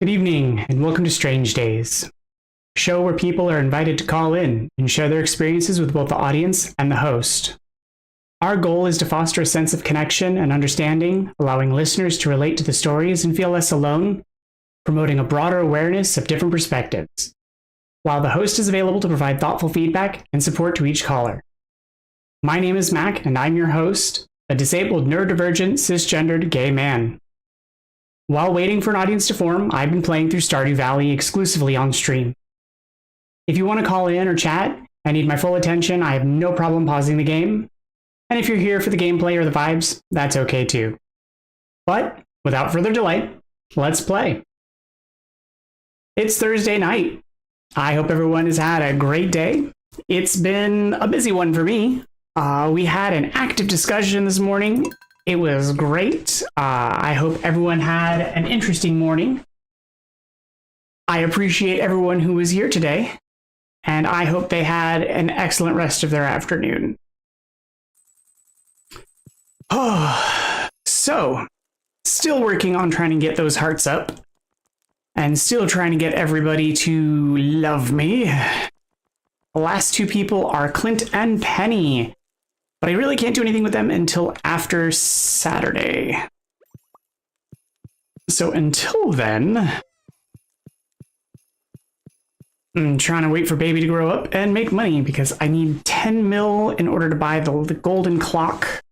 Good evening, and welcome to Strange Days, a show where people are invited to call in and share their experiences with both the audience and the host. Our goal is to foster a sense of connection and understanding, allowing listeners to relate to the stories and feel less alone, promoting a broader awareness of different perspectives, while the host is available to provide thoughtful feedback and support to each caller. My name is Mac, and I'm your host, a disabled, neurodivergent, cisgendered gay man. While waiting for an audience to form, I've been playing through Stardew Valley exclusively on stream. If you want to call in or chat and need my full attention, I have no problem pausing the game. And if you're here for the gameplay or the vibes, that's okay too. But without further delay, let's play. It's Thursday night. I hope everyone has had a great day. It's been a busy one for me. We had an active discussion this morning. It was great. I hope everyone had an interesting morning. I appreciate everyone who was here today, and I hope they had an excellent rest of their afternoon. Oh, so, still working on trying to get those hearts up, and still trying to get everybody to love me. The last two people are Clint and Penny. But I really can't do anything with them until after Saturday. So until then, I'm trying to wait for baby to grow up and make money because I need 10 mil in order to buy the golden clock.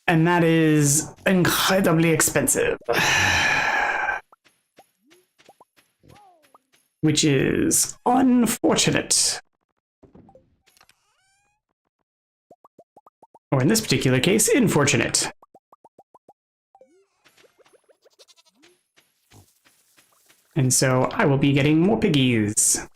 And that is incredibly expensive. Which is unfortunate. Or in this particular case, unfortunate. And so I will be getting more piggies.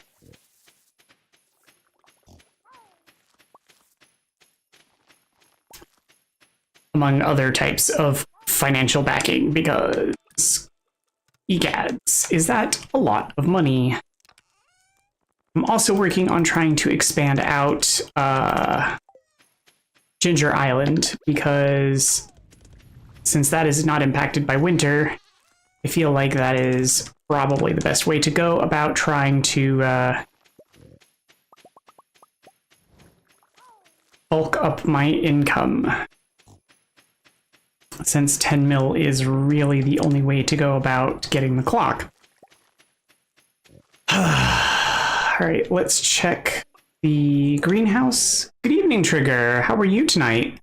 Among other types of financial backing, because egads, is that a lot of money? I'm also working on trying to expand out Ginger Island, because since that is not impacted by winter, I feel like that is probably the best way to go about trying to bulk up my income. Since 10 mil is really the only way to go about getting the clock. Alright, let's check the greenhouse. Good evening, Trigger. How are you tonight?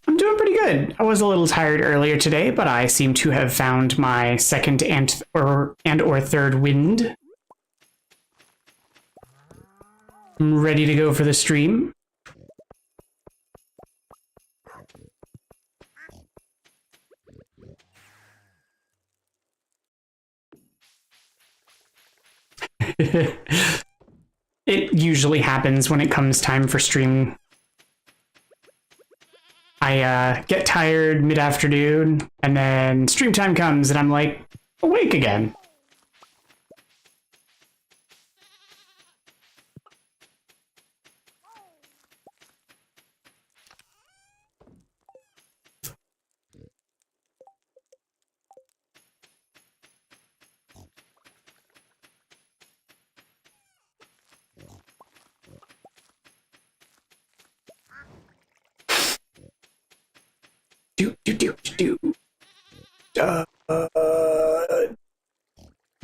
I'm doing pretty good. I was a little tired earlier today, but I seem to have found my second and or third wind. I'm ready to go for the stream. It usually happens when it comes time for stream. I get tired mid-afternoon, and then stream time comes, and I'm like, awake again.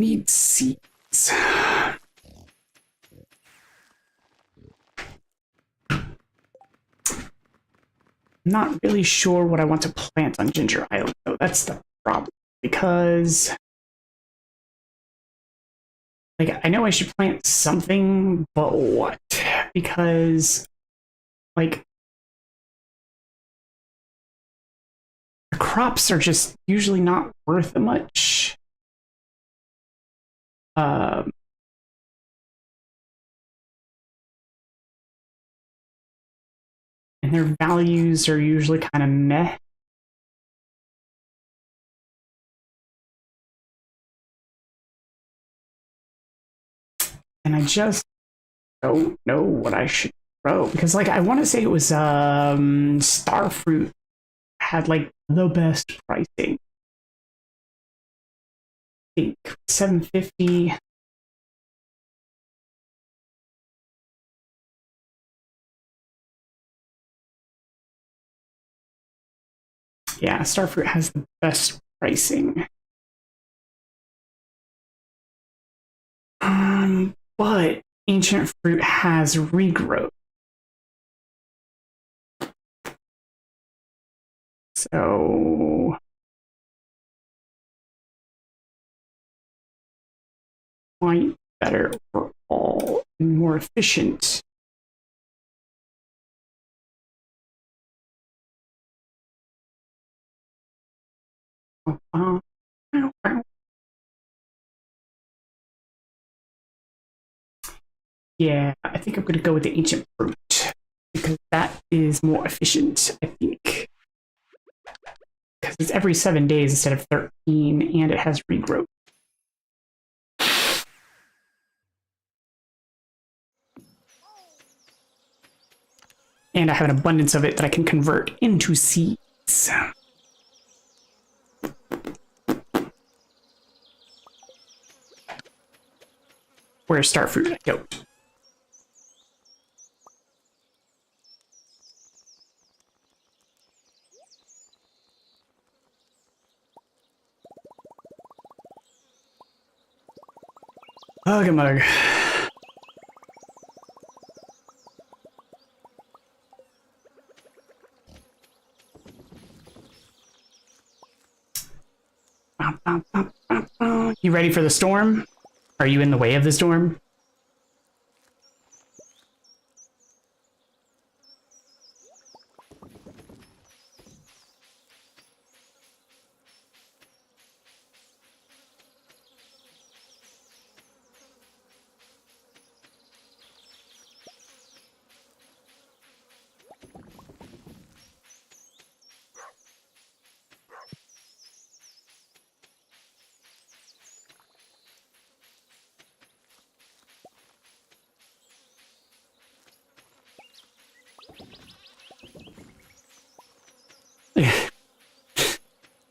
Need seeds. Not really sure what I want to plant on Ginger Island, though. That's the problem. Because, like, I know I should plant something, but what? Because, like, the crops are just usually not worth much. And their values are usually kind of meh. And I just don't know what I should grow. Because, like, I want to say it was Starfruit had, like, the best pricing. I think $750. Yeah, Starfruit has the best pricing. But Ancient Fruit has regrowth. So might better overall and more efficient. Yeah, I think I'm going to go with the Ancient Fruit because that is more efficient, I think. Because it's every 7 days instead of 13, and it has regrowth. And I have an abundance of it that I can convert into seeds. Where's Starfruit? I don't. Ugh, mug. You ready for the storm? Are you in the way of the storm?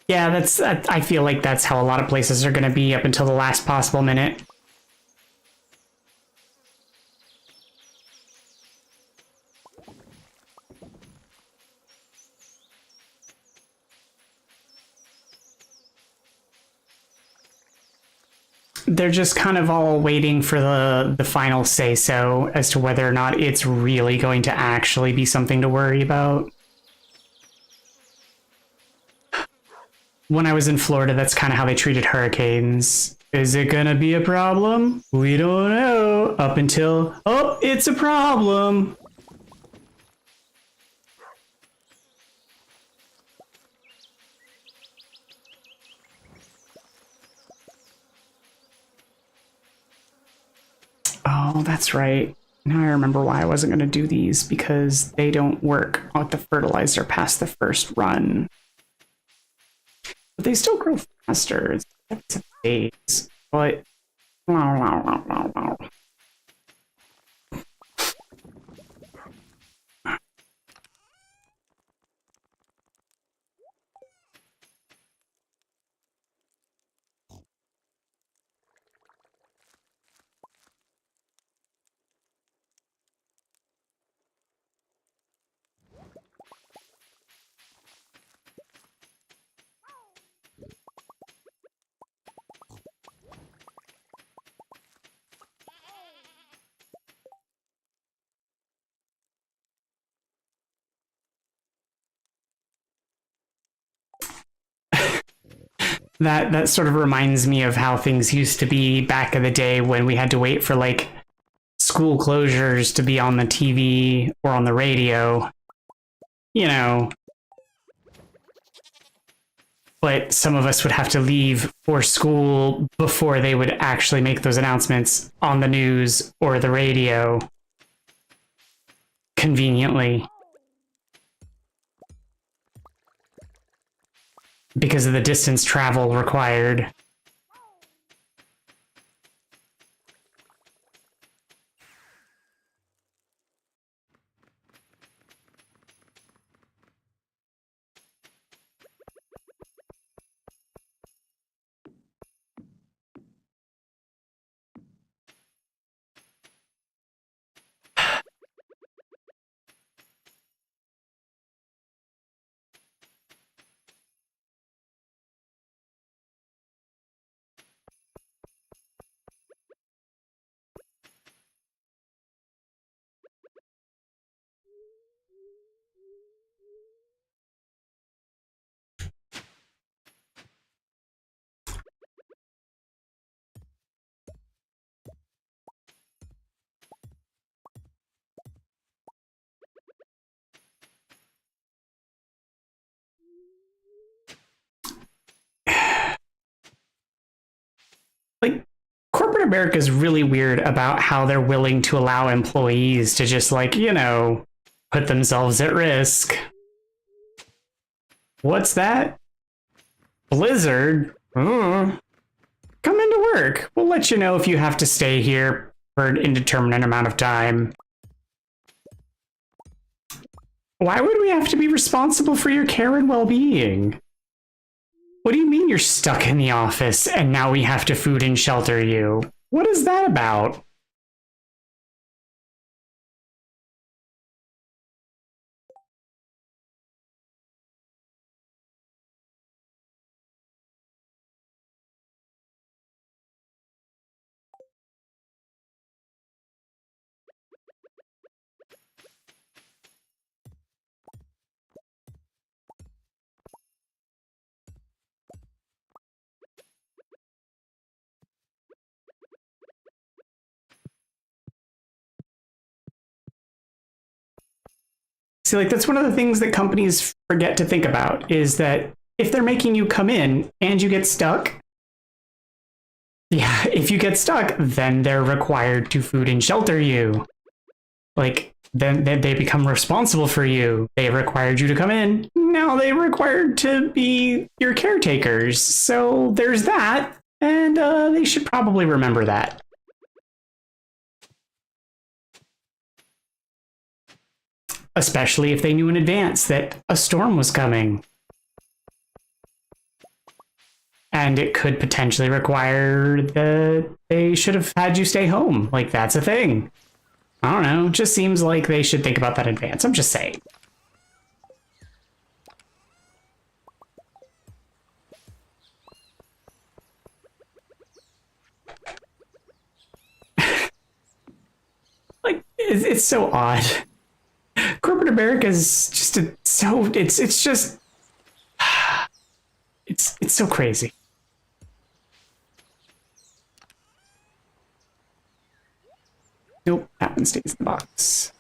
Yeah, that's. I feel like that's how a lot of places are going to be up until the last possible minute. They're just kind of all waiting for the final say-so as to whether or not it's really going to actually be something to worry about. When I was in Florida, that's kind of how they treated hurricanes. Is it gonna be a problem? We don't know. Up until, oh, it's a problem. Oh, that's right. Now I remember why I wasn't going to do these, because they don't work with the fertilizer past the first run. But they still grow faster. It's 7 days. But... That sort of reminds me of how things used to be back in the day when we had to wait for, like, school closures to be on the TV or on the radio. You know. But some of us would have to leave for school before they would actually make those announcements on the news or the radio. Conveniently. Because of the distance travel required. corporate America is really weird about how they're willing to allow employees to just, like, you know, put themselves at risk. What's that? Blizzard? Come into work. We'll let you know if you have to stay here for an indeterminate amount of time. Why would we have to be responsible for your care and well-being? What do you mean you're stuck in the office and now we have to food and shelter you? What is that about? See, like, that's one of the things that companies forget to think about, is that if they're making you come in and you get stuck, yeah, if you get stuck, then they're required to food and shelter you. Like, then they become responsible for you. They required you to come in. Now they're required to be your caretakers. So there's that, and they should probably remember that. Especially if they knew in advance that a storm was coming. And it could potentially require that they should have had you stay home. Like, that's a thing. I don't know. It just seems like they should think about that in advance. I'm just saying. Like, it's so odd. Corporate America is just it's just it's so crazy. Nope, that one stays in the box.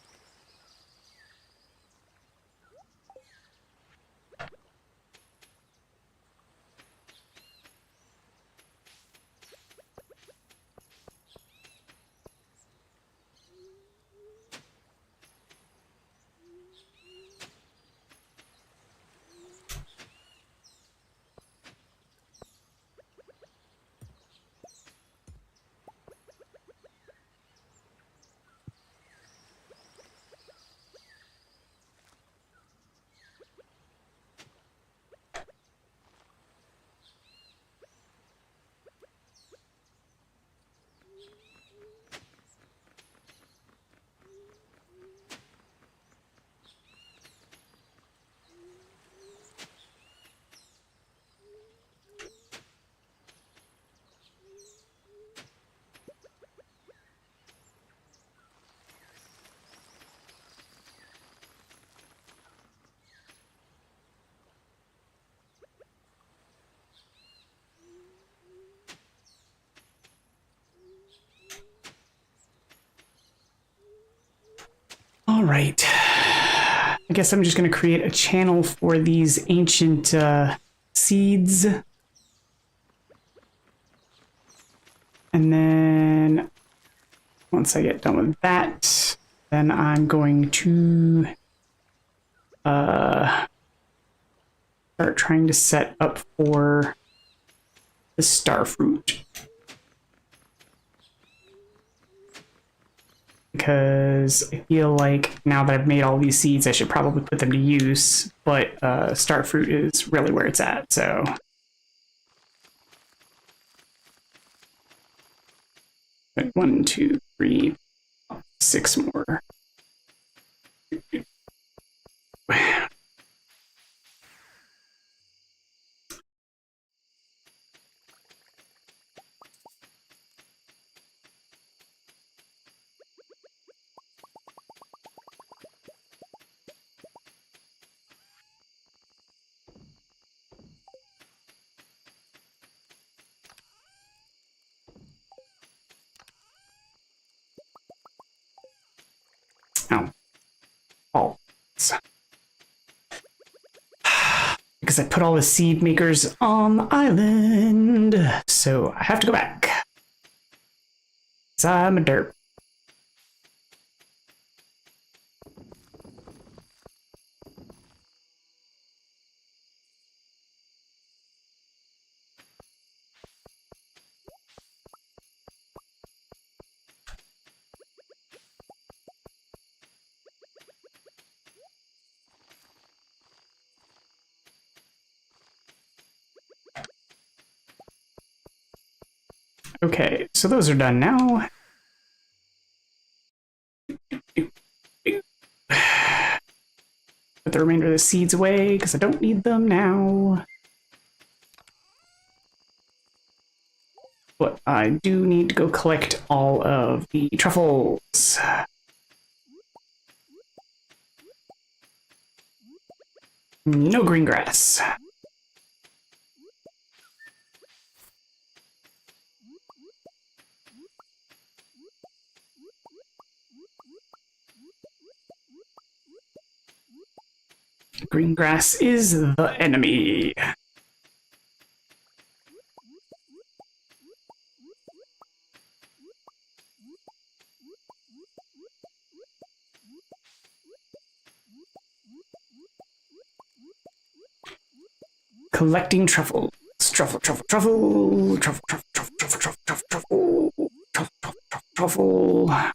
All right. I guess I'm just going to create a channel for these ancient seeds. And then once I get done with that, then I'm going to start trying to set up for the starfruit. Because I feel like now that I've made all these seeds, I should probably put them to use, but starfruit is really where it's at, so. But 1, 2, 3, 6 more. Because I put all the seed makers on the island, so I have to go back. 'Cause I'm a derp. Okay, so those are done now. Put the remainder of the seeds away because I don't need them now. But I do need to go collect all of the truffles. No green grass. Green grass is the enemy. Collecting truffles. Truffle, truffle, truffle, truffle, truffle, truffle, truffle, truffle, truffle, truffle, truffle, truffle.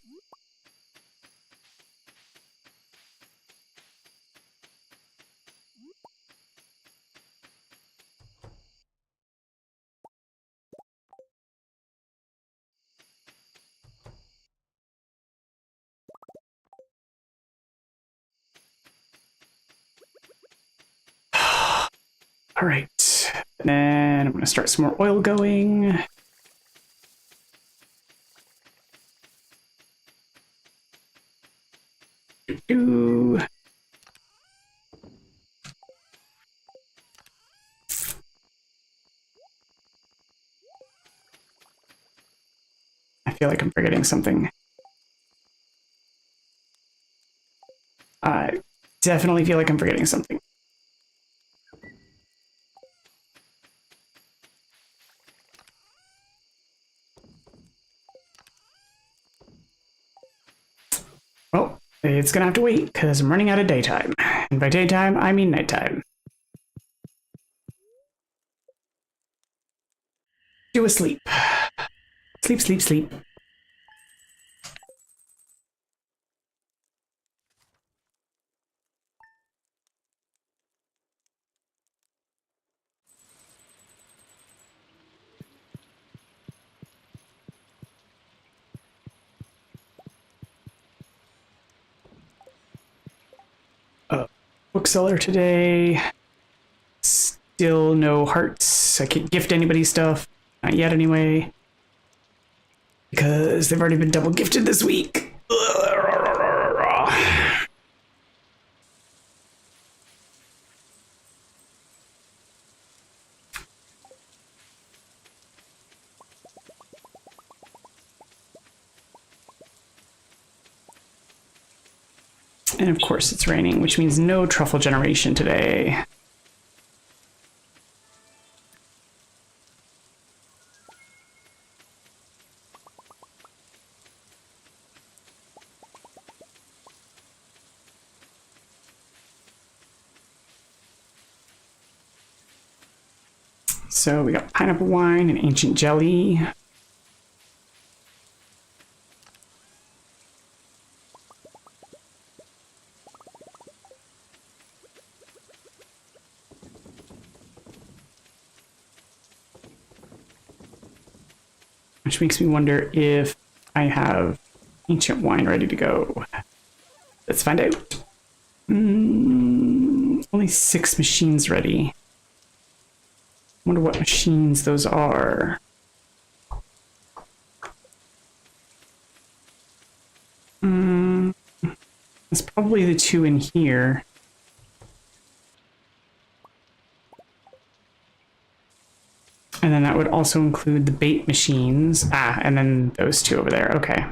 All right, and then I'm gonna start some more oil going. Ooh. I feel like I'm forgetting something. I definitely feel like I'm forgetting something. Well, it's gonna have to wait because I'm running out of daytime. And by daytime, I mean nighttime. Do a sleep. Sleep, sleep, sleep. Bookseller today. Still no hearts. I can't gift anybody stuff. Not yet, anyway. Because they've already been double gifted this week. And of course it's raining, which means no truffle generation today. So we got pineapple wine and ancient jelly. Which makes me wonder if I have ancient wine ready to go. Let's find out. Only 6 machines ready. Wonder what machines those are. It's probably the 2 in here. And then that would also include the bait machines. And then those 2 over there. Okay.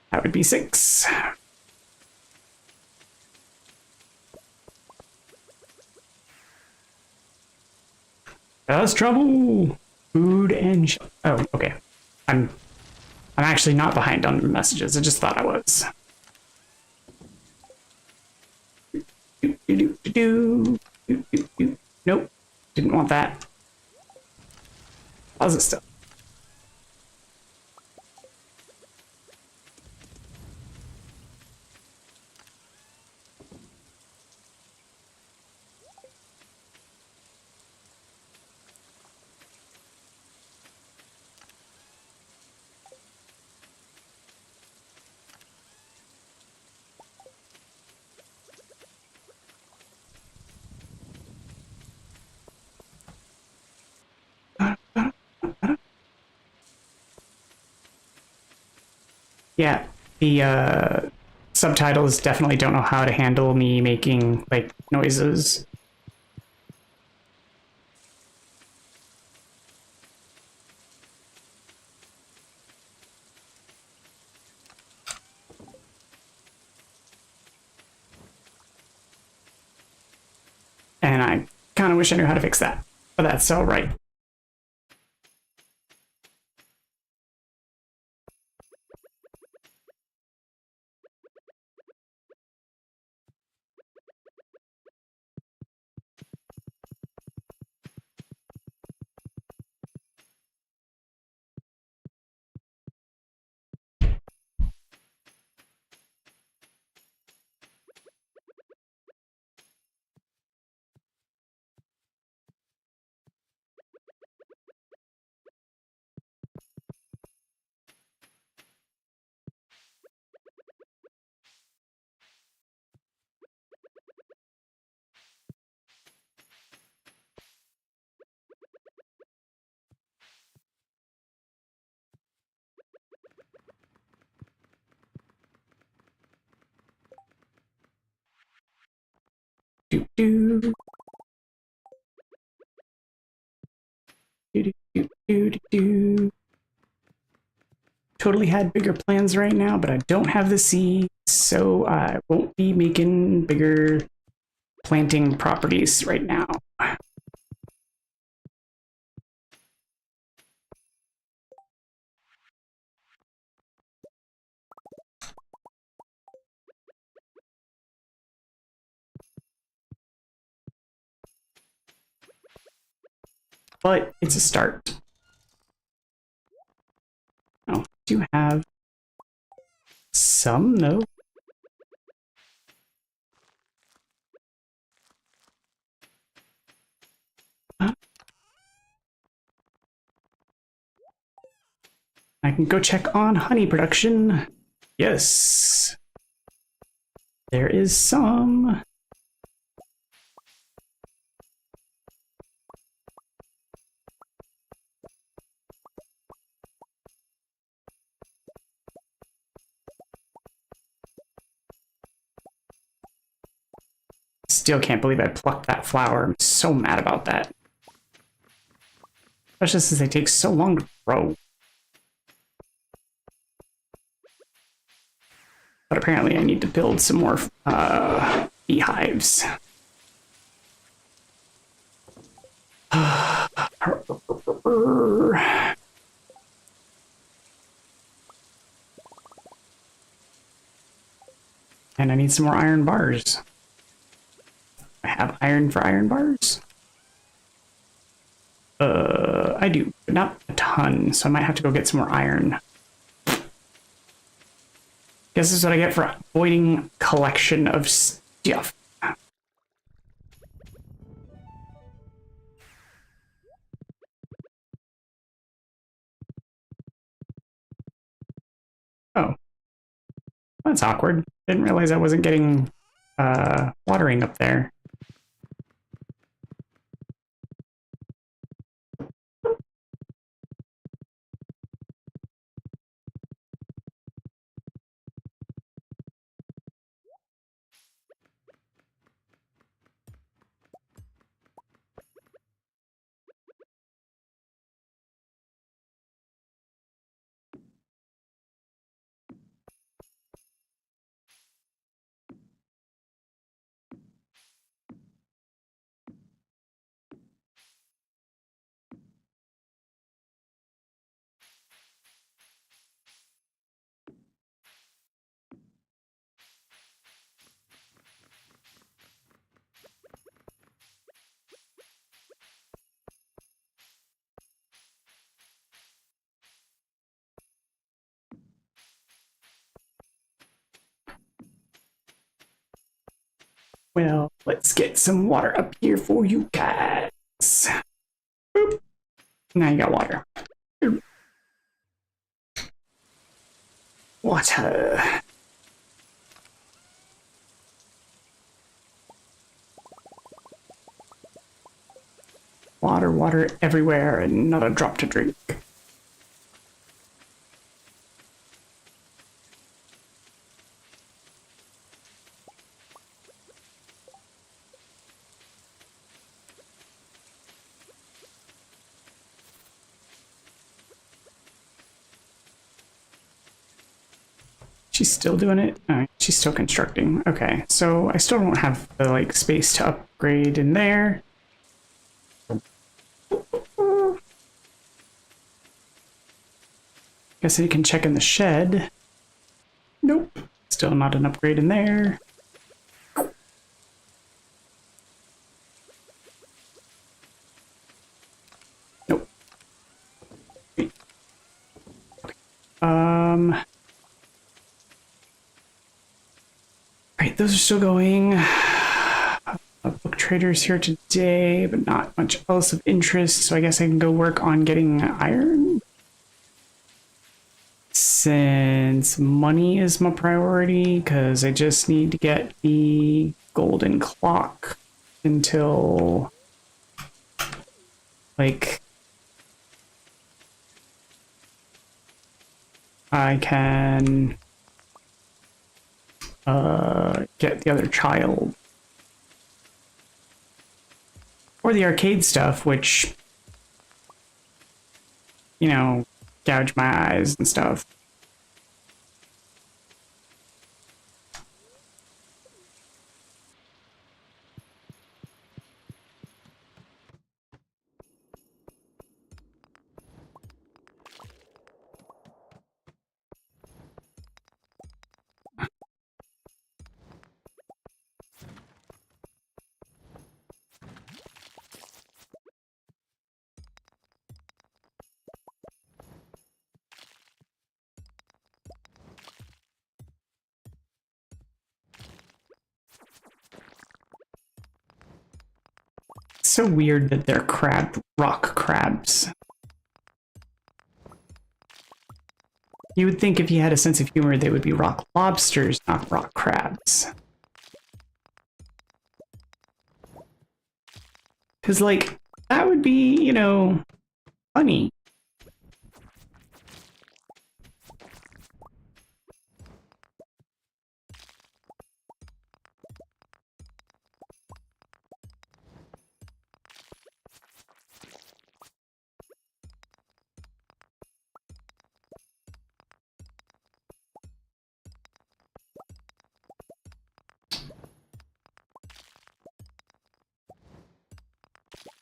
That would be 6. That's trouble. Food and oh, okay. I'm actually not behind on messages. I just thought I was. Nope. Didn't want that. How's it still? Yeah, the subtitles definitely don't know how to handle me making like noises. And I kind of wish I knew how to fix that, but that's all right. Do do do do do do do. Totally had bigger plans right now, but I don't have the seed, so I won't be making bigger planting properties right now. But it's a start. Oh, do have some though. I can go check on honey production. Yes. There is some. Still can't believe I plucked that flower. I'm so mad about that. Especially since they take so long to grow. But apparently I need to build some more beehives. And I need some more iron bars. I have iron for iron bars? I do, but not a ton, so I might have to go get some more iron. Guess this is what I get for avoiding collection of stuff. Oh, that's awkward. Didn't realize I wasn't getting watering up there. Well, let's get some water up here for you guys. Boop. Now you got water. Water. Water, water everywhere, and not a drop to drink. She's still doing it? Oh, she's still constructing. Okay, so I still don't have the like space to upgrade in there. Guess I can check in the shed. Nope. Still not an upgrade in there. Nope. Okay. Right, those are still going. Book traders here today, but not much else of interest, so I guess I can go work on getting iron. Since money is my priority, because I just need to get the golden clock until, like, I can get the other child. Or the arcade stuff, which, you know, gouge my eyes and stuff. It's so weird that they're rock crabs. You would think if you had a sense of humor, they would be rock lobsters, not rock crabs. Because, like, that would be, you know, funny.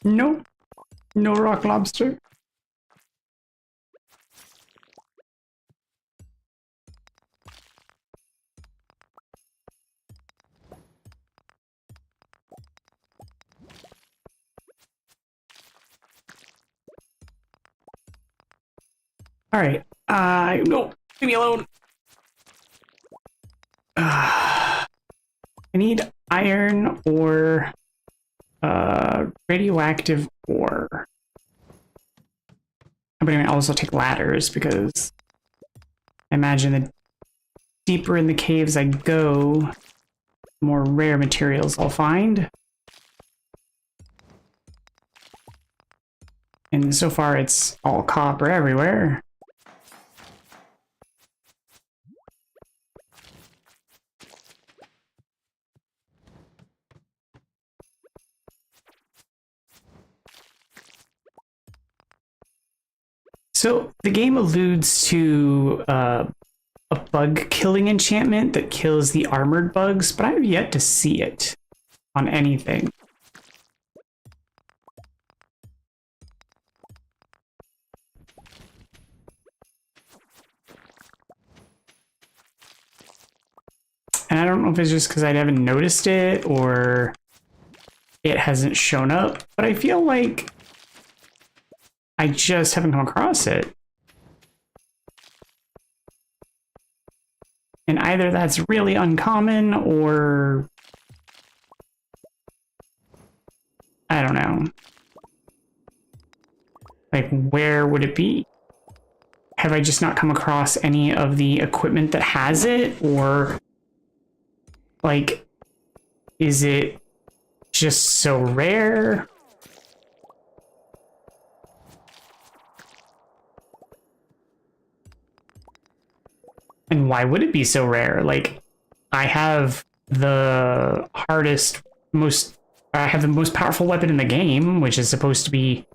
No, no rock lobster. All right, no, leave me alone. I need iron or radioactive ore. But I also take ladders because I imagine the deeper in the caves I go, the more rare materials I'll find. And so far it's all copper everywhere. So the game alludes to a bug killing enchantment that kills the armored bugs, but I have yet to see it on anything. And I don't know if it's just because I haven't noticed it or it hasn't shown up, but I feel like I just haven't come across it. And either that's really uncommon or don't know. Like, where would it be? Have I just not come across any of the equipment that has it? Or, like, is it just so rare? And why would it be so rare? Like, I have the I have the most powerful weapon in the game, which is supposed to be,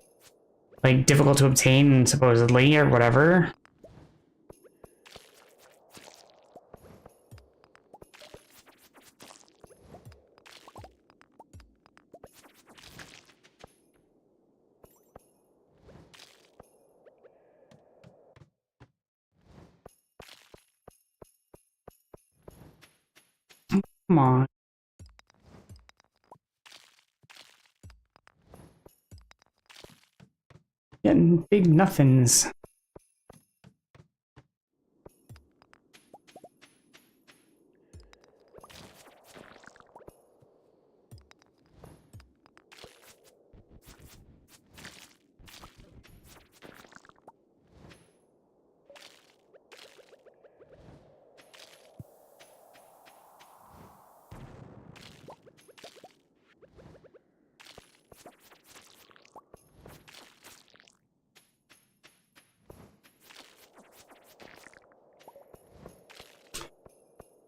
like, difficult to obtain, supposedly, or whatever. Come on. Getting big nothings.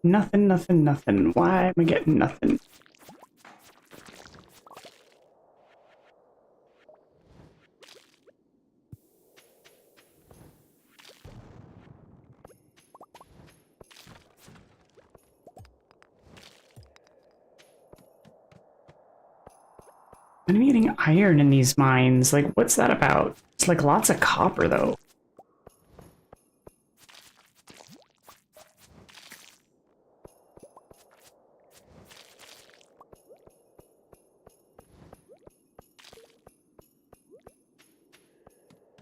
Nothing, nothing, nothing. Why am I getting nothing? I'm getting iron in these mines. Like, what's that about? It's like lots of copper, though.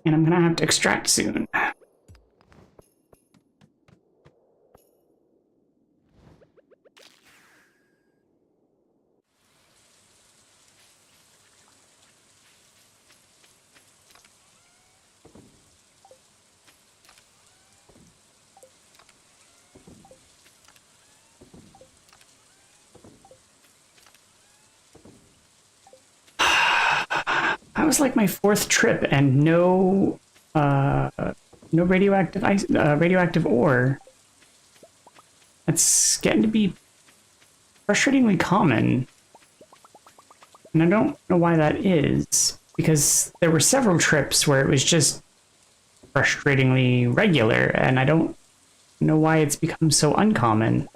And I'm gonna have to extract soon. That was like my fourth trip and no radioactive ore. That's getting to be frustratingly common. And I don't know why that is, because there were several trips where it was just frustratingly regular, and I don't know why it's become so uncommon.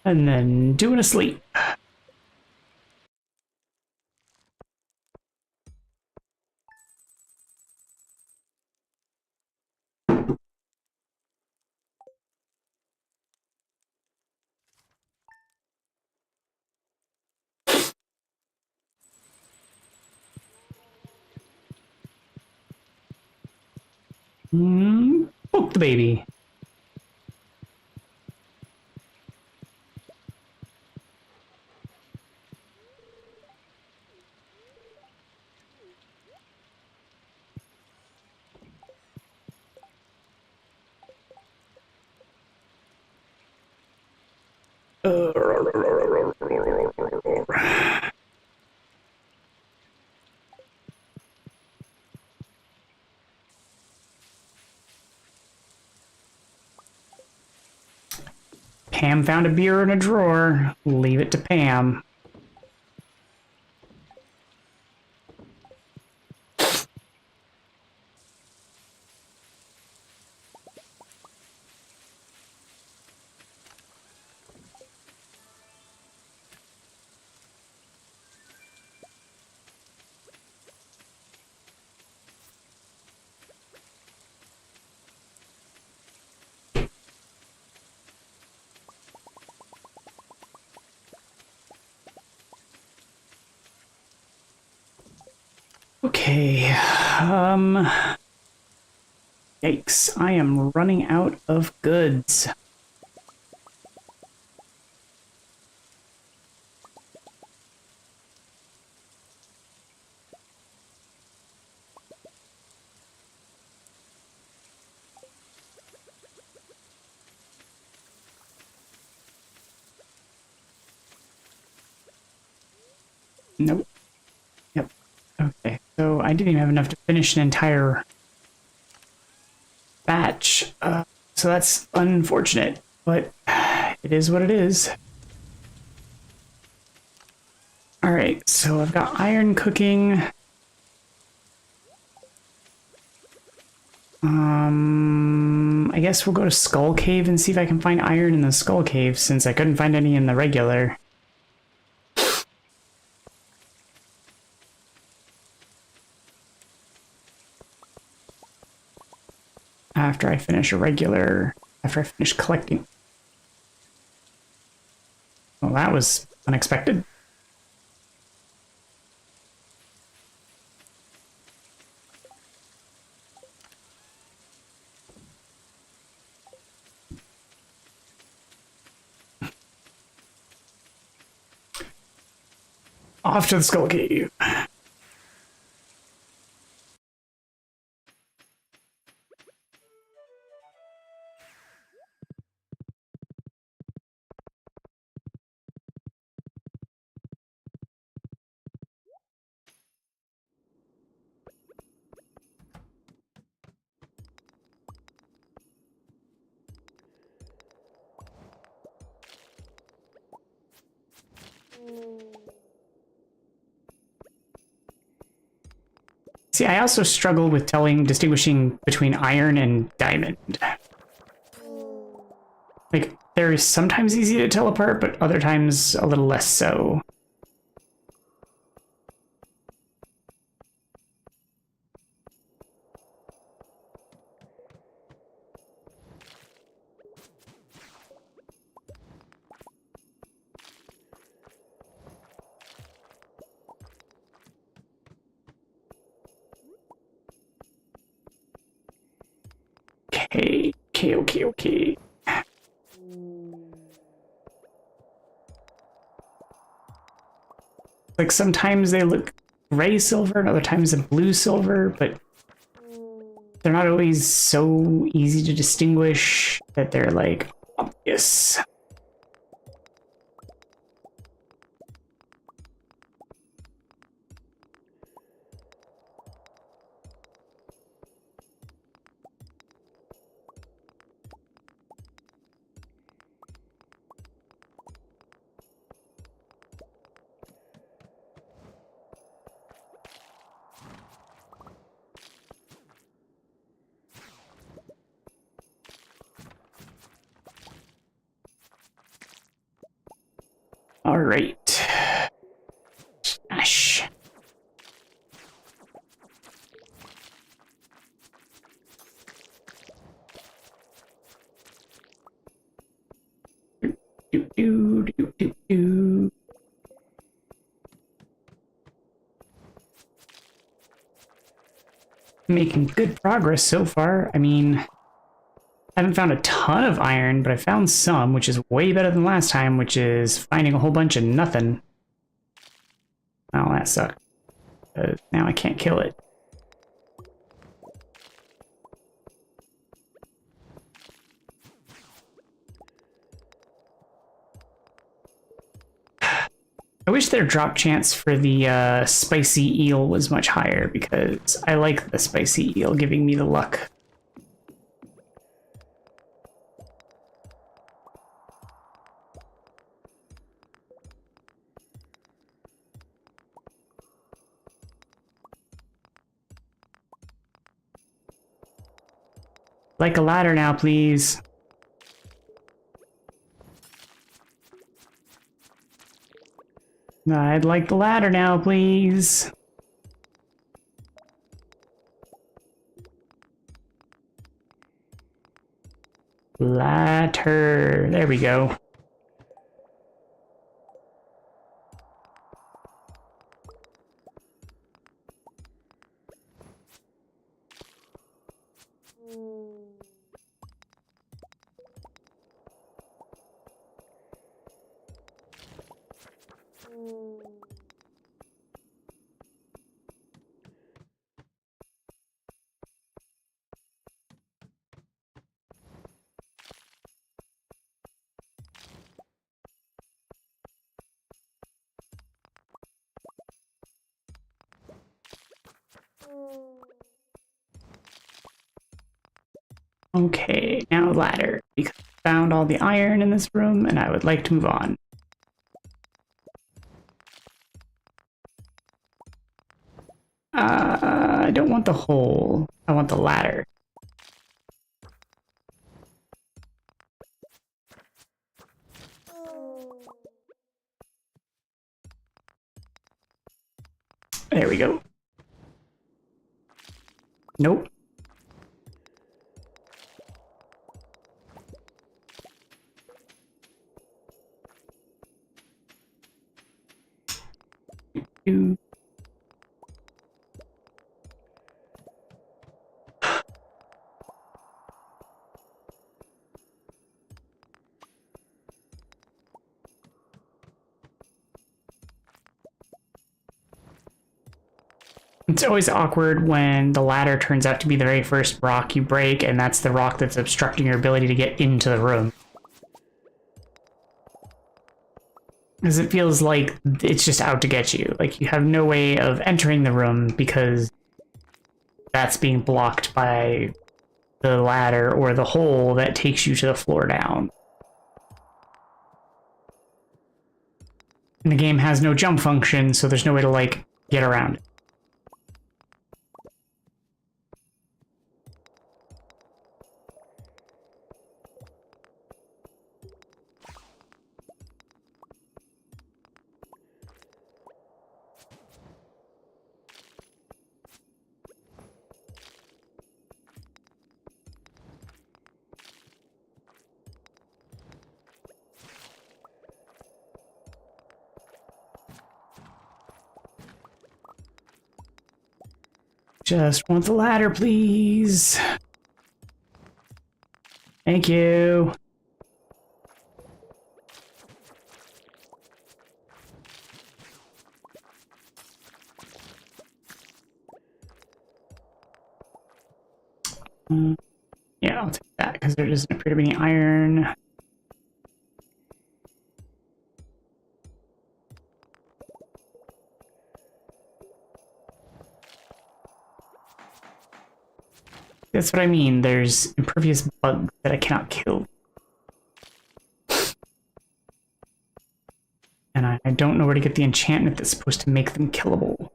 And then doing a sleep. Poke the baby. Pam found a beer in a drawer. Leave it to Pam. Okay. Yikes. I am running out of goods. Nope. Yep. Okay. So I didn't even have enough to finish an entire batch. So that's unfortunate, but it is what it is. All right. So I've got iron cooking. I guess we'll go to Skull Cave and see if I can find iron in the Skull Cave since I couldn't find any in the regular. After I finish collecting. Well, that was unexpected. Off to the Skull Cave. See, I also struggle with distinguishing between iron and diamond. Like, they're sometimes easy to tell apart, but other times a little less so. Okay. Like, sometimes they look gray silver and other times a blue silver, but they're not always so easy to distinguish that they're, like, obvious. All right. Ash. Do. Making good progress so far. I mean, I haven't found a ton of iron, but I found some, which is way better than last time, which is finding a whole bunch of nothing. Oh, that sucked. Now I can't kill it. I wish their drop chance for the spicy eel was much higher, because I like the spicy eel giving me the luck. Like a ladder now, please. I'd like the ladder now, please. Ladder. There we go. Okay, now ladder, because I found all the iron in this room and I would like to move on. I don't want the hole. I want the ladder. There we go. Nope. It's always awkward when the ladder turns out to be the very first rock you break, and that's the rock that's obstructing your ability to get into the room. Because it feels like it's just out to get you. Like you have no way of entering the room because that's being blocked by the ladder or the hole that takes you to the floor down. And the game has no jump function, so there's no way to, like, get around it. Just want the ladder, please. Thank you. Yeah, I'll take that because there doesn't appear to be any iron. That's what I mean. There's impervious bugs that I cannot kill. And I don't know where to get the enchantment that's supposed to make them killable.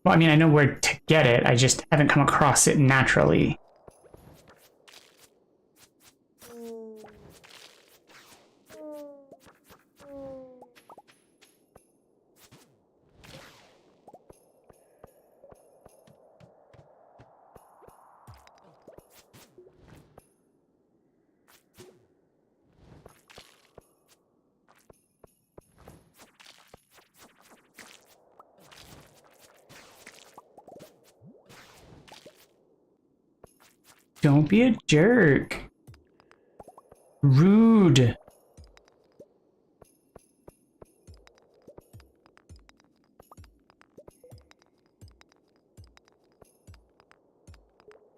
Well, I mean, I know where to get it. I just haven't come across it naturally. Don't be a jerk. Rude.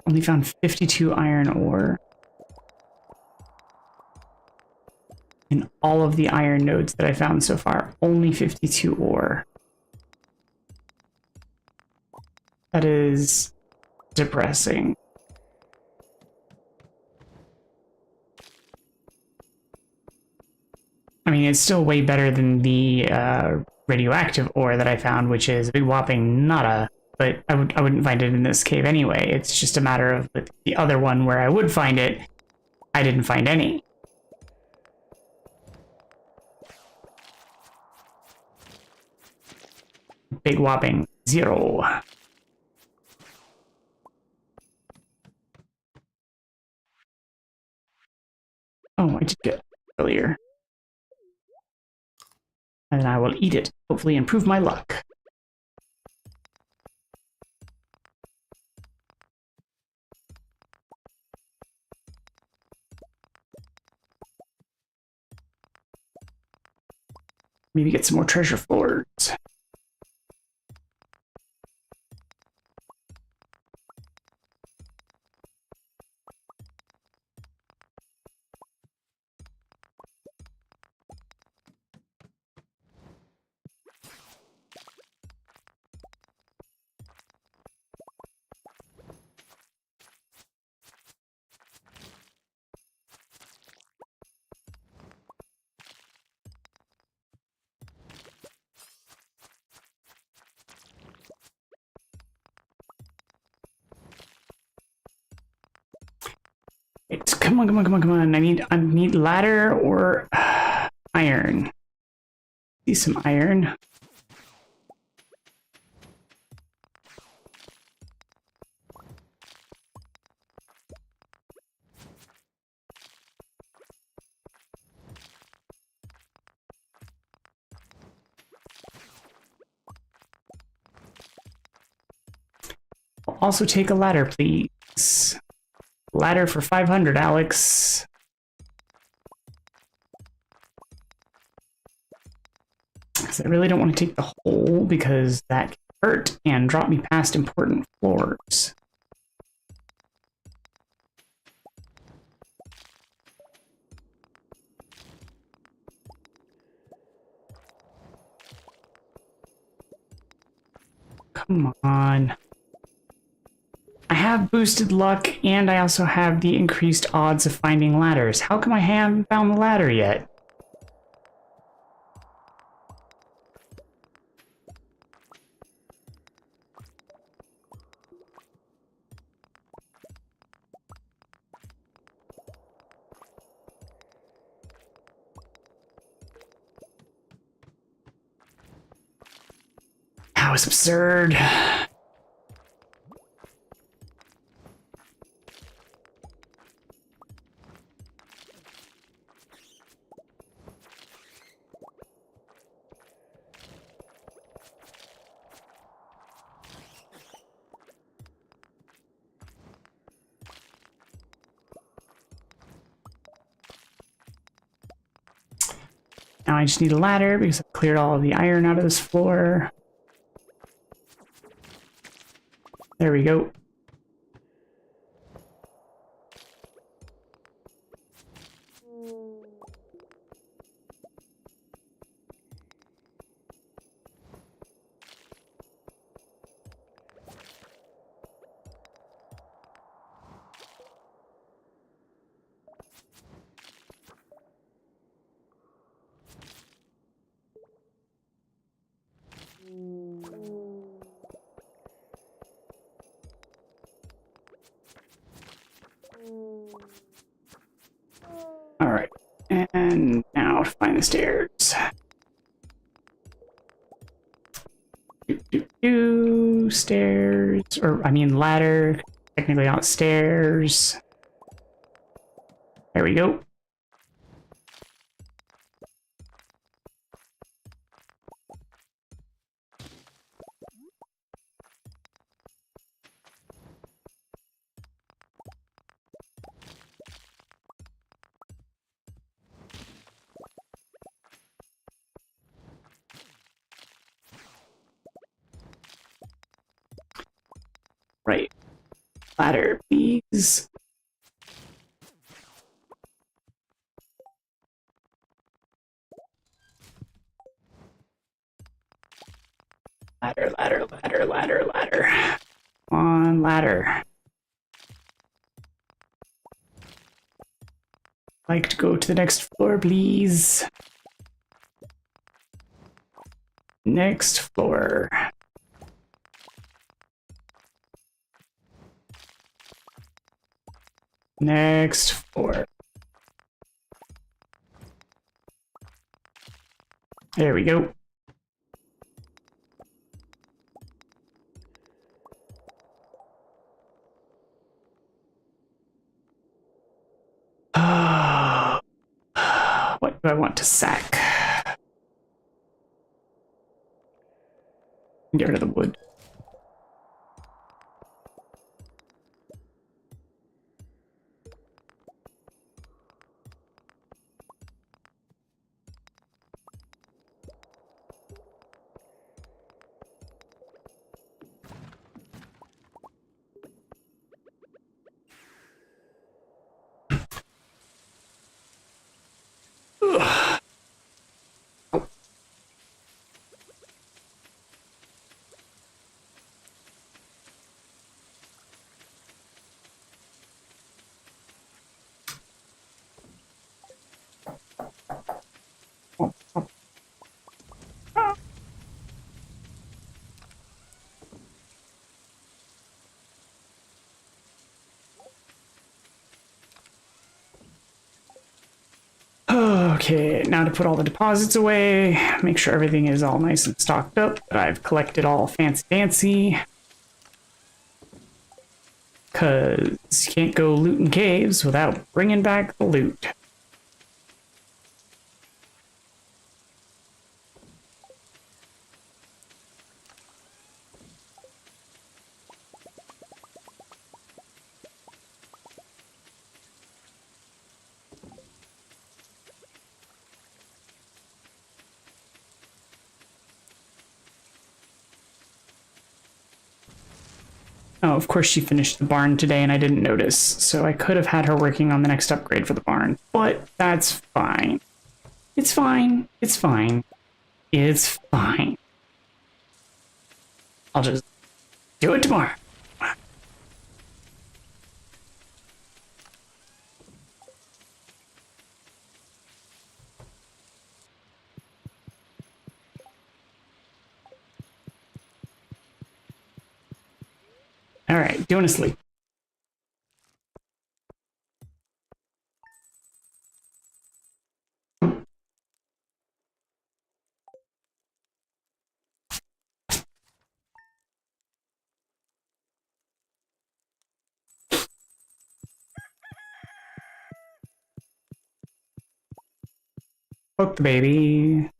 Only found 52 iron ore. In all of the iron nodes that I found so far, only 52 ore. That is depressing. I mean, it's still way better than the radioactive ore that I found, which is a big whopping nada. But I wouldn't find it in this cave anyway. It's just a matter of the other one where I would find it, I didn't find any. Big whopping 0. Oh, I did get it earlier. And then I will eat it, hopefully improve my luck. Maybe get some more treasure floors. Come on, come on, come on, come on. I need ladder or iron. See some iron. I'll also take a ladder, please. Ladder for 500, Alex. Because I really don't want to take the hole because that can hurt and drop me past important floors. Come on. I have boosted luck, and I also have the increased odds of finding ladders. How come I haven't found the ladder yet? That was absurd. Now I just need a ladder because I've cleared all of the iron out of this floor. There we go. All right, and now to find the stairs. Stairs, or I mean ladder, technically not stairs. There we go. Right. Ladder, please. Ladder, ladder, ladder, ladder, ladder. Come on, ladder. I'd like to go to the next floor, please. Next floor. Next floor. There we go. What do I want to sack? Get rid of the wood. Okay, now to put all the deposits away, make sure everything is all nice and stocked up, that I've collected all fancy. Because you can't go looting caves without bringing back the loot. Oh, of course she finished the barn today and I didn't notice, so I could have had her working on the next upgrade for the barn. But that's fine. It's fine. It's fine. It's fine. I'll just do it tomorrow. All right, doing a sleep. Poke the baby.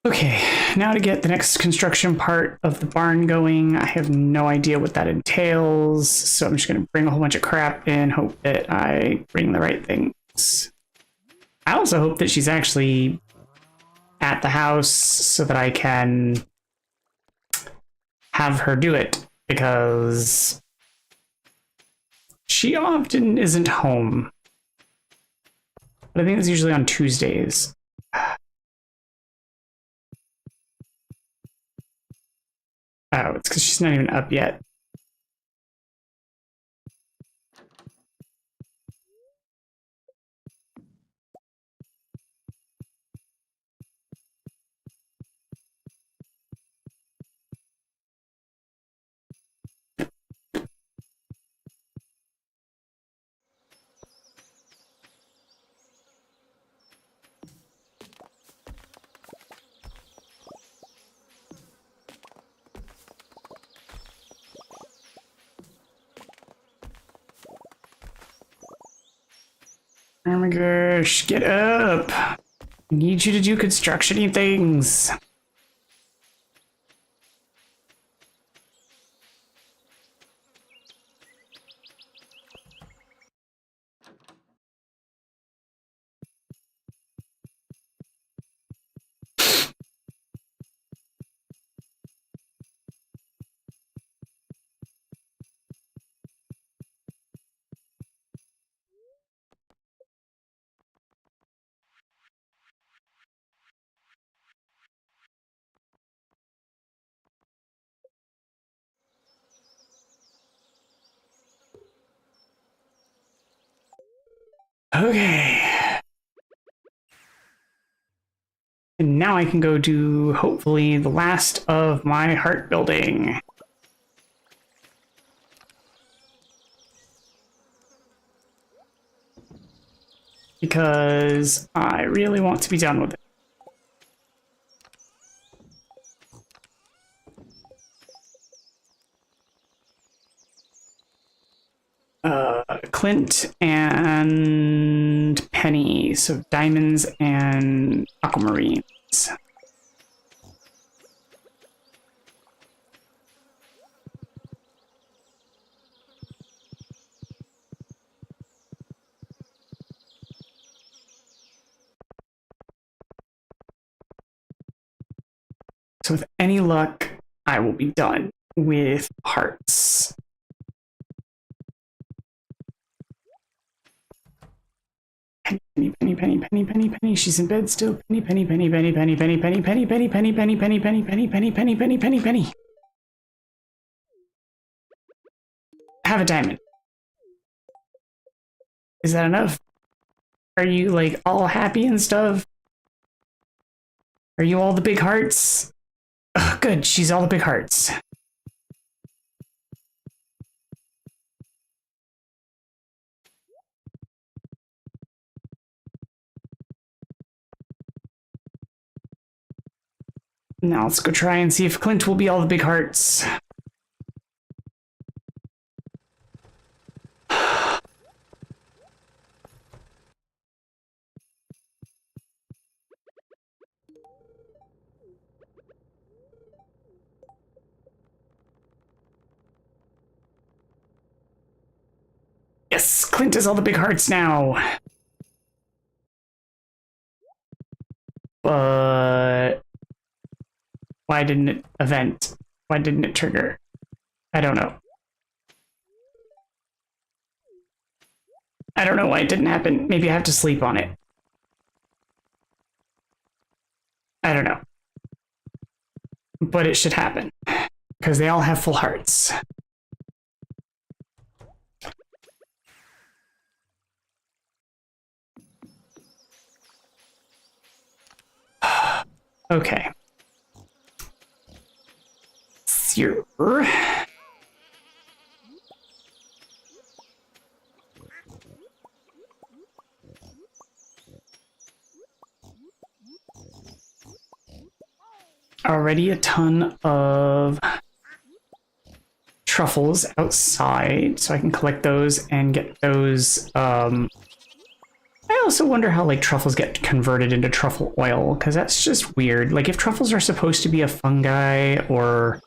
Okay, now to get the next construction part of the barn going. I have no idea what that entails, so I'm just going to bring a whole bunch of crap in, hope that I bring the right things. I also hope that she's actually at the house so that I can have her do it, because she often isn't home. But I think it's usually on Tuesdays. Oh, it's because she's not even up yet. Oh my gosh, get up! I need you to do construction-y things. Okay. And now I can go do, hopefully, the last of my heart building. Because I really want to be done with it. Clint and Penny, so diamonds and aquamarines. So with any luck, I will be done with hearts. Penny, penny, penny, penny, penny, penny. She's in bed still. Penny, penny, penny, penny, penny, penny, penny, penny, penny, penny, penny, penny, penny, penny, penny, penny, penny, penny, penny. Have a diamond. Is that enough? Are you like all happy and stuff? Are you all the big hearts? Ugh, good, she's all the big hearts. Now let's go try and see if Clint will be all the big hearts. Yes, Clint is all the big hearts now. But why didn't it event? Why didn't it trigger? I don't know. I don't know why it didn't happen. Maybe I have to sleep on it. I don't know. But it should happen. Because they all have full hearts. Okay. Sure. Already a ton of truffles outside, so I can collect those and get those. I also wonder how like truffles get converted into truffle oil, because that's just weird. Like if truffles are supposed to be a fungi or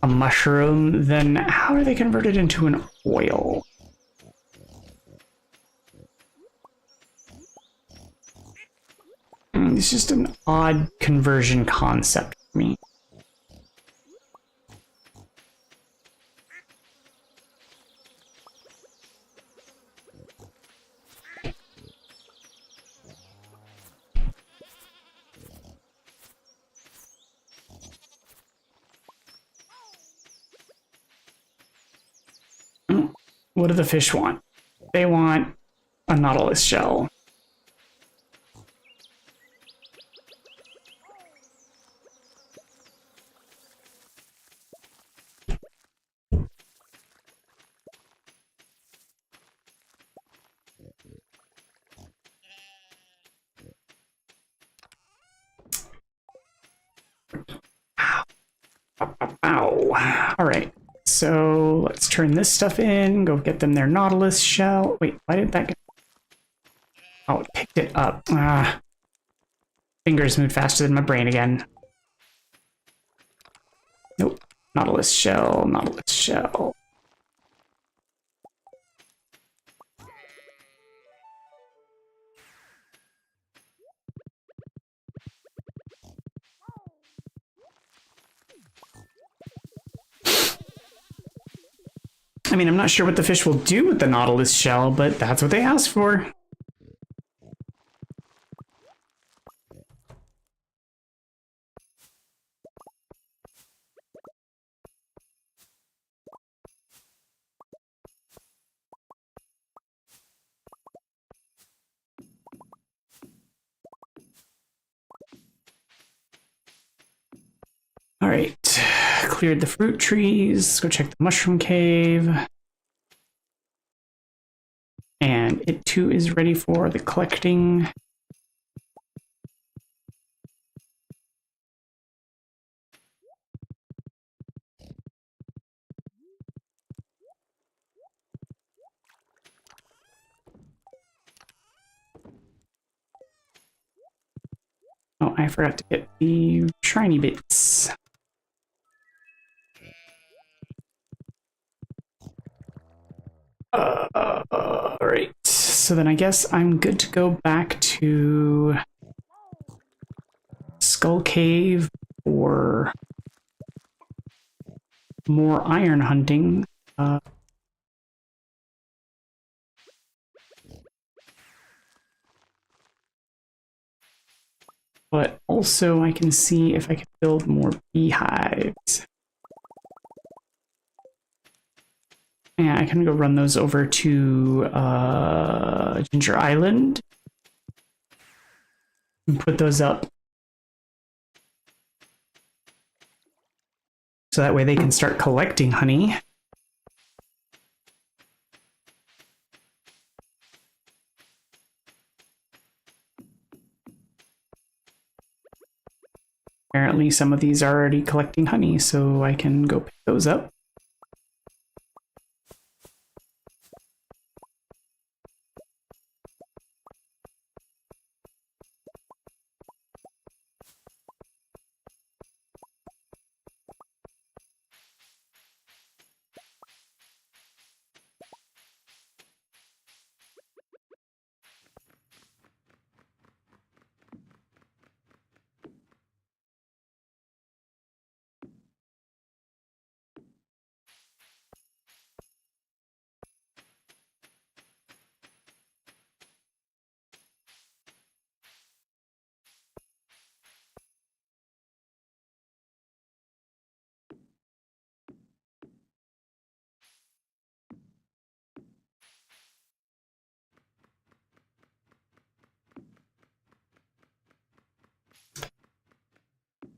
a mushroom, then how are they converted into an oil? It's just an odd conversion concept for me. What do the fish want? They want a nautilus shell. Ow. All right. So let's turn this stuff in, go get them their nautilus shell. Wait, why did that get... Oh, it picked it up. Fingers moved faster than my brain again. Nope. Nautilus shell, nautilus shell. I mean, I'm not sure what the fish will do with the nautilus shell, but that's what they asked for. All right, cleared the fruit trees. Let's go check the mushroom cave. And it too is ready for the collecting. Oh, I forgot to get the shiny bits. All right, so then I guess I'm good to go back to Skull Cave for more iron hunting. also, I can see if I can build more beehives. Yeah, I can go run those over to Ginger Island and put those up. So that way they can start collecting honey. Apparently some of these are already collecting honey, so I can go pick those up.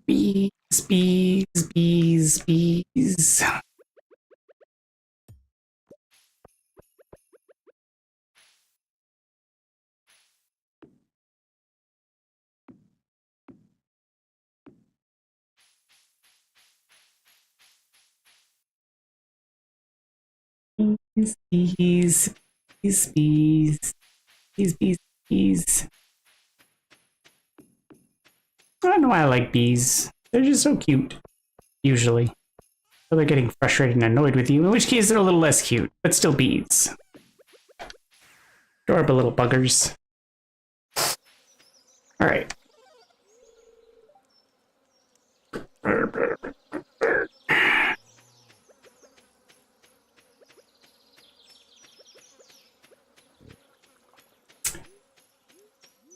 Bees, bees, bees, bees. Bees, bees, bees, bees, bees, bees, bees. I don't know why I like bees. They're just so cute, usually. So they're getting frustrated and annoyed with you, in which case they're a little less cute, but still bees. Adorable little buggers. Alright.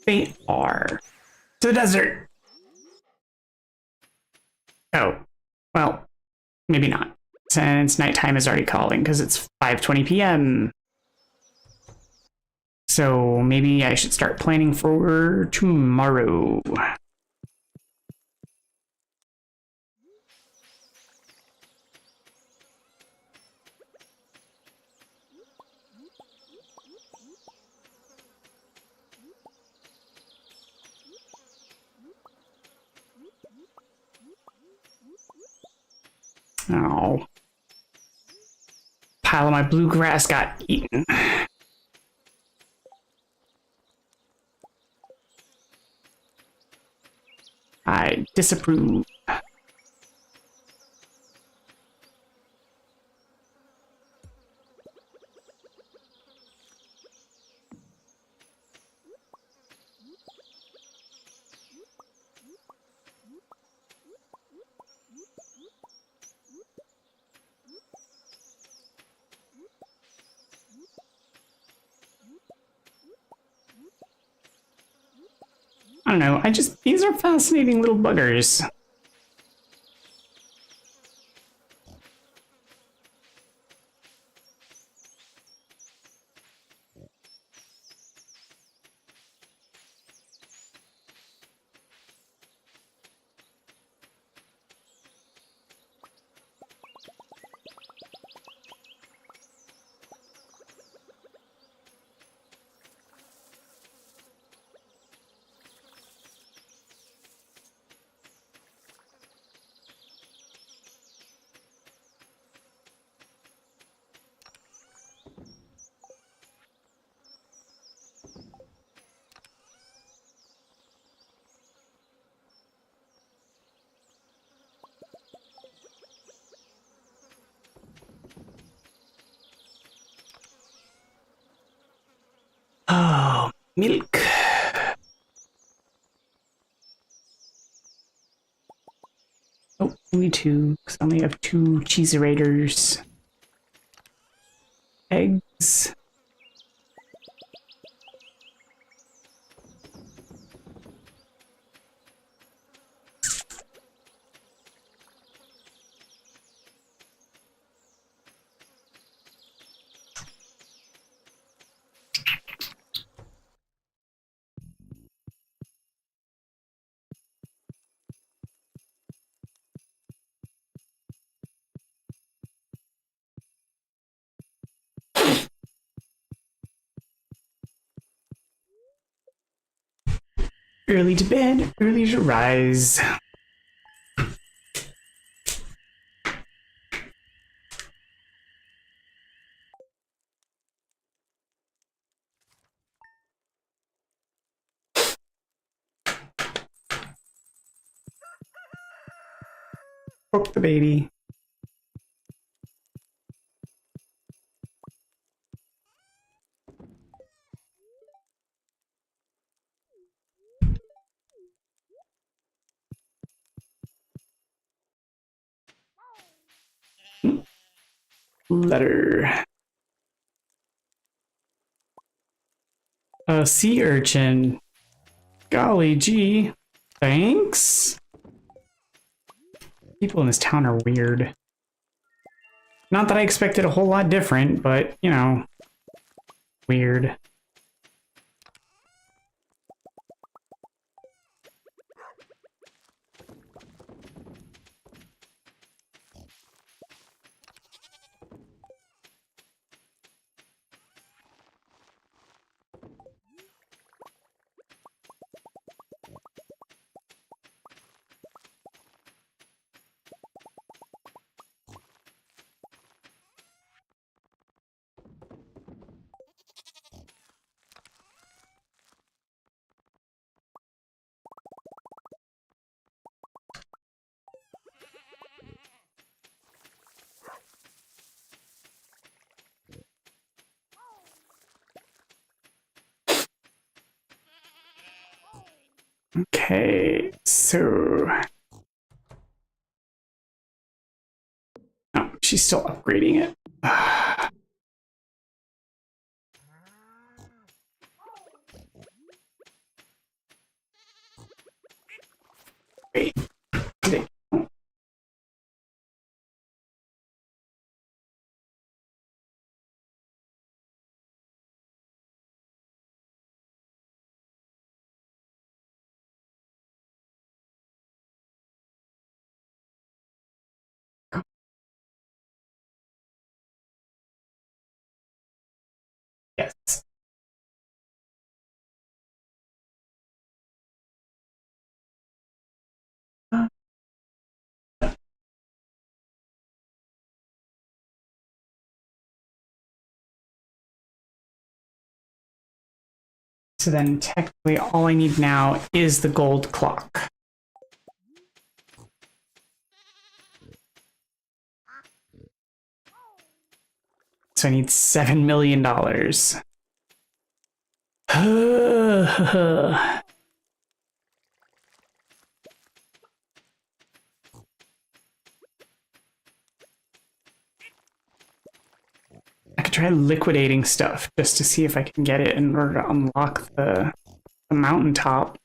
They are to the desert. Oh, well, maybe not. Since nighttime is already calling because it's 5:20 p.m. So maybe I should start planning for tomorrow. Oh. Pile of my bluegrass got eaten. I disapprove. I don't know, these are fascinating little buggers. Oh, milk. Oh, only two, because I only have two cheeserators. Eggs. Early to bed, early to rise. Poke the baby. Letter. A sea urchin. Golly gee. Thanks? People in this town are weird. Not that I expected a whole lot different, but, you know, weird. Okay, so... Oh, she's still upgrading it. Wait. Yes. So then technically all I need now is the gold clock. So I need $7 million. I could try liquidating stuff just to see if I can get it in order to unlock the mountaintop.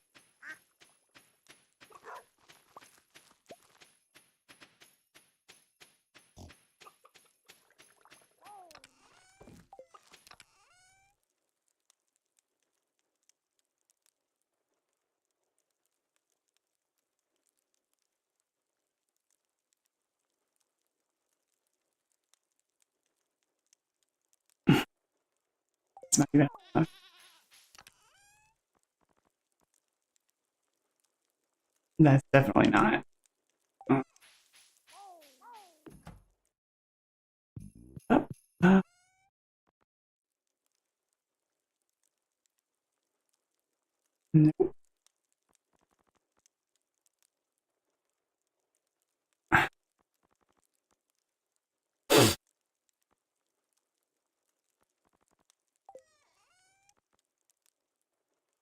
It's not even enough. That's definitely not. Uh, no.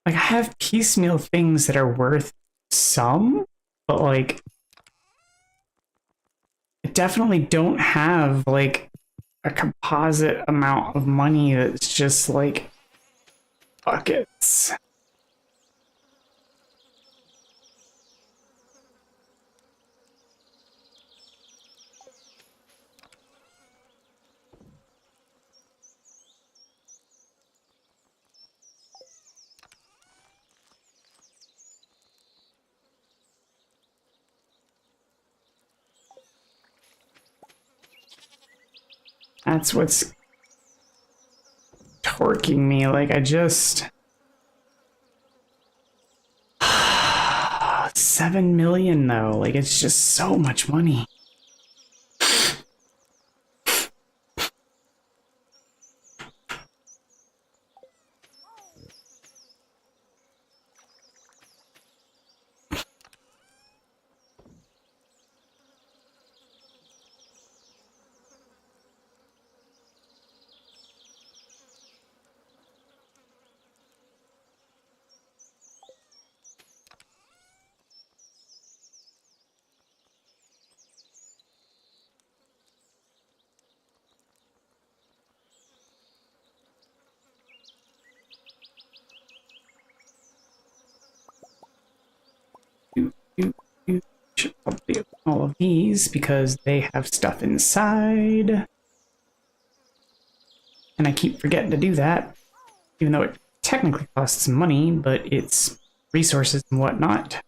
Like, I have piecemeal things that are worth some, but like, I definitely don't have like a composite amount of money that's just like buckets. That's what's torquing me. Like, I just... 7 million though. Like, it's just so much money. Should probably open all of these because they have stuff inside. And I keep forgetting to do that, even though it technically costs money, but it's resources and whatnot.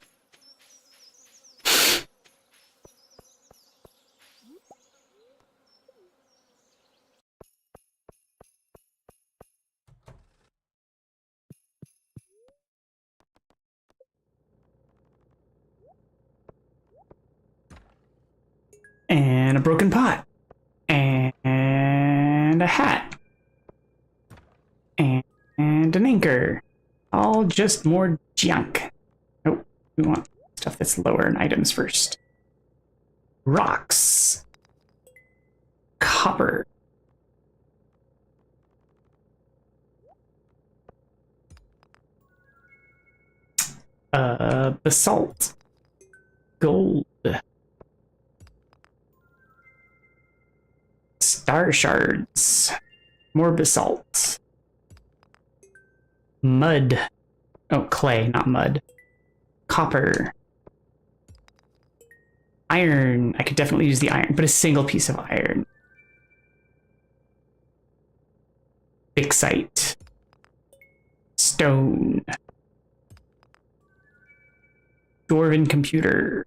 And a broken pot. And a hat. And an anchor. All just more junk. Oh, we want stuff that's lower in items first. Rocks. Copper. Basalt. Gold. Star shards. More basalt. Mud. Oh, clay, not mud. Copper. Iron. I could definitely use the iron, but a single piece of iron. Bixite. Stone. Dwarven computer.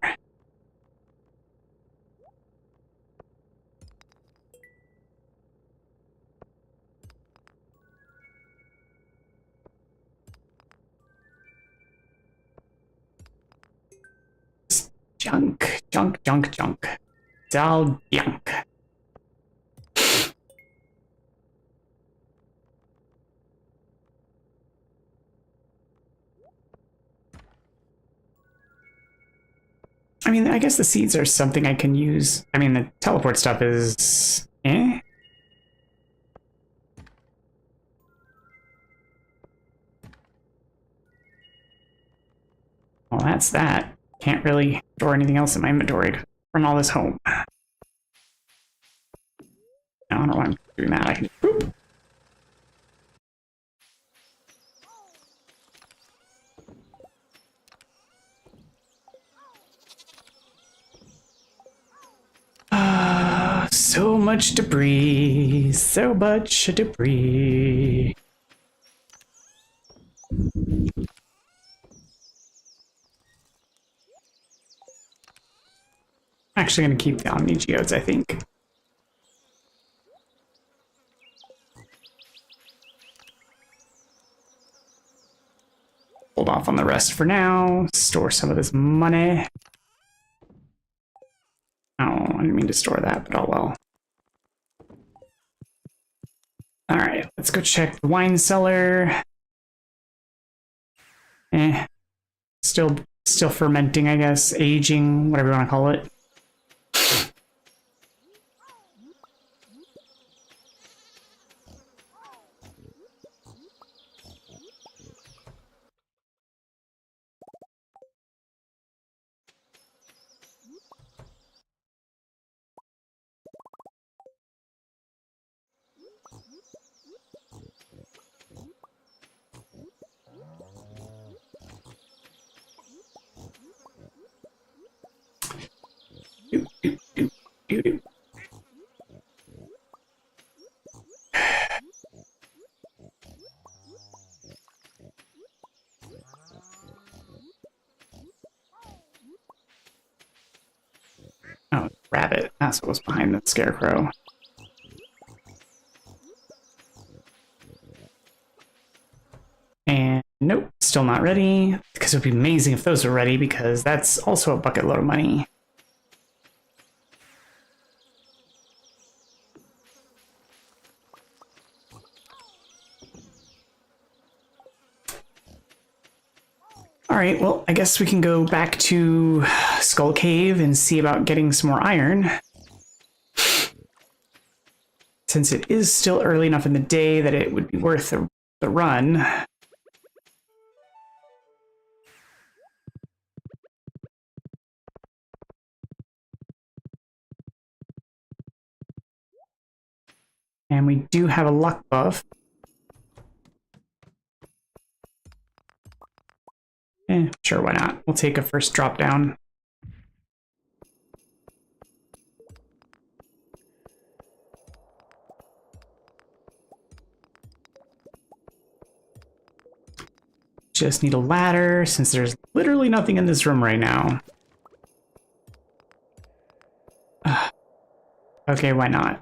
Junk, junk, junk, junk. It's all junk. I mean, I guess the seeds are something I can use. I mean, the teleport stuff is... eh? Well, that's that. Can't really store anything else in my inventory to run all this home. I don't know why I'm doing that. I can... Whoop. So much debris. So much debris. I'm actually going to keep the Omni Geodes, I think. Hold off on the rest for now. Store some of this money. Oh, I didn't mean to store that, but oh well. Alright, let's go check the wine cellar. Still fermenting, I guess. Aging, whatever you want to call it. Oh, rabbit. That's what was behind the scarecrow. And nope, still not ready. Because it would be amazing if those were ready, because that's also a bucket load of money. Alright, well, I guess we can go back to Skull Cave and see about getting some more iron. Since it is still early enough in the day that it would be worth the run. And we do have a luck buff. Sure, why not? We'll take a first drop down. Just need a ladder, since there's literally nothing in this room right now. Okay, why not?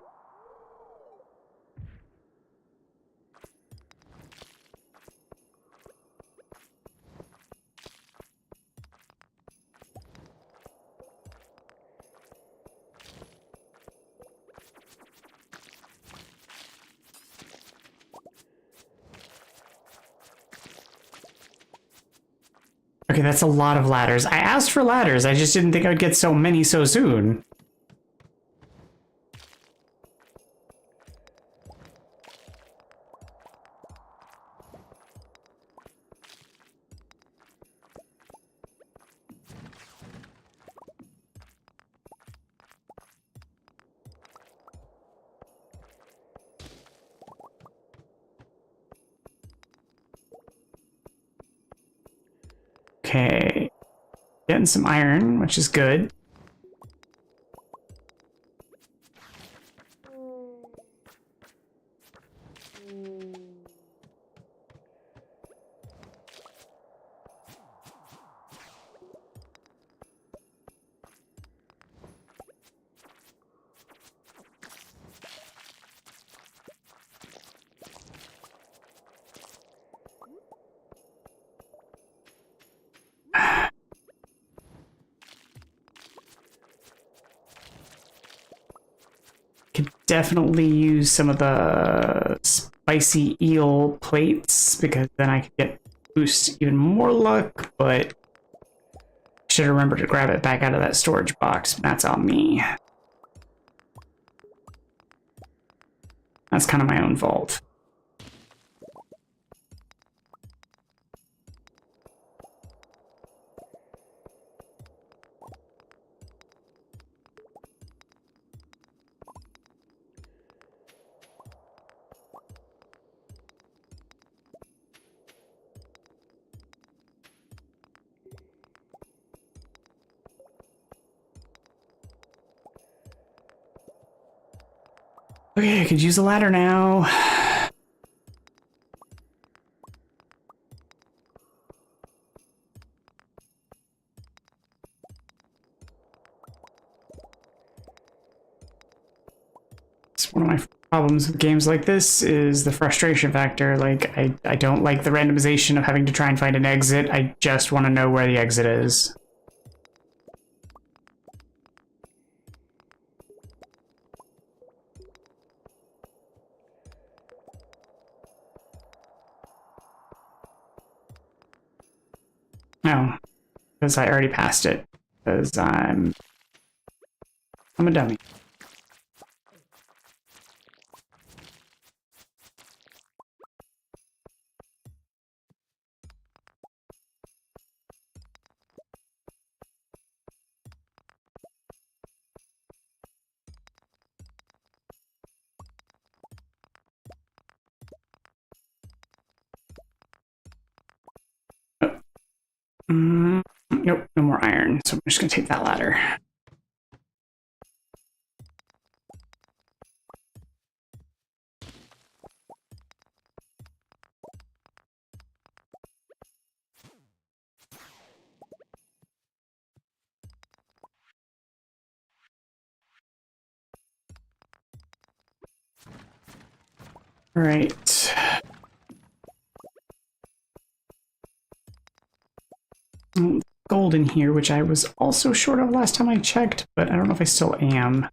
Okay, that's a lot of ladders. I asked for ladders, I just didn't think I would get so many so soon. Okay, getting some iron, which is good. Could definitely use some of the spicy eel plates, because then I could get boost even more luck, but should remember to grab it back out of that storage box. That's on me. That's kind of my own fault. Okay, I could use a ladder now. It's one of my problems with games like this is the frustration factor. Like, I don't like the randomization of having to try and find an exit. I just want to know where the exit is. No, because I already passed it. Because I'm a dummy. Nope, no more iron, so I'm just gonna take that ladder. All right. gold in here, which I was also short of last time I checked, but I don't know if I still am.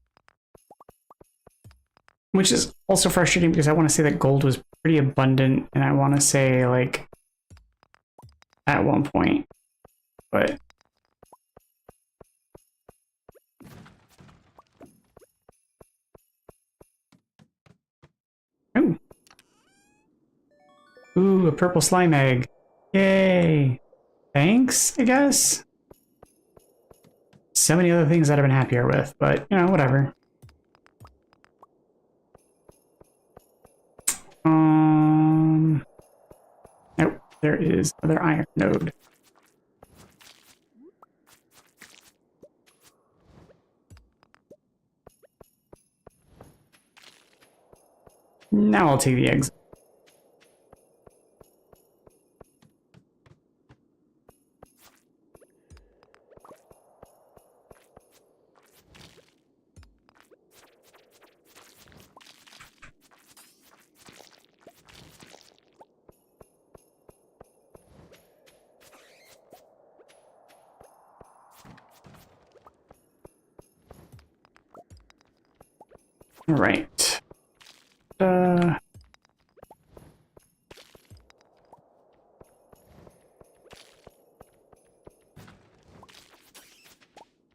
Which is also frustrating because I want to say that gold was pretty abundant, and I want to say, like, at one point, but... Ooh. Ooh, a purple slime egg. Yay! Thanks, I guess? So many other things that I've been happier with, but, you know, whatever. Nope, there is another iron node. Now I'll take the eggs. All right.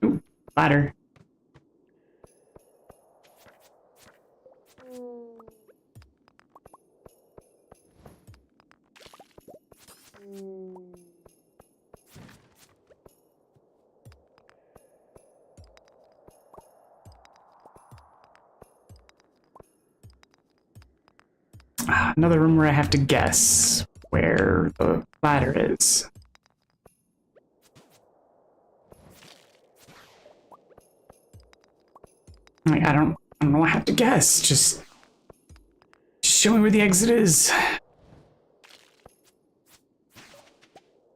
Ooh, ladder. Another room where I have to guess where the ladder is. Like, I don't know. I have to guess. Just show me where the exit is.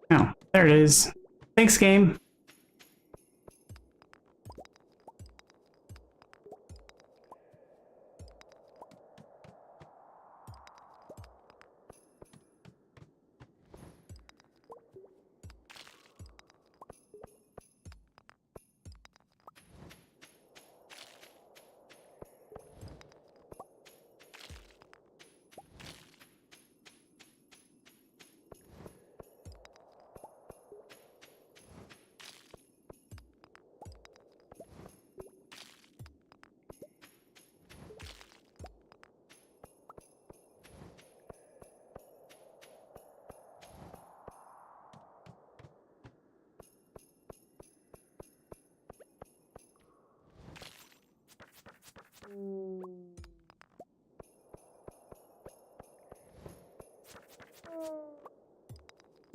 Oh, there it is. Thanks, game.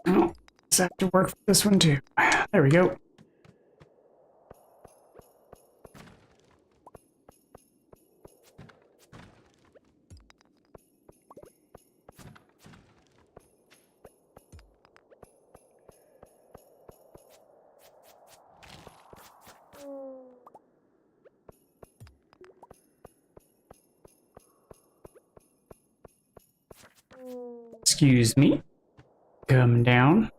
Oh, does that have to work for this one too? There we go. Excuse me. Come down.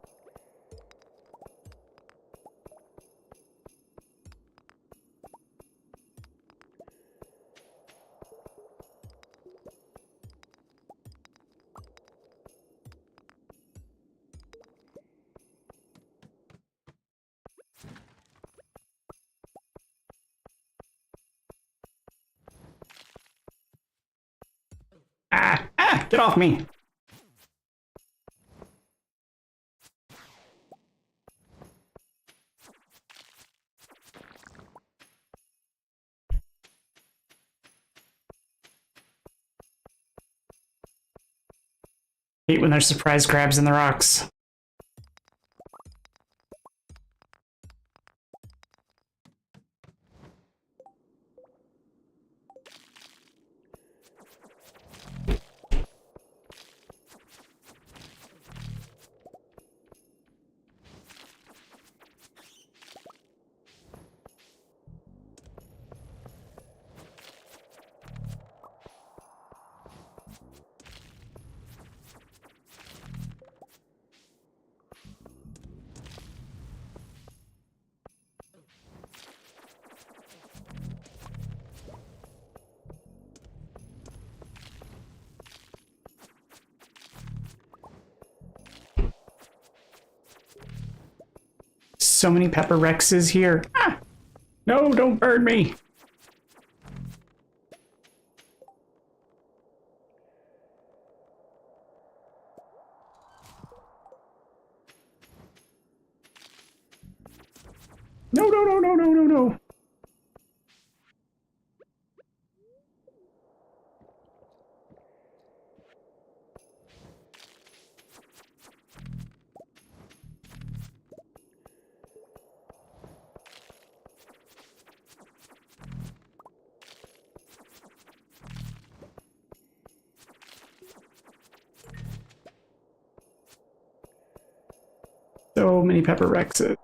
Get off me. Hate when there's surprise crabs in the rocks. So many pepper Rexes here. Ah! No, don't burn me. No, no, no, no, no, no, no. So many pepper Rexes.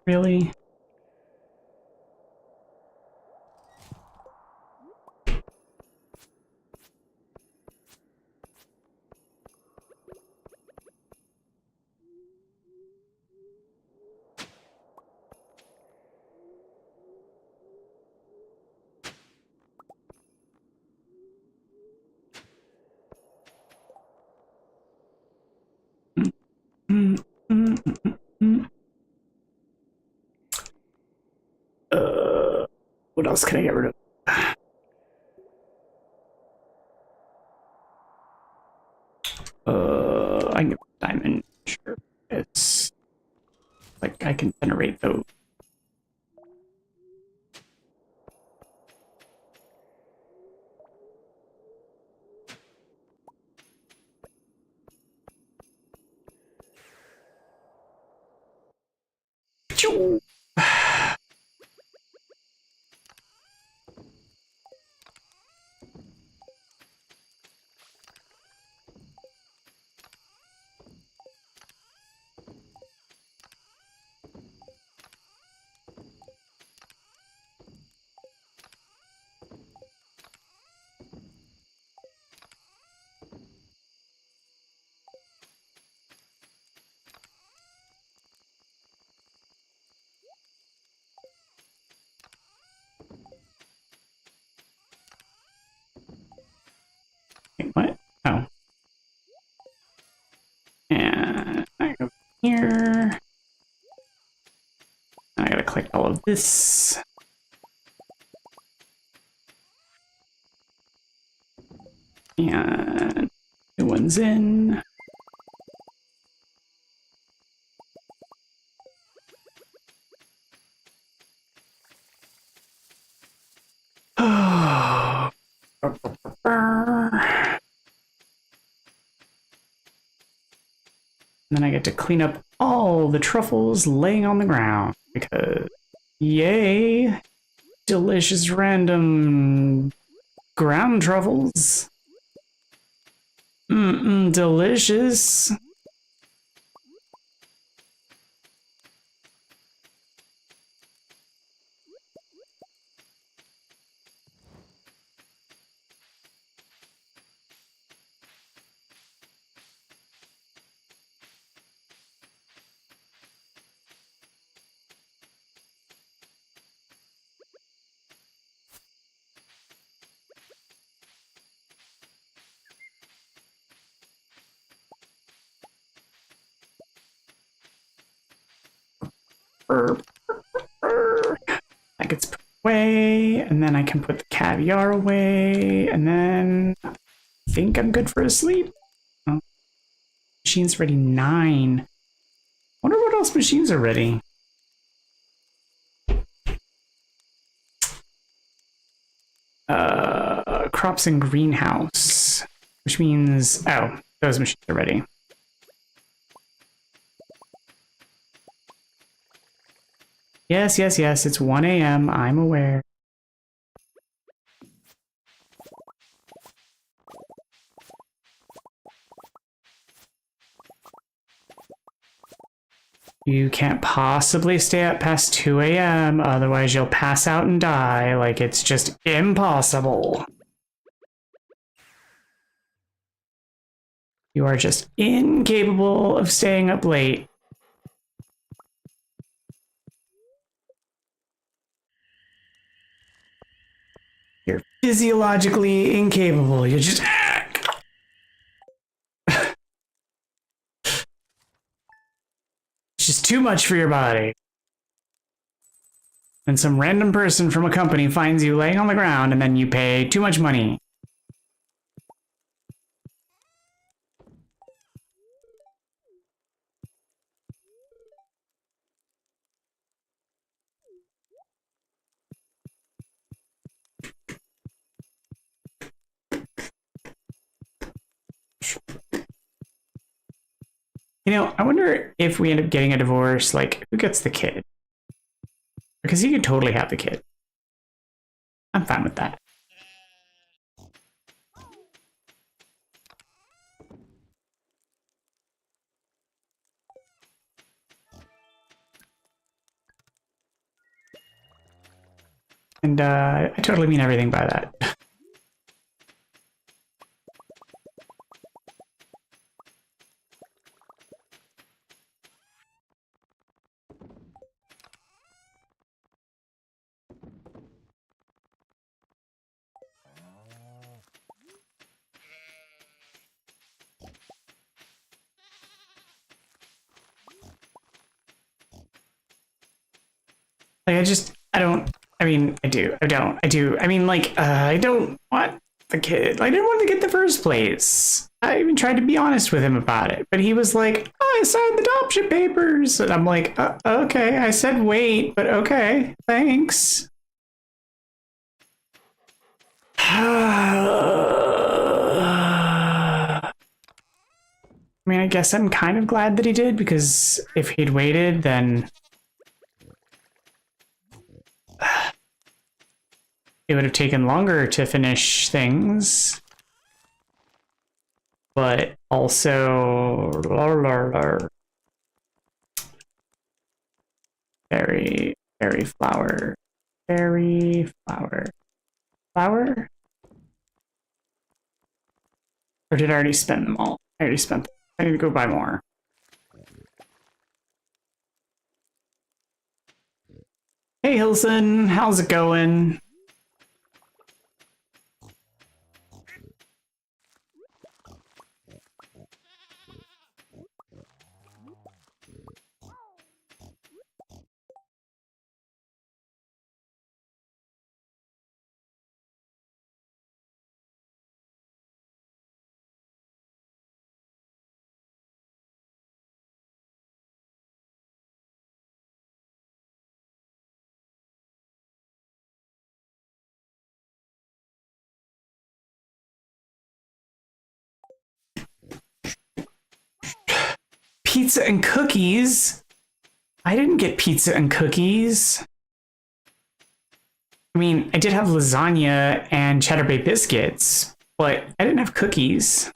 Really? Mm, mm, mm, mm. What else can I get rid of? I can get diamond. Sure. It's like I can generate those. Achoo! Wait, what? Oh. And I go here. I gotta collect all of this. And new one's in. Oh. And then I get to clean up all the truffles laying on the ground because, yay, delicious random ground truffles. Delicious. That gets put away, and then I can put the caviar away, and then I think I'm good for a sleep. Oh, machine's ready 9. Wonder what else machines are ready. Crops in greenhouse, which means, oh, those machines are ready. Yes, yes, yes, it's 1 a.m. I'm aware. You can't possibly stay up past 2 a.m. Otherwise you'll pass out and die. Like, it's just impossible. You are just incapable of staying up late. You're physiologically incapable. You're just... It's just too much for your body. And some random person from a company finds you laying on the ground and then you pay too much money. You know, I wonder if we end up getting a divorce, like, who gets the kid? Because he could totally have the kid. I'm fine with that. And I totally mean everything by that. Like, I don't want the kid. Like, I didn't want to get the first place. I even tried to be honest with him about it, but he was like, oh, I signed the adoption papers. And I'm like, okay, I said wait, but okay, thanks. I mean, I guess I'm kind of glad that he did, because if he'd waited, then it would have taken longer to finish things. But also... Berry flower. Berry flower. Flower? Or did I already spend them all? I already spent them. I need to go buy more. Hey, Hilson, how's it going? Pizza and cookies? I didn't get pizza and cookies. I mean, I did have lasagna and cheddar bay biscuits, but I didn't have cookies.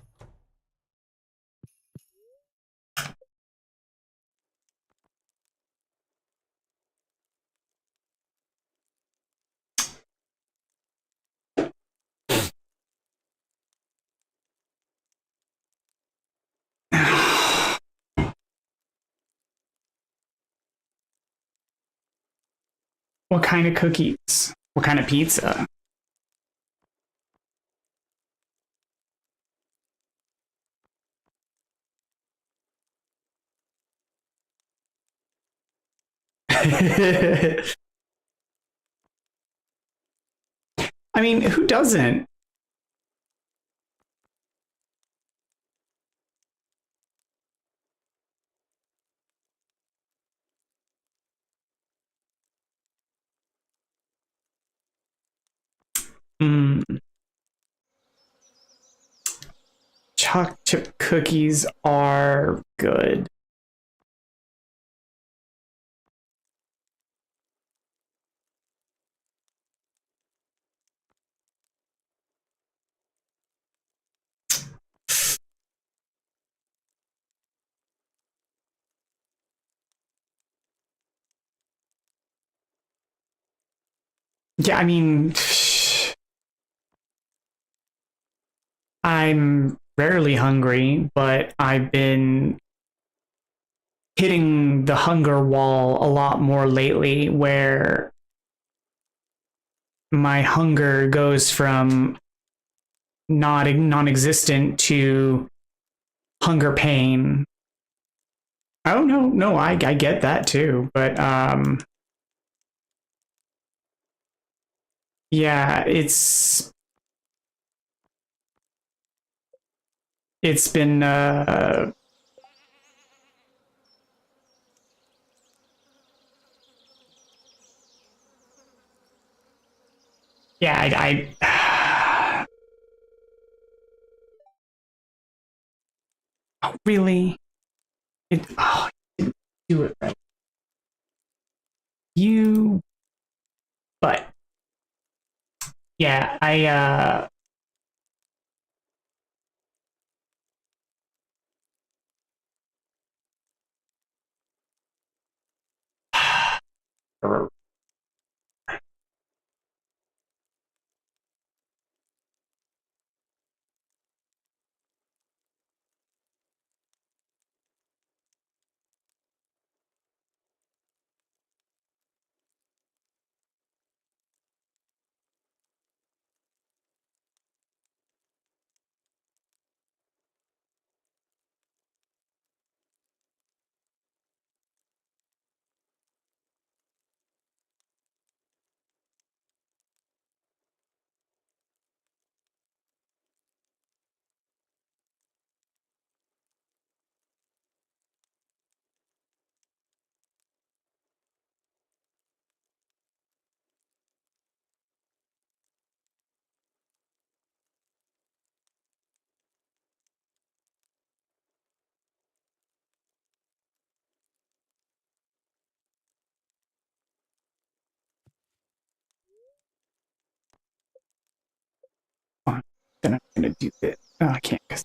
What kind of cookies? What kind of pizza? I mean, who doesn't? Mm. Chocolate chip cookies are good. Yeah, I mean, I'm rarely hungry, but I've been hitting the hunger wall a lot more lately, where my hunger goes from not non-existent to hunger pain. Oh no, I get that too, but yeah, it's been yeah, I oh, really you didn't do it right. You but yeah, then I'm gonna do this. Oh, I can't because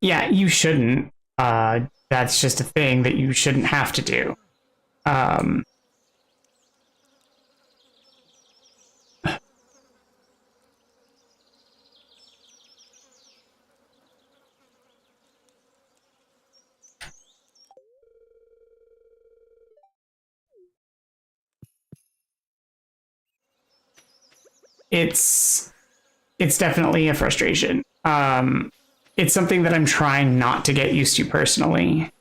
yeah, you shouldn't. That's just a thing that you shouldn't have to do. Um, it's it's definitely a frustration. It's something that I'm trying not to get used to personally.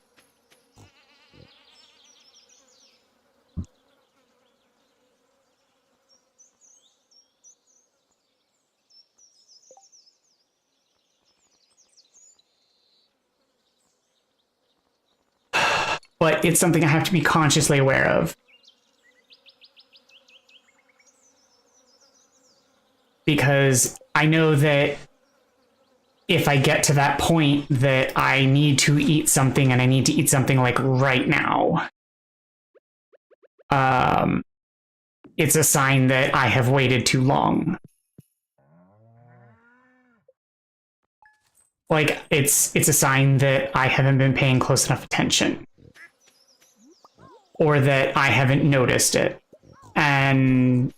But it's something I have to be consciously aware of. Because I know that if I get to that point that I need to eat something and I need to eat something like right now, it's a sign that I have waited too long. Like it's a sign that I haven't been paying close enough attention, or that I haven't noticed it. And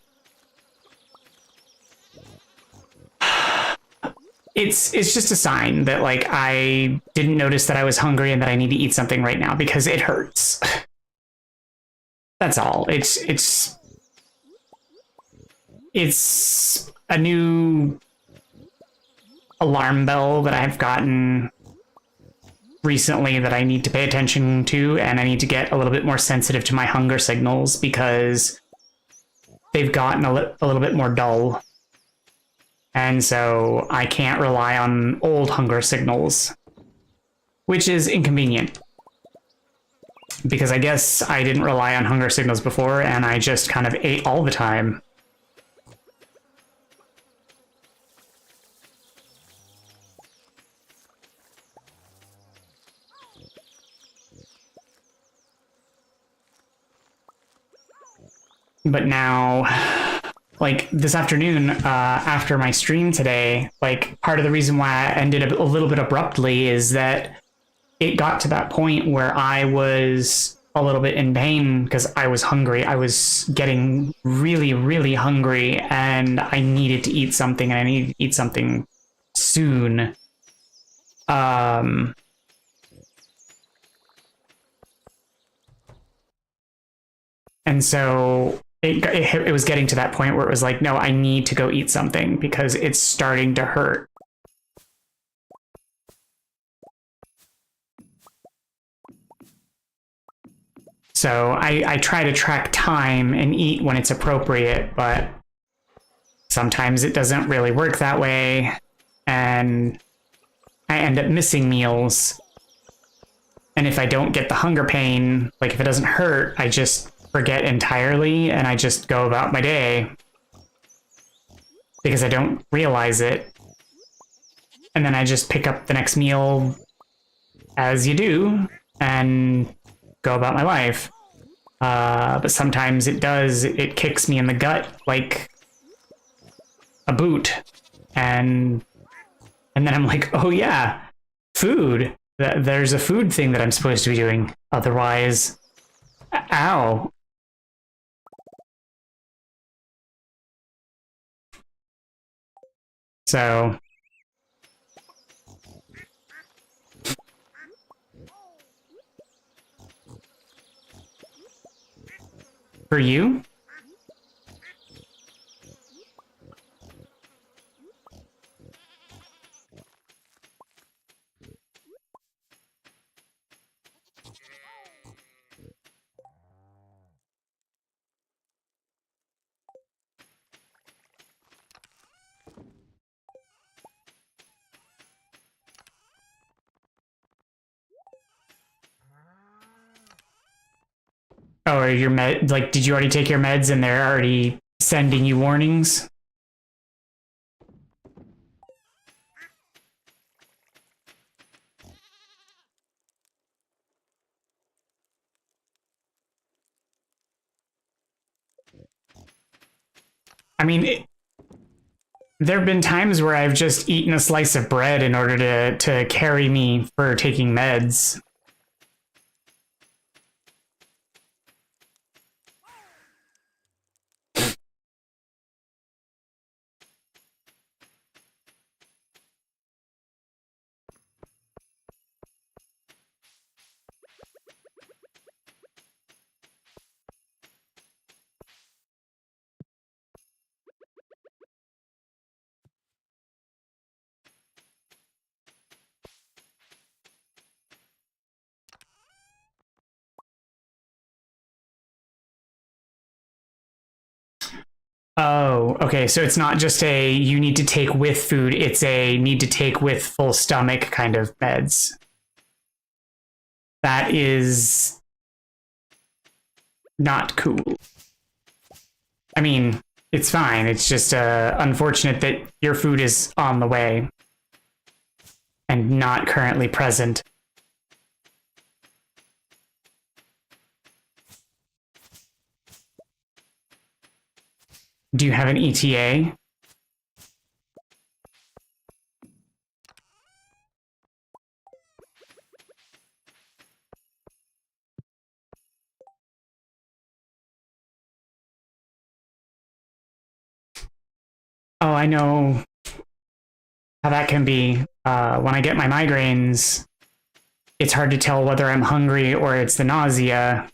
it's just a sign that like I didn't notice that I was hungry and that I need to eat something right now because it hurts. That's all. It's a new alarm bell that I've gotten recently that I need to pay attention to, and I need to get a little bit more sensitive to my hunger signals because they've gotten a little bit more dull. And so I can't rely on old hunger signals, which is inconvenient. Because I guess I didn't rely on hunger signals before, and I just kind of ate all the time. But now, like this afternoon, after my stream today, like part of the reason why I ended a little bit abruptly is that it got to that point where I was a little bit in pain because I was hungry. I was getting really, really hungry and I needed to eat something, and I needed to eat something soon. And so it was getting to that point where it was like, no, I need to go eat something because it's starting to hurt. So I try to track time and eat when it's appropriate, but sometimes it doesn't really work that way. And I end up missing meals. And if I don't get the hunger pain, like if it doesn't hurt, I just forget entirely and I just go about my day because I don't realize it. And then I just pick up the next meal as you do and go about my life. But sometimes it kicks me in the gut like a boot. And then I'm like, oh yeah, food. There's a food thing that I'm supposed to be doing. Otherwise, ow. So for you, oh, are your med like? Did you already take your meds and they're already sending you warnings? I mean, there have been times where I've just eaten a slice of bread in order to carry me for taking meds. Oh, okay. So it's not just a you need to take with food, it's a need to take with full stomach kind of meds. That is not cool. I mean, it's fine. It's just unfortunate that your food is on the way and not currently present. Do you have an ETA? Oh, I know how that can be. When I get my migraines, it's hard to tell whether I'm hungry or it's the nausea.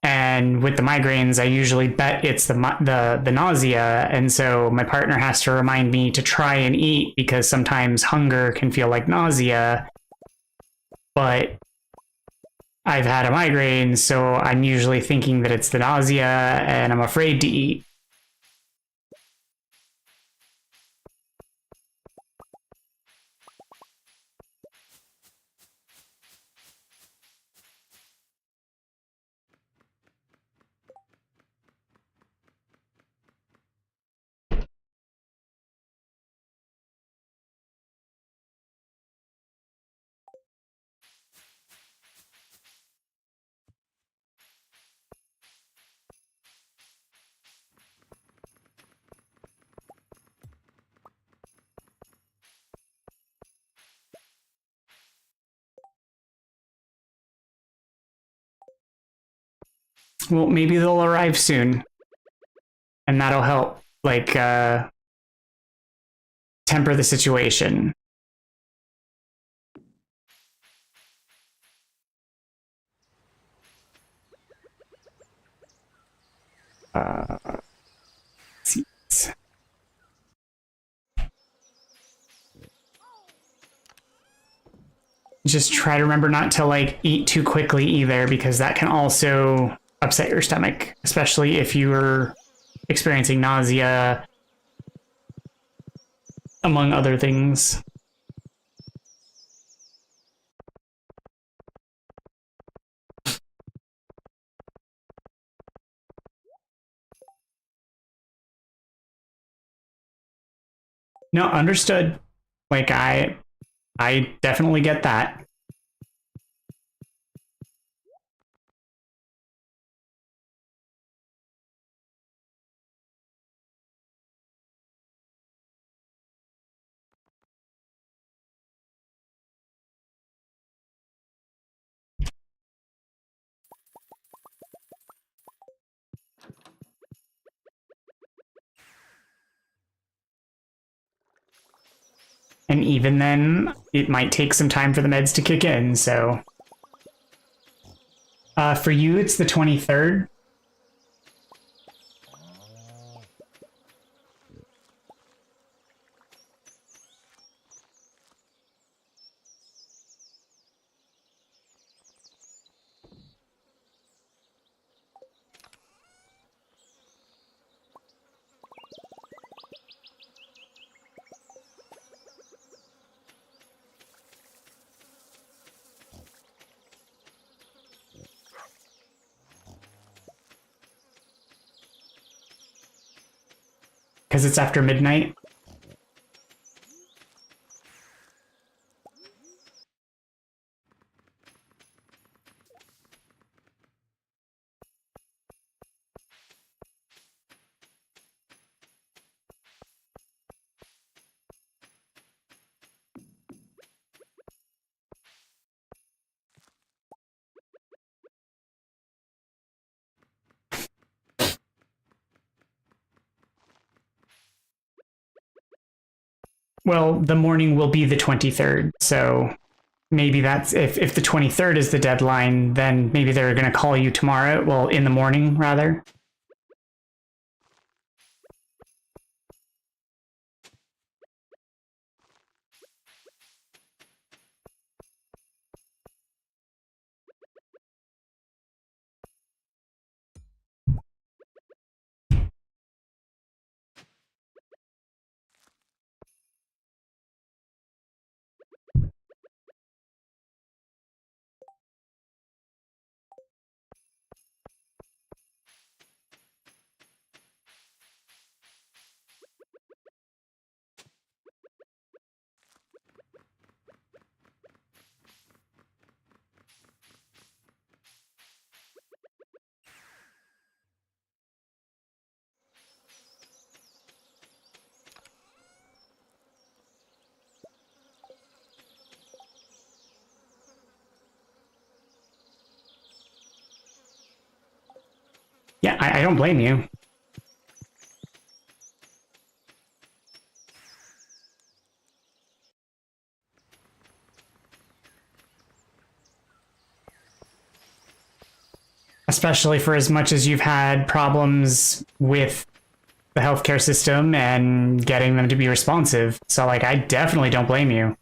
And with the migraines, I usually bet it's the nausea, and so my partner has to remind me to try and eat because sometimes hunger can feel like nausea. But I've had a migraine, so I'm usually thinking that it's the nausea, and I'm afraid to eat. Well, maybe they'll arrive soon, and that'll help, like, temper the situation. Seeds. Just try to remember not to, like, eat too quickly either, because that can also upset your stomach, especially if you're experiencing nausea, among other things. No, understood. Like, I definitely get that. And even then, it might take some time for the meds to kick in, so. For you, it's the 23rd. Because it's after midnight. Well, the morning will be the 23rd, so maybe that's if the 23rd is the deadline, then maybe they're going to call you tomorrow. Well, in the morning, rather. Yeah, I don't blame you. Especially for as much as you've had problems with the healthcare system and getting them to be responsive. So, like, I definitely don't blame you.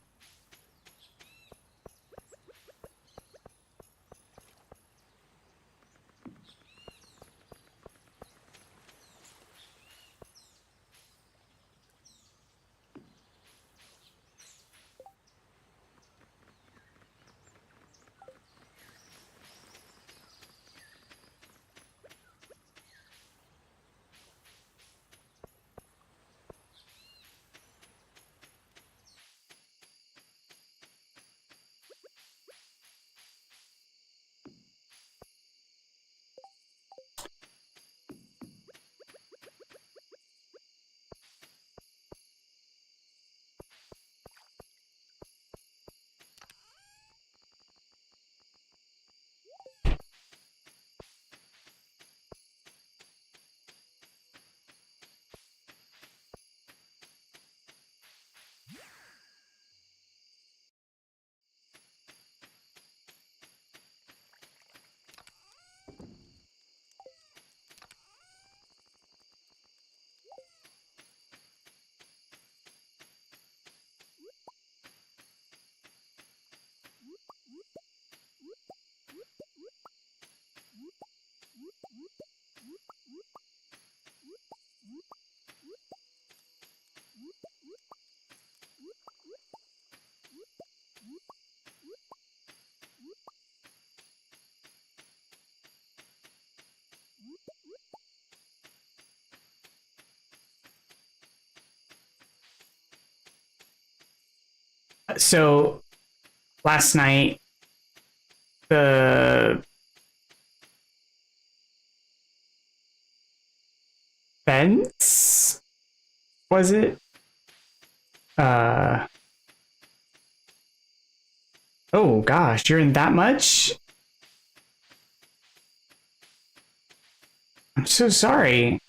So last night, the fence, was it? Oh gosh, you're in that much? I'm so sorry.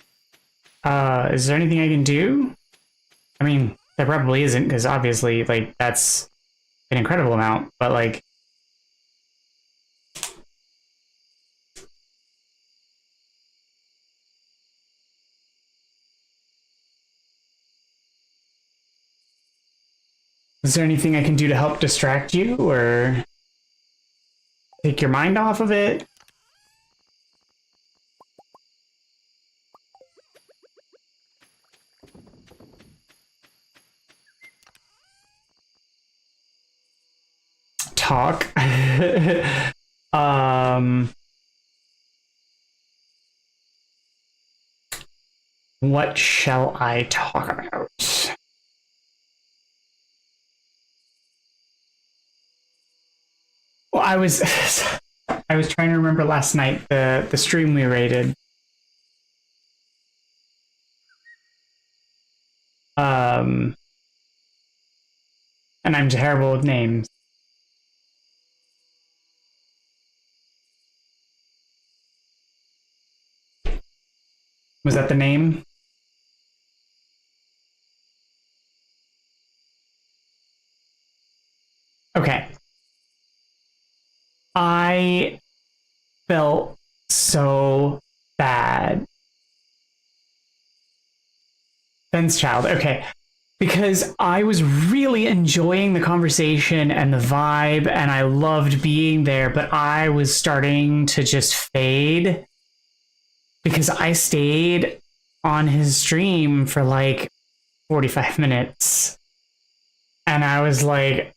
Is there anything I can do? I mean, there probably isn't, because obviously, like, that's an incredible amount, but like, is there anything I can do to help distract you or take your mind off of it? Talk. What shall I talk about? Well, I was I was trying to remember last night the stream we rated. And I'm terrible with names. Was that the name? Okay. I felt so bad. Ben's child. Okay. Because I was really enjoying the conversation and the vibe, and I loved being there, but I was starting to just fade because I stayed on his stream for like 45 minutes. And I was like,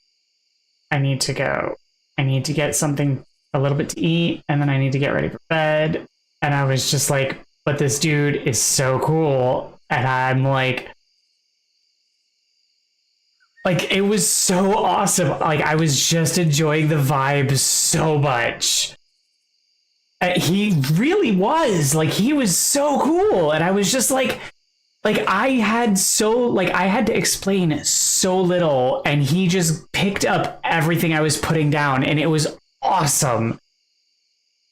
I need to go. I need to get something a little bit to eat, and then I need to get ready for bed. And I was just like, but this dude is so cool. And I'm like, it was so awesome. Like, I was just enjoying the vibe so much. He really was. Like, he was so cool. And I was just like I had to explain so little, and he just picked up everything I was putting down, and it was awesome.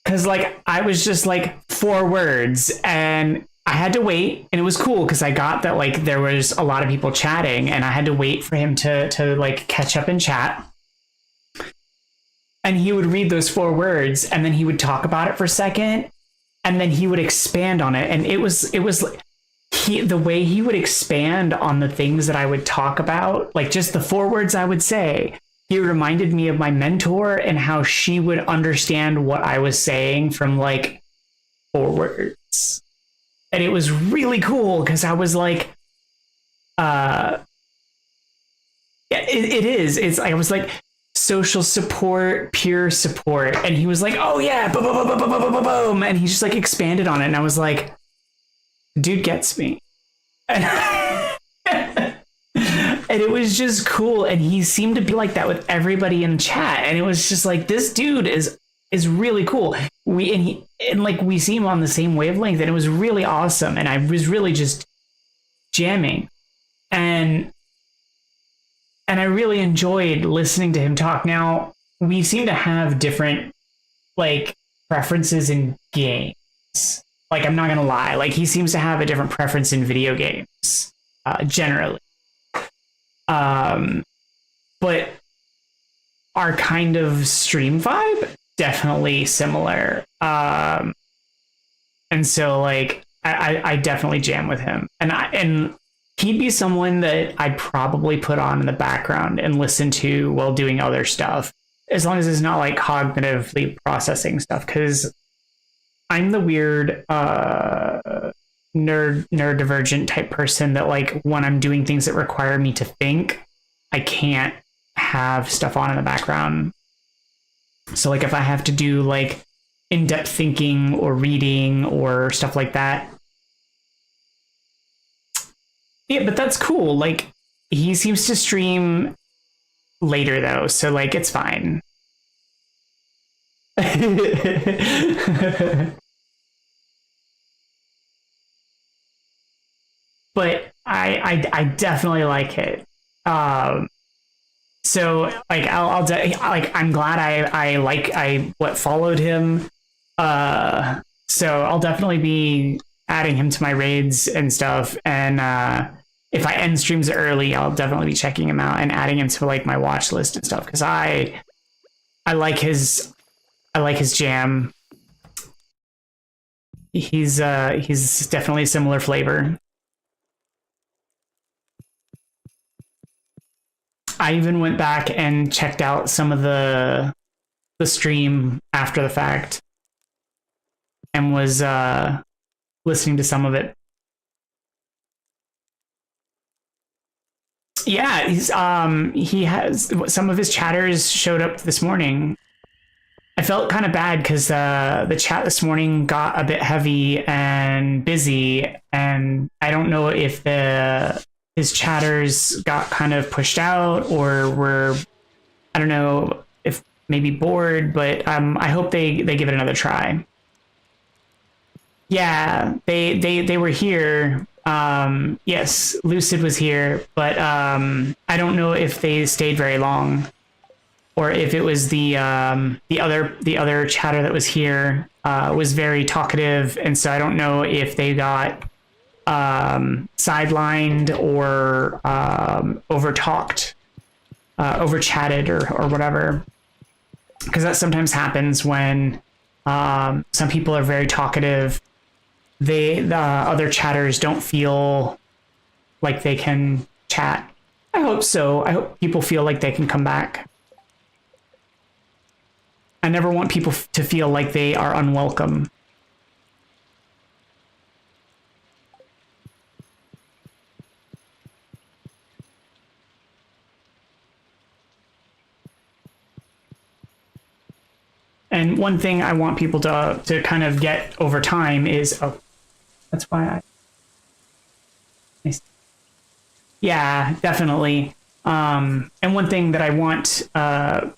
Cause like I was just like 4 words, and I had to wait, and it was cool because I got that like there was a lot of people chatting, and I had to wait for him to like catch up in chat. And he would read those 4 words, and then he would talk about it for a second, and then he would expand on it, and it was the way he would expand on the things that I would talk about, like just the 4 words I would say. He reminded me of my mentor and how she would understand what I was saying from like 4 words. And it was really cool because I was like, it is. It's I was like social support, pure support. And he was like, oh yeah, boom, boom, boom, boom, boom, boom, boom. And he just like expanded on it. And I was like, dude gets me. And it was just cool. And he seemed to be like that with everybody in chat. And it was just like, this dude is really cool. We seem on the same wavelength, and it was really awesome. And I was really just jamming. And I really enjoyed listening to him talk. Now, we seem to have different like preferences in games. Like, I'm not going to lie. Like, he seems to have a different preference in video games, generally. But our kind of stream vibe, definitely similar. And so, like, I definitely jam with him. And he'd be someone that I'd probably put on in the background and listen to while doing other stuff. As long as it's not, like, cognitively processing stuff. Because I'm the weird neurodivergent type person that like when I'm doing things that require me to think, I can't have stuff on in the background. So like if I have to do like in-depth thinking or reading or stuff like that. Yeah, but that's cool. Like he seems to stream later though, so like it's fine. But I definitely like it. So like like I'm glad I followed him. So I'll definitely be adding him to my raids and stuff. And if I end streams early, I'll definitely be checking him out and adding him to like my watch list and stuff because I like his jam. He's definitely a similar flavor. I even went back and checked out some of the stream after the fact and was listening to some of it. Yeah, he has some of his chatters showed up this morning. I felt kind of bad because the chat this morning got a bit heavy and busy, and I don't know if his chatters got kind of pushed out or were, I don't know if maybe bored, but I hope they give it another try. Yeah, they were here. Yes, Lucid was here, but I don't know if they stayed very long, or if it was the other chatter that was here was very talkative, and so I don't know if they got sidelined or over talked, over chatted or whatever, because that sometimes happens when some people are very talkative. The other chatters don't feel like they can chat. I hope so. I hope people feel like they can come back. I never want people to feel like they are unwelcome. And one thing I want people to kind of get over time is, oh, that's why yeah, definitely. And one thing that I want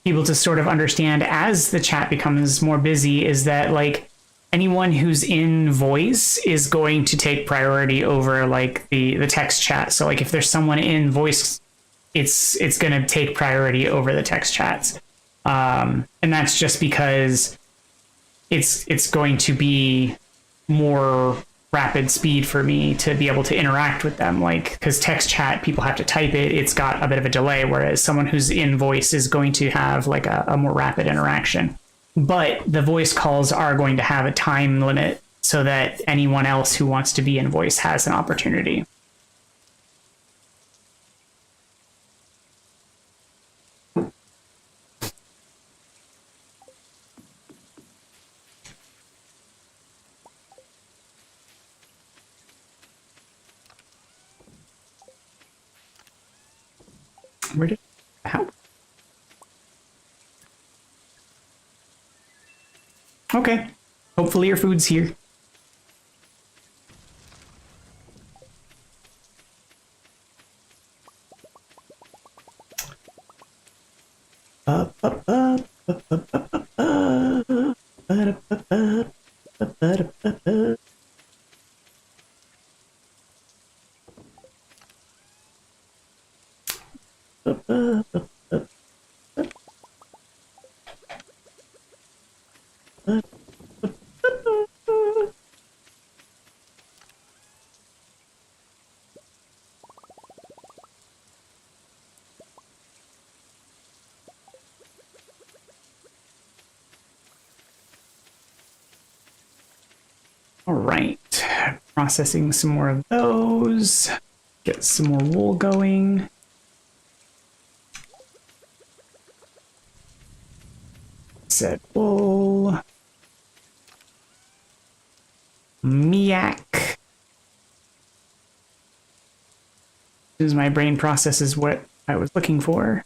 people to sort of understand as the chat becomes more busy is that like anyone who's in voice is going to take priority over like the text chat. So like if there's someone in voice, it's going to take priority over the text chats. And that's just because it's going to be more rapid speed for me to be able to interact with them, like because text chat people have to type it's got a bit of a delay, whereas someone who's in voice is going to have like a more rapid interaction. But the voice calls are going to have a time limit so that anyone else who wants to be in voice has an opportunity. Where did how? Okay. Hopefully your food's here. All right, processing some more of those. Get some more wool going. Said wool. Miak. As my brain processes what I was looking for.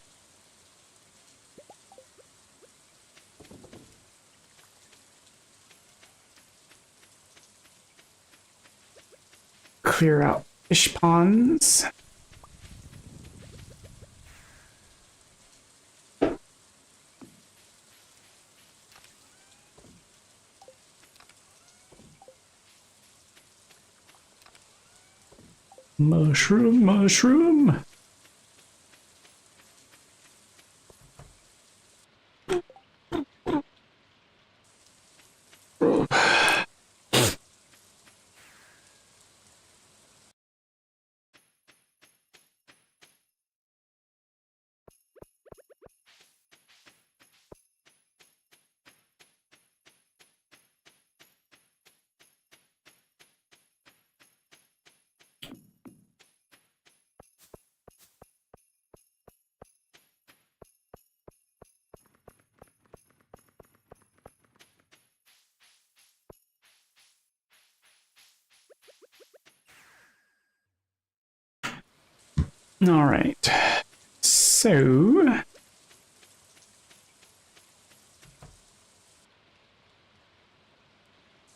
Clear out fish ponds. Mushroom, mushroom. All right. So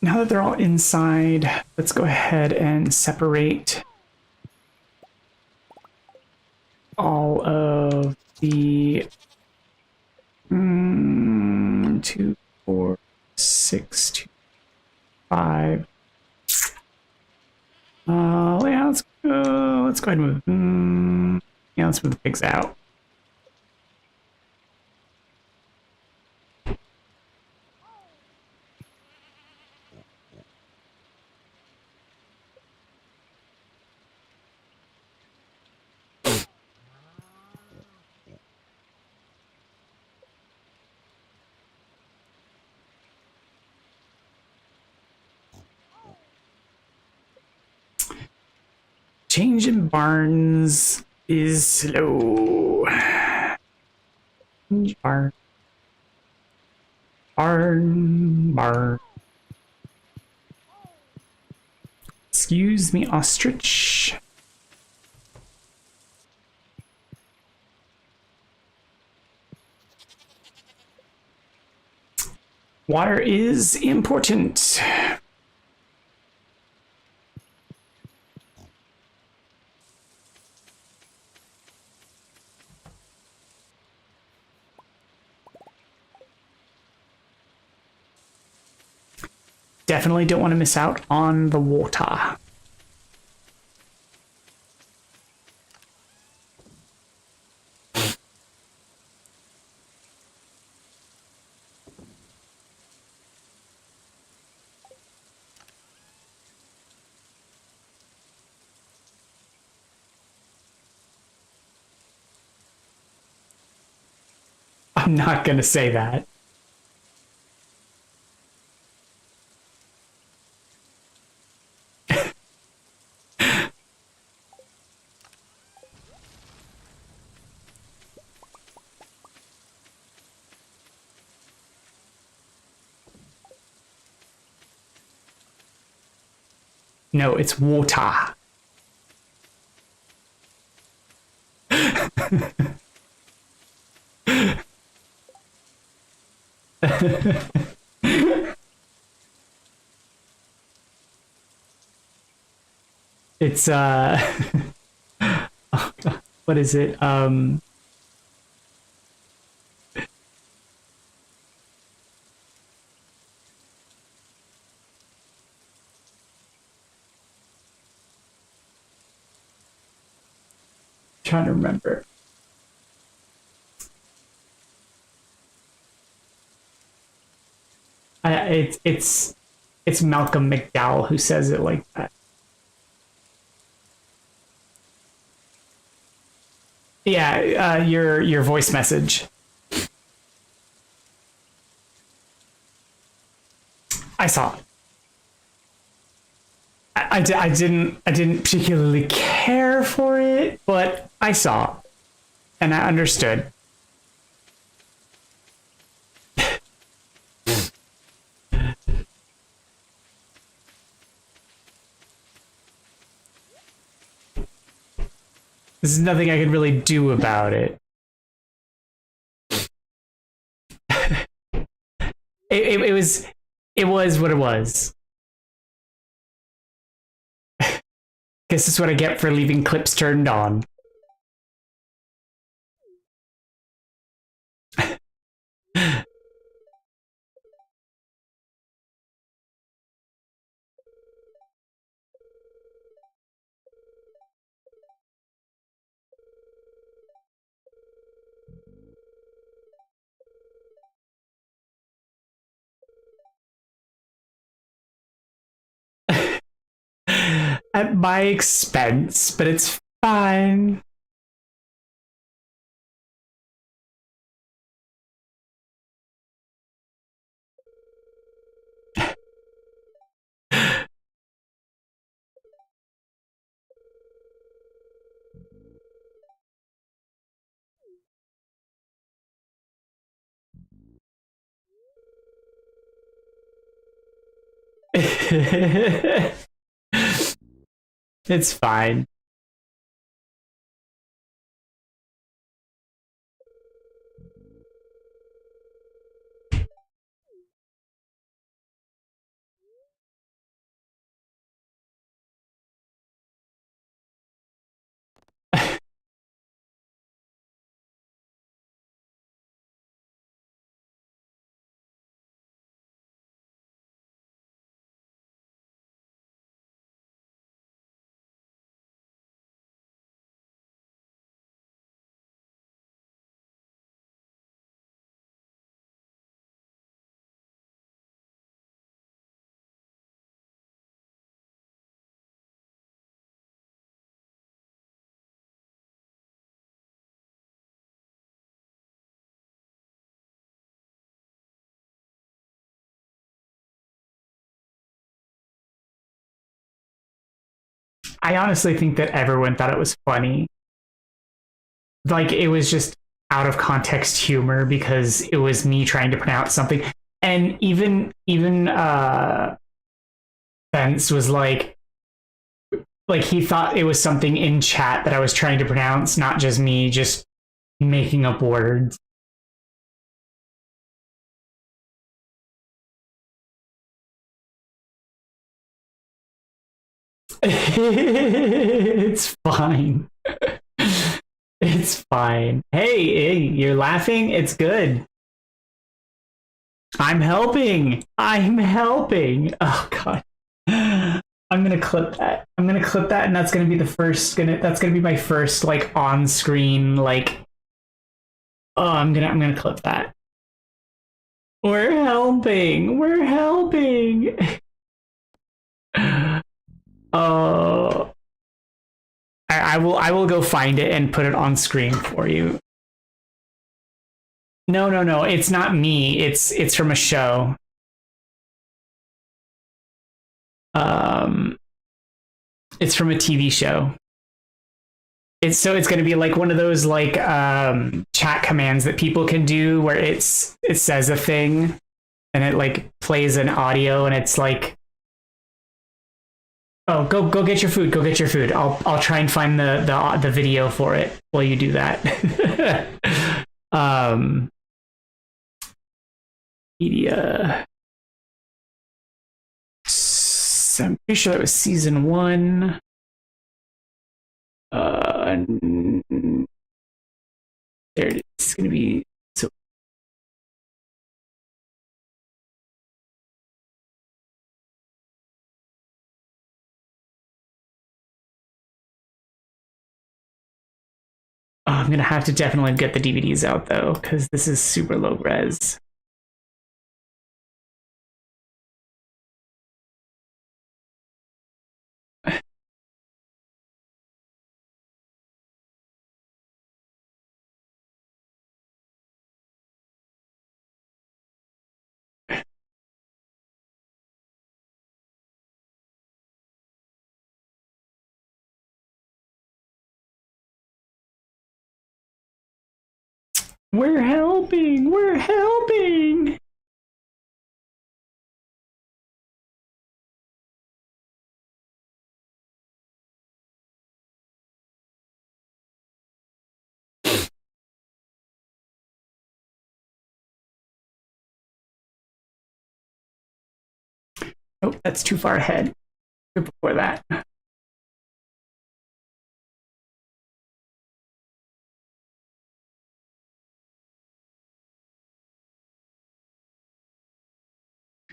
now that they're all inside, let's go ahead and separate all of the 2, 4, 6, 2, 5. Yeah, let's go ahead and move. Yeah, let's move the pigs out. Change in barns is slow. Change barn. Barn. Excuse me, ostrich. Water is important. Definitely don't want to miss out on the water. I'm not going to say that. No, it's water. It's what is it? Trying to remember. It's Malcolm McDowell who says it like that. Yeah, your voice message. I saw it. I didn't particularly care for it, but I saw it, and I understood. There's nothing I could really do about it. It was what it was. Guess that's what I get for leaving clips turned on. at my expense, but it's fine. It's fine. I honestly think that everyone thought it was funny. Like it was just out of context humor because it was me trying to pronounce something. And even Spence was like he thought it was something in chat that I was trying to pronounce, not just me just making up words. It's fine. It's fine. Hey, you're laughing? It's good. I'm helping. I'm helping. Oh god. I'm gonna clip that. I'm gonna clip that, and that's gonna be the first. That's gonna be my first like on screen like. Oh, I'm gonna clip that. We're helping. We're helping. Oh, I will go find it and put it on screen for you. No, no, no. It's not me. It's from a show. Um, it's from a TV show. It's going to be like one of those like chat commands that people can do where it says a thing and it like plays an audio and it's like, oh, go get your food, go get your food. I'll try and find the video for it while you do that. Media. So I'm pretty sure that was season 1. There it is. It's going to be so. Oh, I'm going to have to definitely get the DVDs out though, because this is super low res. We're helping. We're helping. Oh, that's too far ahead. Before that.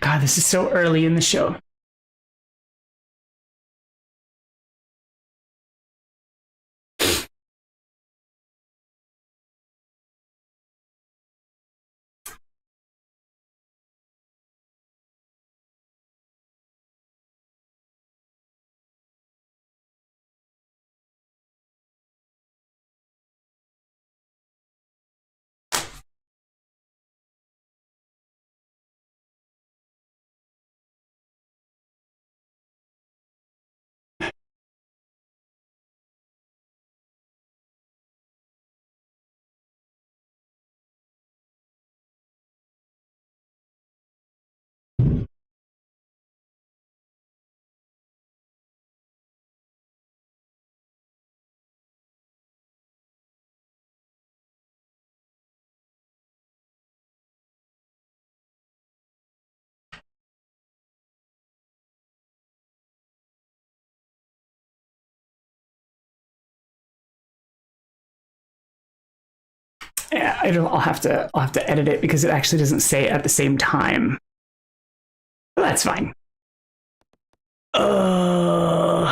God, this is so early in the show. I'll have to edit it because it actually doesn't say it at the same time. But that's fine. Oh,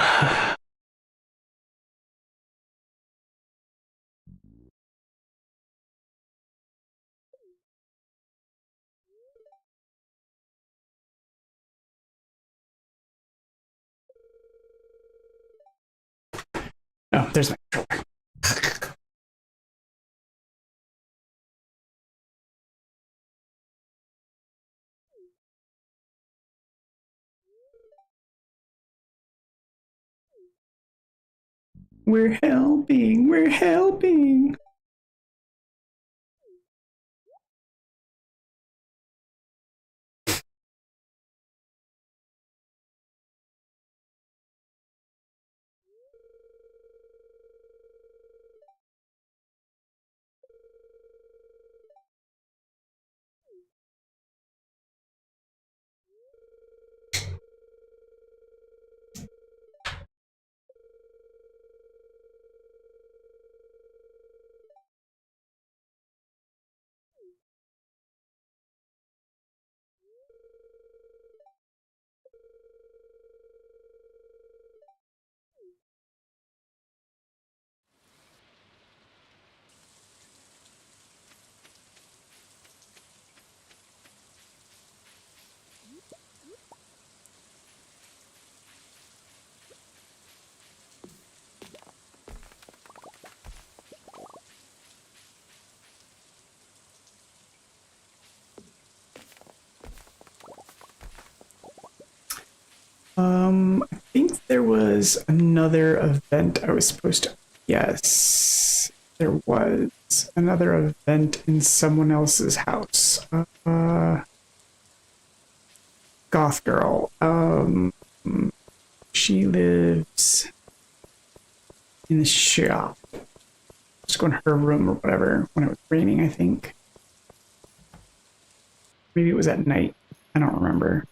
there's my controller. We're helping. We're helping. I think there was another event I was supposed to. Yes, there was another event in someone else's house. Goth girl. She lives in the shop. Just go in her room or whatever when it was raining, I think. Maybe it was at night. I don't remember.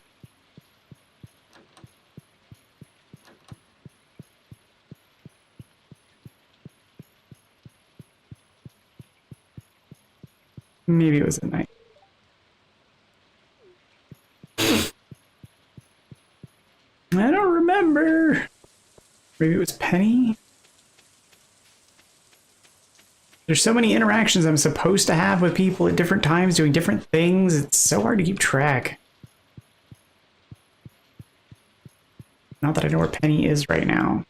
Maybe it was at night. I don't remember. Maybe it was Penny. There's so many interactions I'm supposed to have with people at different times doing different things. It's so hard to keep track. Not that I know where Penny is right now.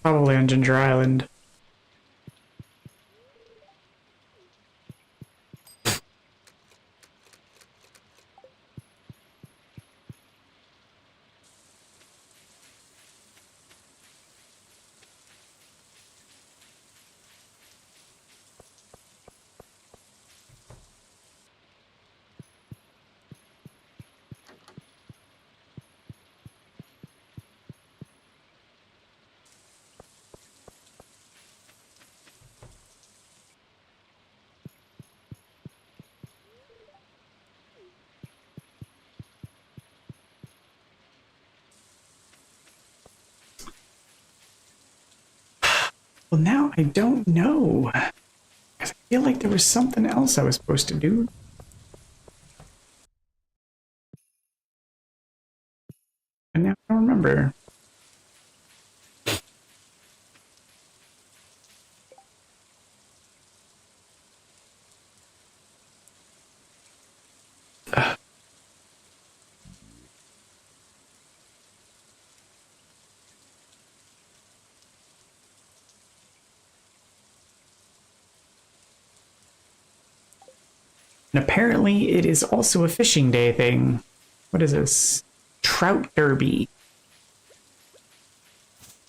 Probably on Ginger Island. Well, now I don't know. Because I feel like there was something else I was supposed to do. And now I don't remember. And apparently it is also a fishing day thing. What is this? Trout derby.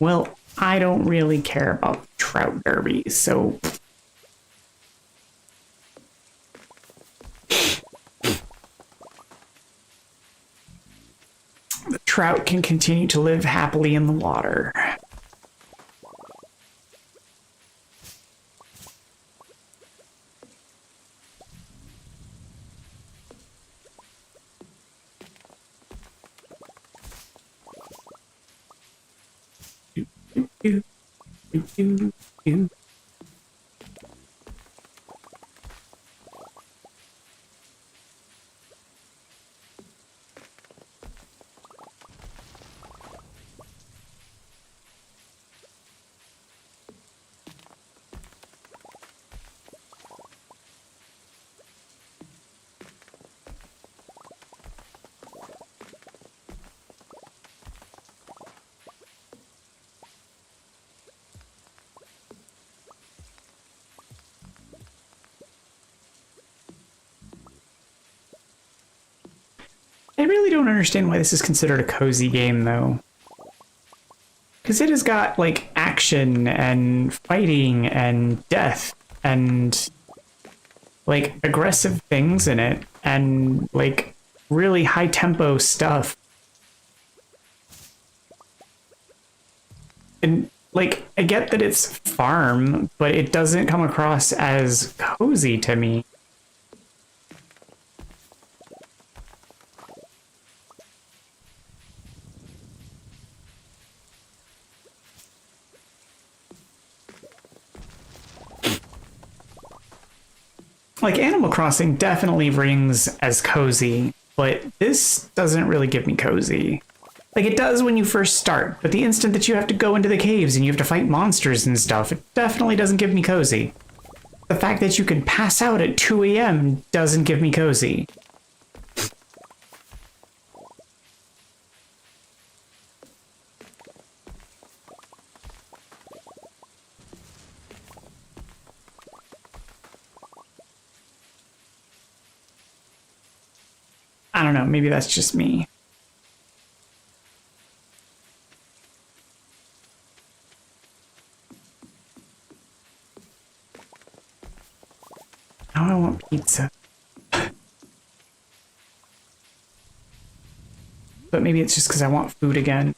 Well, I don't really care about trout derby, so... the trout can continue to live happily in the water. do, do, do, do. I really don't understand why this is considered a cozy game, though. Because it has got, like, action and fighting and death and, like, aggressive things in it and, like, really high-tempo stuff. And, like, I get that it's farm, but it doesn't come across as cozy to me. Like, Animal Crossing definitely rings as cozy, but this doesn't really give me cozy. Like, it does when you first start, but the instant that you have to go into the caves and you have to fight monsters and stuff, it definitely doesn't give me cozy. The fact that you can pass out at 2 a.m. doesn't give me cozy. I don't know, maybe that's just me. Now I want pizza. But maybe it's just because I want food again.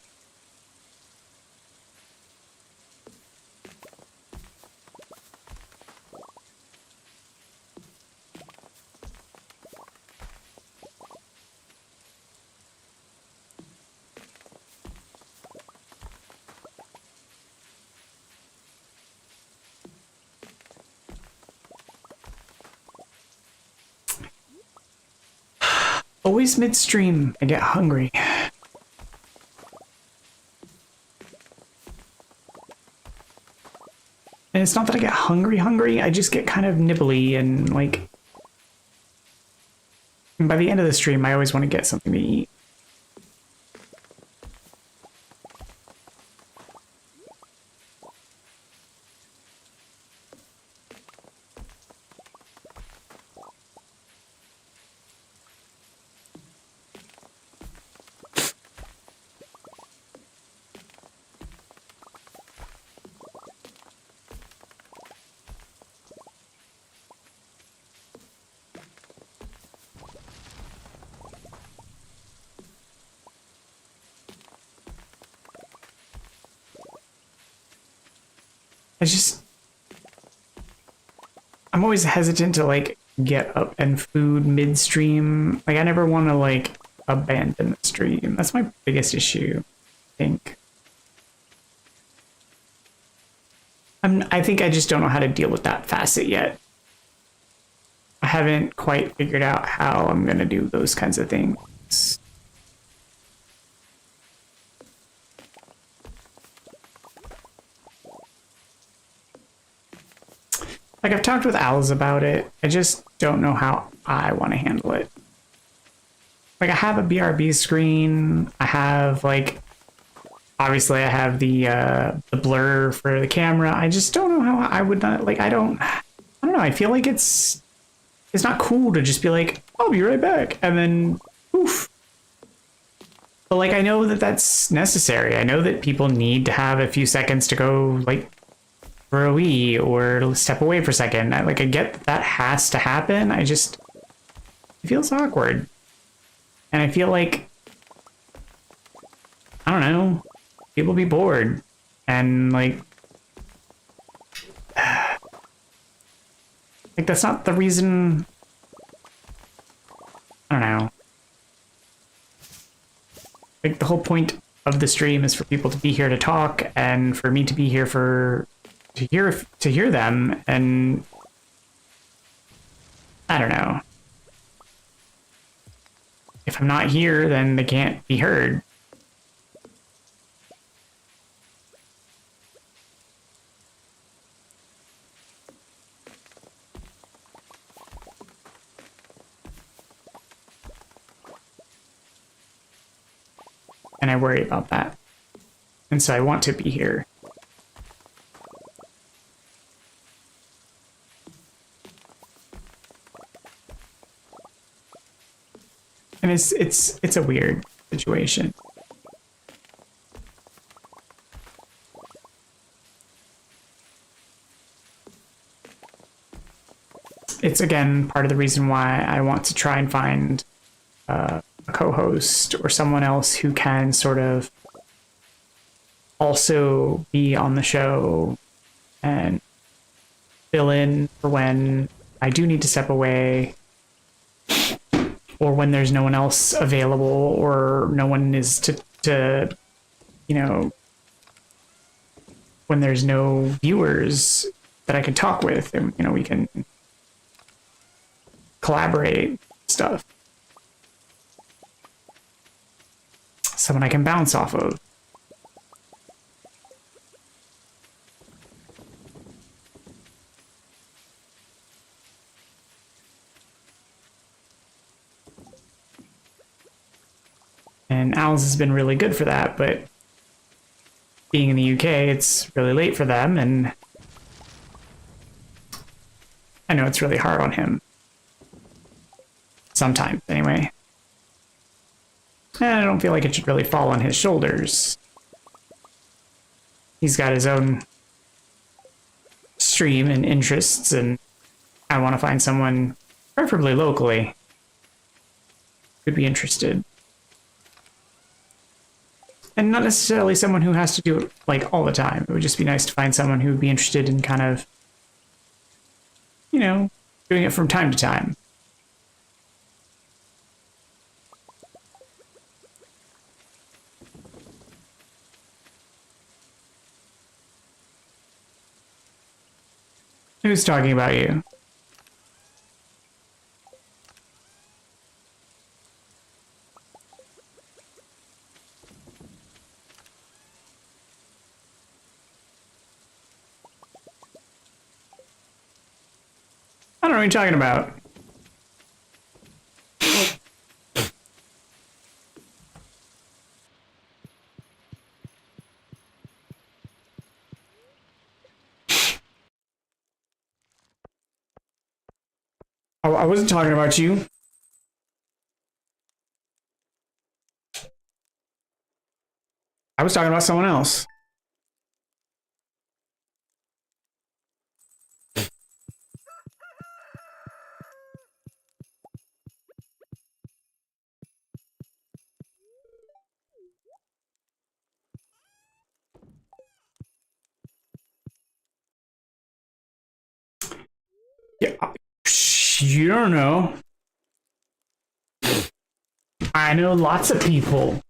Always midstream, I get hungry. And it's not that I get hungry, I just get kind of nibbly and like... And by the end of the stream, I always want to get something to eat. I'm always hesitant to like get up and food midstream. Like I never want to like abandon the stream. That's my biggest issue, I think. I think I just don't know how to deal with that facet yet. I haven't quite figured out how I'm gonna do those kinds of things. Like, I've talked with Alice about it. I just don't know how I want to handle it. Like, I have a BRB screen. I have, like, obviously I have the blur for the camera. I just don't know how I would not, like, I don't know. I feel like it's not cool to just be like, I'll be right back. And then, poof. But, like, I know that that's necessary. I know that people need to have a few seconds to go, like, for a wee or step away for a second. I get that has to happen. It feels awkward. And I feel like, I don't know, people be bored. And like that's not the reason. I don't know. Like the whole point of the stream is for people to be here to talk and for me to be here to hear them. And I don't know. If I'm not here, then they can't be heard. And I worry about that. And so I want to be here. And it's a weird situation. It's again part of the reason why I want to try and find a co-host or someone else who can sort of also be on the show and fill in for when I do need to step away, or when there's no one else available, or no one is to you know, when there's no viewers that I can talk with, and you know, we can collaborate stuff. Someone I can bounce off of. And Owls has been really good for that, but being in the UK, it's really late for them, and I know it's really hard on him. Sometimes, anyway. And I don't feel like it should really fall on his shoulders. He's got his own stream and interests, and I want to find someone, preferably locally, who'd be interested. And not necessarily someone who has to do it like all the time. It would just be nice to find someone who would be interested in kind of, you know, doing it from time to time. Who's talking about you? I don't know what you're talking about. I wasn't talking about you. I was talking about someone else. Yeah, you don't know. I know lots of people.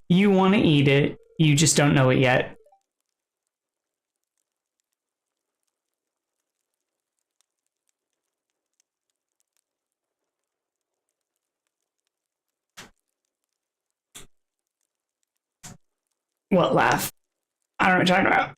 You want to eat it, you just don't know it yet. What laugh? I don't know what you're talking about.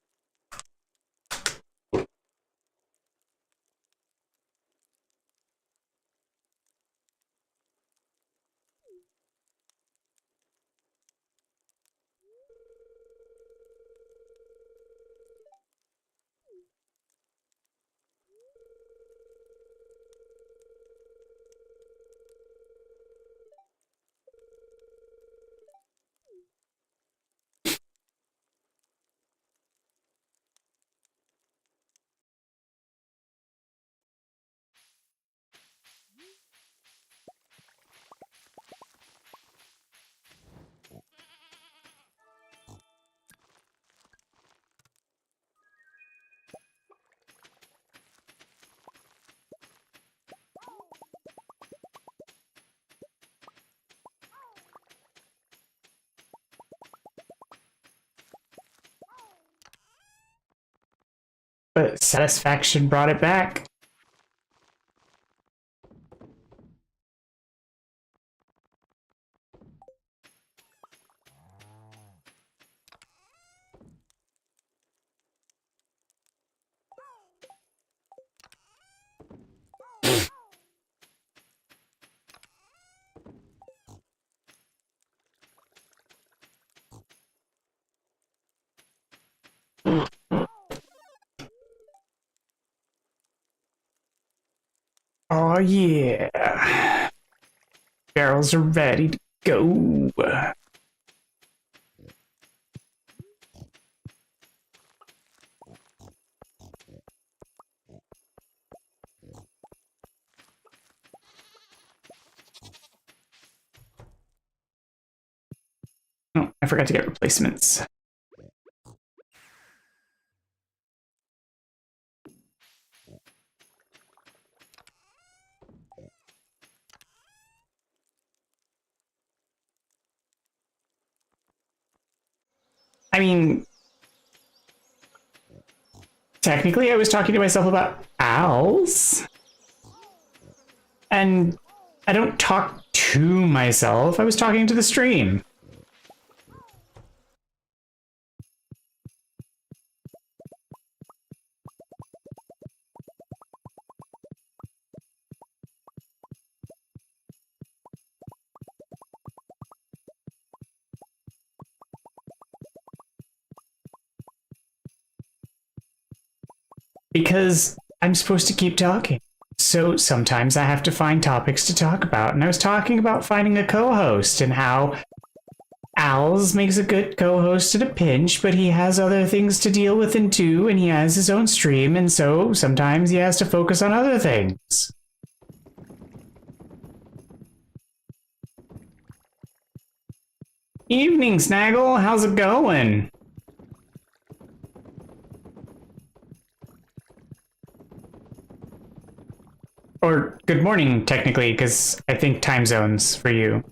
but satisfaction brought it back. Oh yeah. Barrels are ready to go. Oh, I forgot to get replacements. I mean, technically I was talking to myself about owls. And I don't talk to myself, I was talking to the stream. Because I'm supposed to keep talking. So sometimes I have to find topics to talk about. And I was talking about finding a co-host and how Owls makes a good co-host at a pinch, but he has other things to deal with and do, and he has his own stream, and so sometimes he has to focus on other things. Evening, Snaggle. How's it going? Or good morning, technically, because I think time zones for you.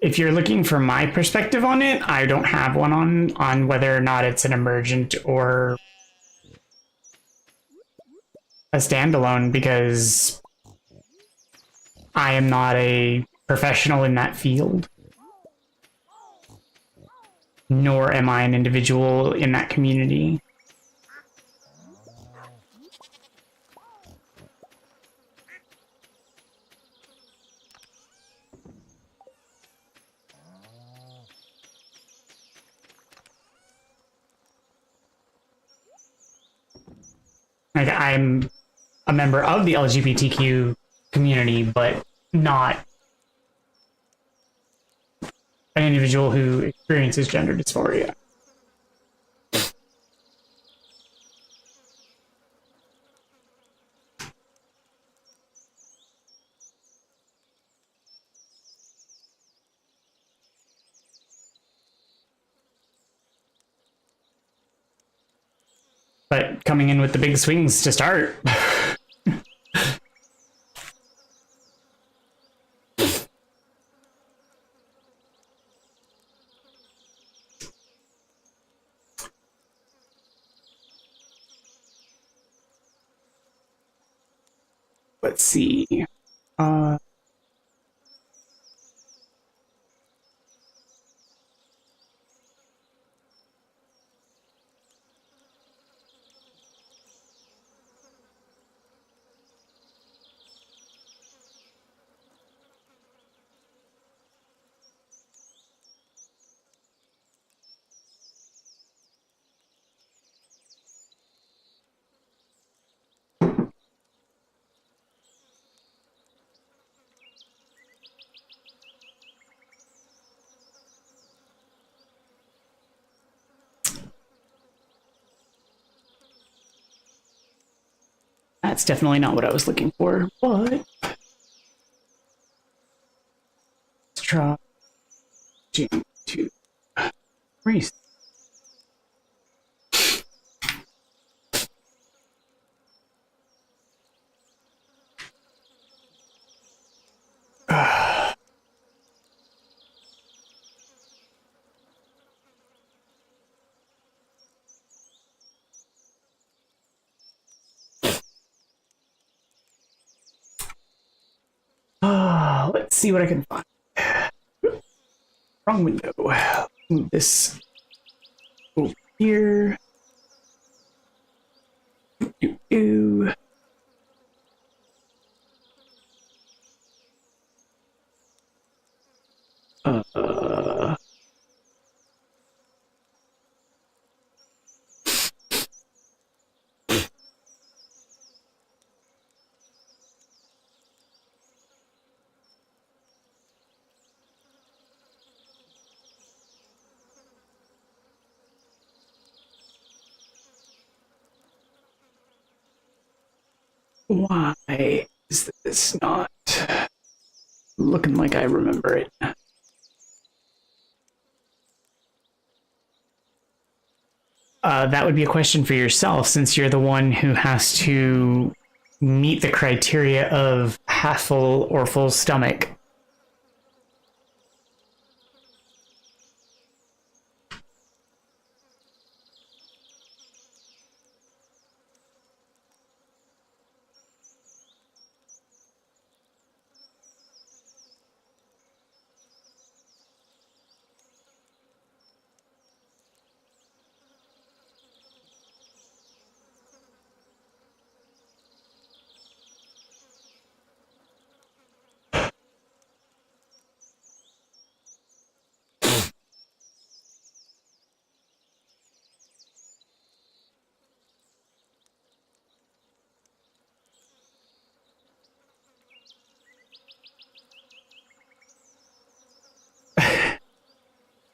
If you're looking for my perspective on it, I don't have one on whether or not it's an emergent or a standalone, because I am not a professional in that field, nor am I an individual in that community. Like, I'm a member of the LGBTQ community, but not an individual who experiences gender dysphoria. But coming in with the big swings to start. Let's see. That's definitely not what I was looking for, but let's try to race. Let's see what I can find. Wrong window. Move this over here. Ooh. Why is this not looking like I remember it? That would be a question for yourself, since you're the one who has to meet the criteria of half full or full stomach.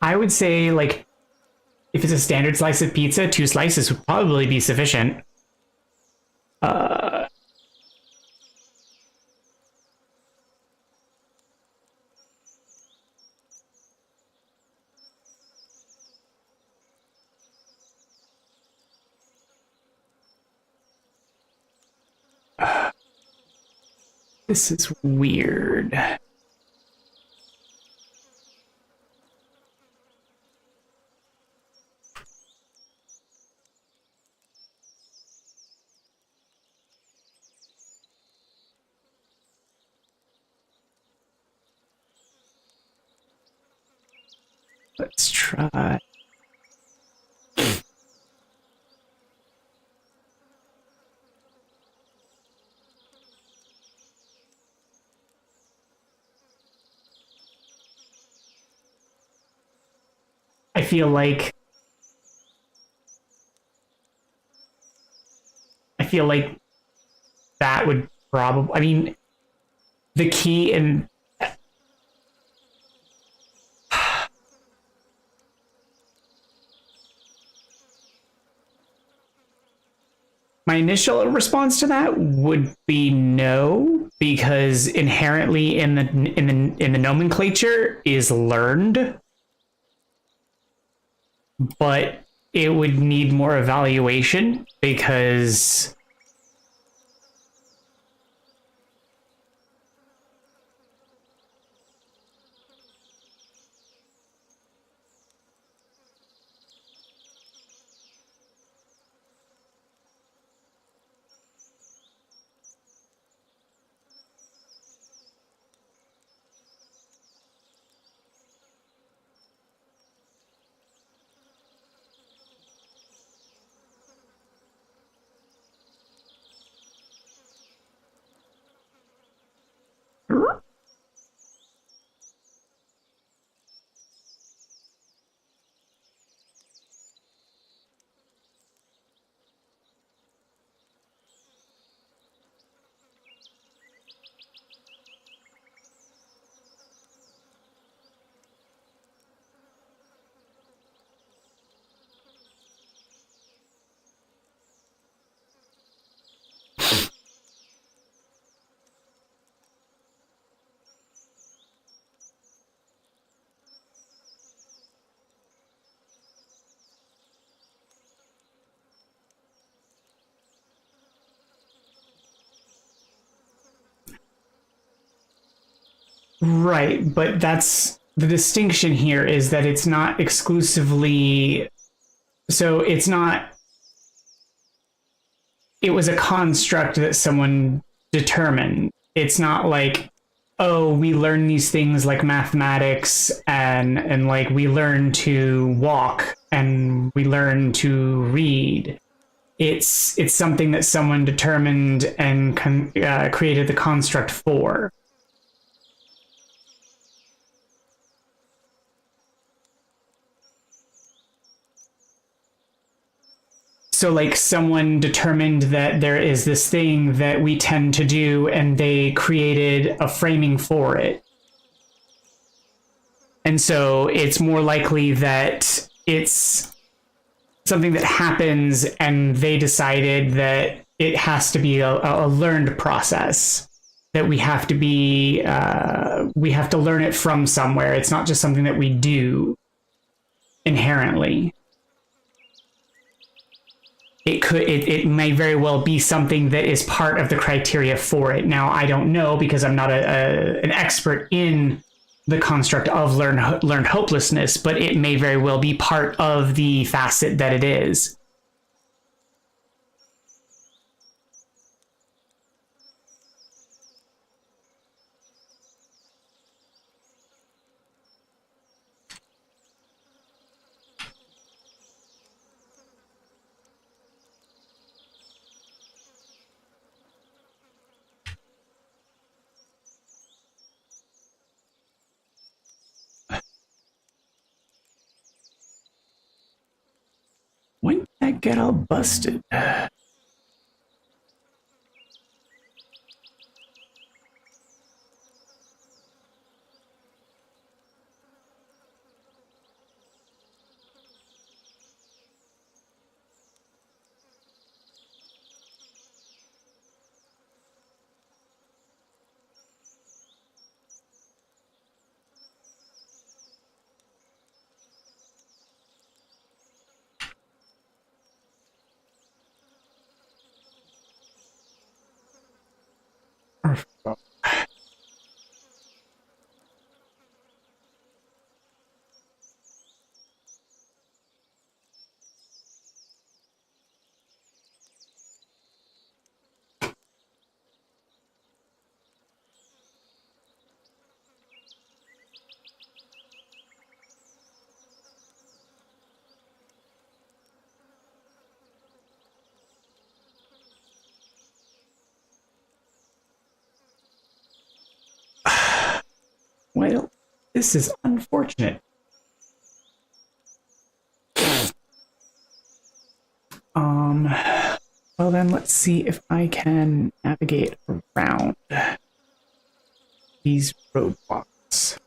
I would say, like, if it's a standard slice of pizza, 2 slices would probably be sufficient. This is weird. Let's try. I feel like that would probably, I mean, the key in my initial response to that would be no, because inherently in the nomenclature is learned, but it would need more evaluation because Right, but that's the distinction here, is that it's not exclusively, so it's not, it was a construct that someone determined. It's not like, oh, we learn these things like mathematics and like we learn to walk and we learn to read. It's something that someone determined and created the construct for. So like someone determined that there is this thing that we tend to do and they created a framing for it. And so it's more likely that it's something that happens and they decided that it has to be a learned process, that we have to learn it from somewhere. It's not just something that we do inherently. It may very well be something that is part of the criteria for it. Now, I don't know because I'm not an expert in the construct of learned hopelessness, but it may very well be part of the facet that it is. When did that get all busted? Well, this is unfortunate. Well then, let's see if I can navigate around these roadblocks.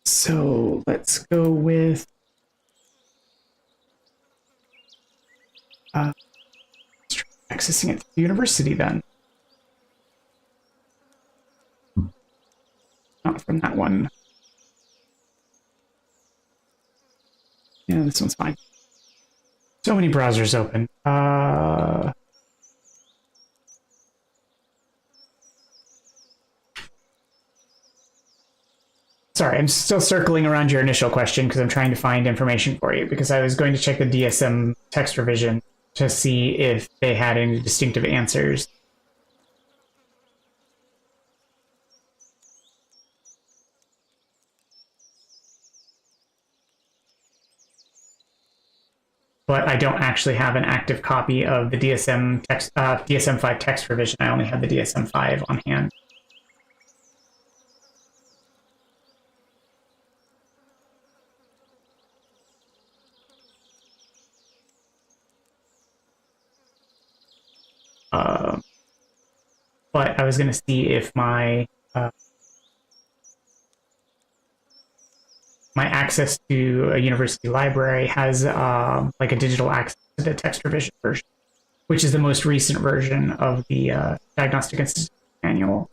So let's go with accessing it to the university then. Not from that one. Yeah, this one's fine. So many browsers open. Sorry, I'm still circling around your initial question because I'm trying to find information for you, because I was going to check the DSM text revision to see if they had any distinctive answers. But I don't actually have an active copy of the DSM-5 text revision. I only have the DSM-5 on hand. But I was going to see if my my access to a university library has like a digital access to the text revision version, which is the most recent version of the Diagnostic Institute manual.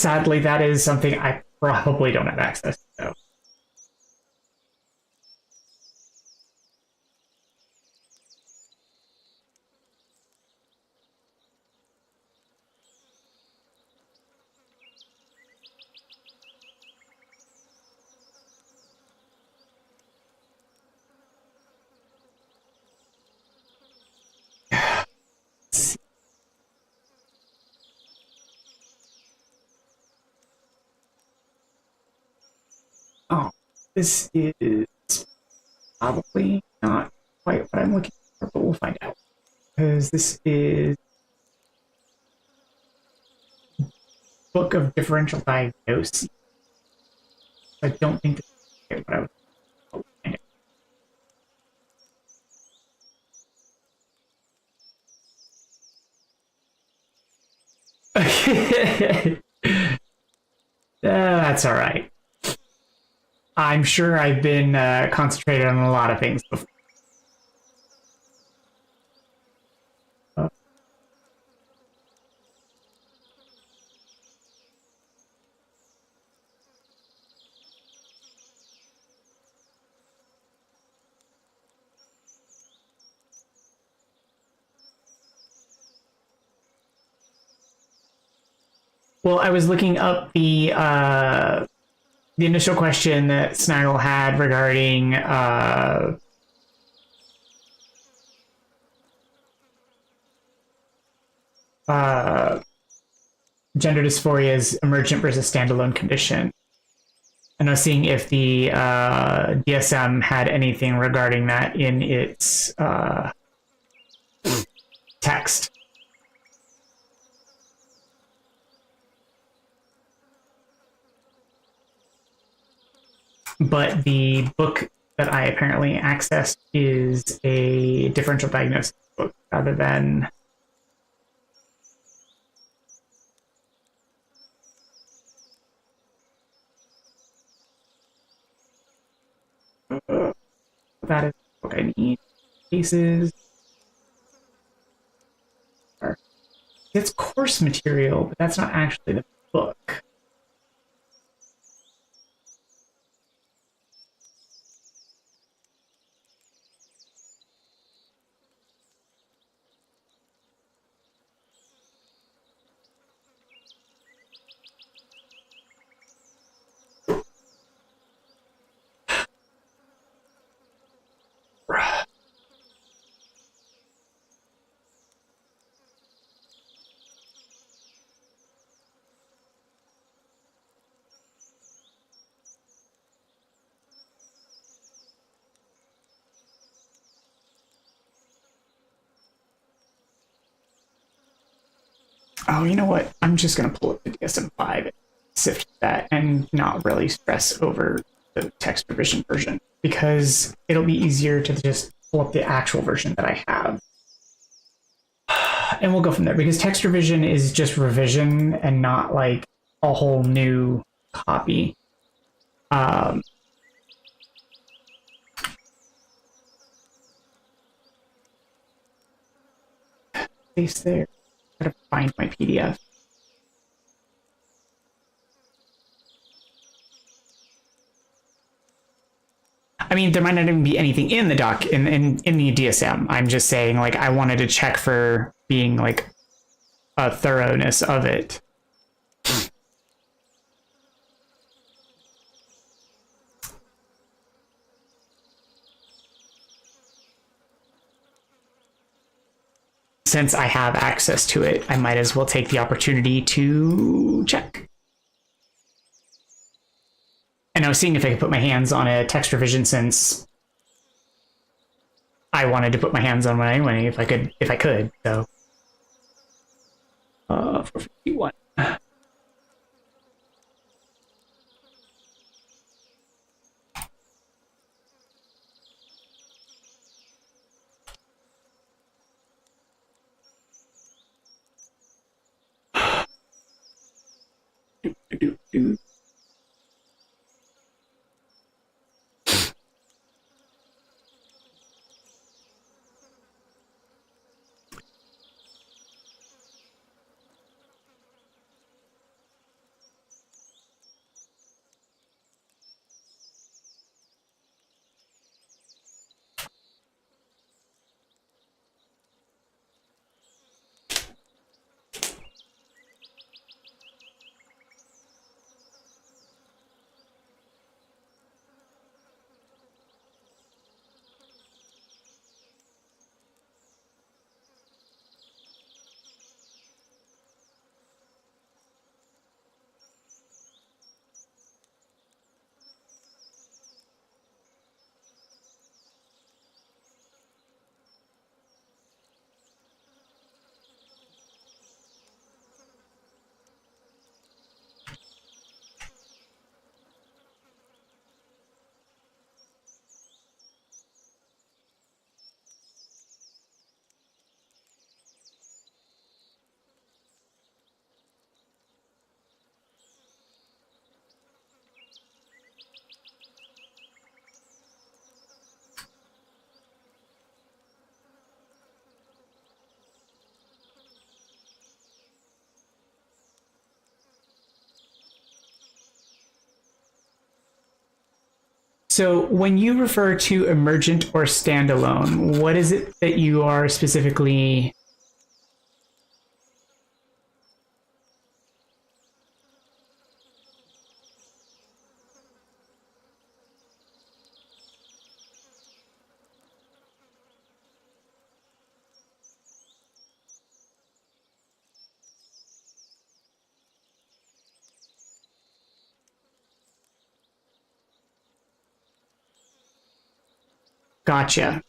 sadly, that is something I probably don't have access to. Oh, this is probably not quite what I'm looking for, but we'll find out. Because this is Book of Differential Diagnosis. I don't think this is what I was find out. That's all right. I'm sure I've been concentrated on a lot of things before. Well, I was looking up the initial question that Snaggle had regarding gender dysphoria is emergent versus standalone condition. And I was seeing if the DSM had anything regarding that in its text. But the book that I apparently accessed is a differential diagnosis book rather than that is what I need. Cases. It's course material, but that's not actually the book. Oh, you know what? I'm just going to pull up the DSM-5 and sift that and not really stress over the text revision version because it'll be easier to just pull up the actual version that I have. And we'll go from there because text revision is just revision and not like a whole new copy. Place there. Gotta find my PDF. I mean, there might not even be anything in the doc in the DSM. I'm just saying, like, I wanted to check for being like a thoroughness of it. Since I have access to it, I might as well take the opportunity to check. And I was seeing if I could put my hands on a text revision since I wanted to put my hands on one anyway, if I could. So, 451. So when you refer to emergent or standalone, what is it that you are specifically? Gotcha.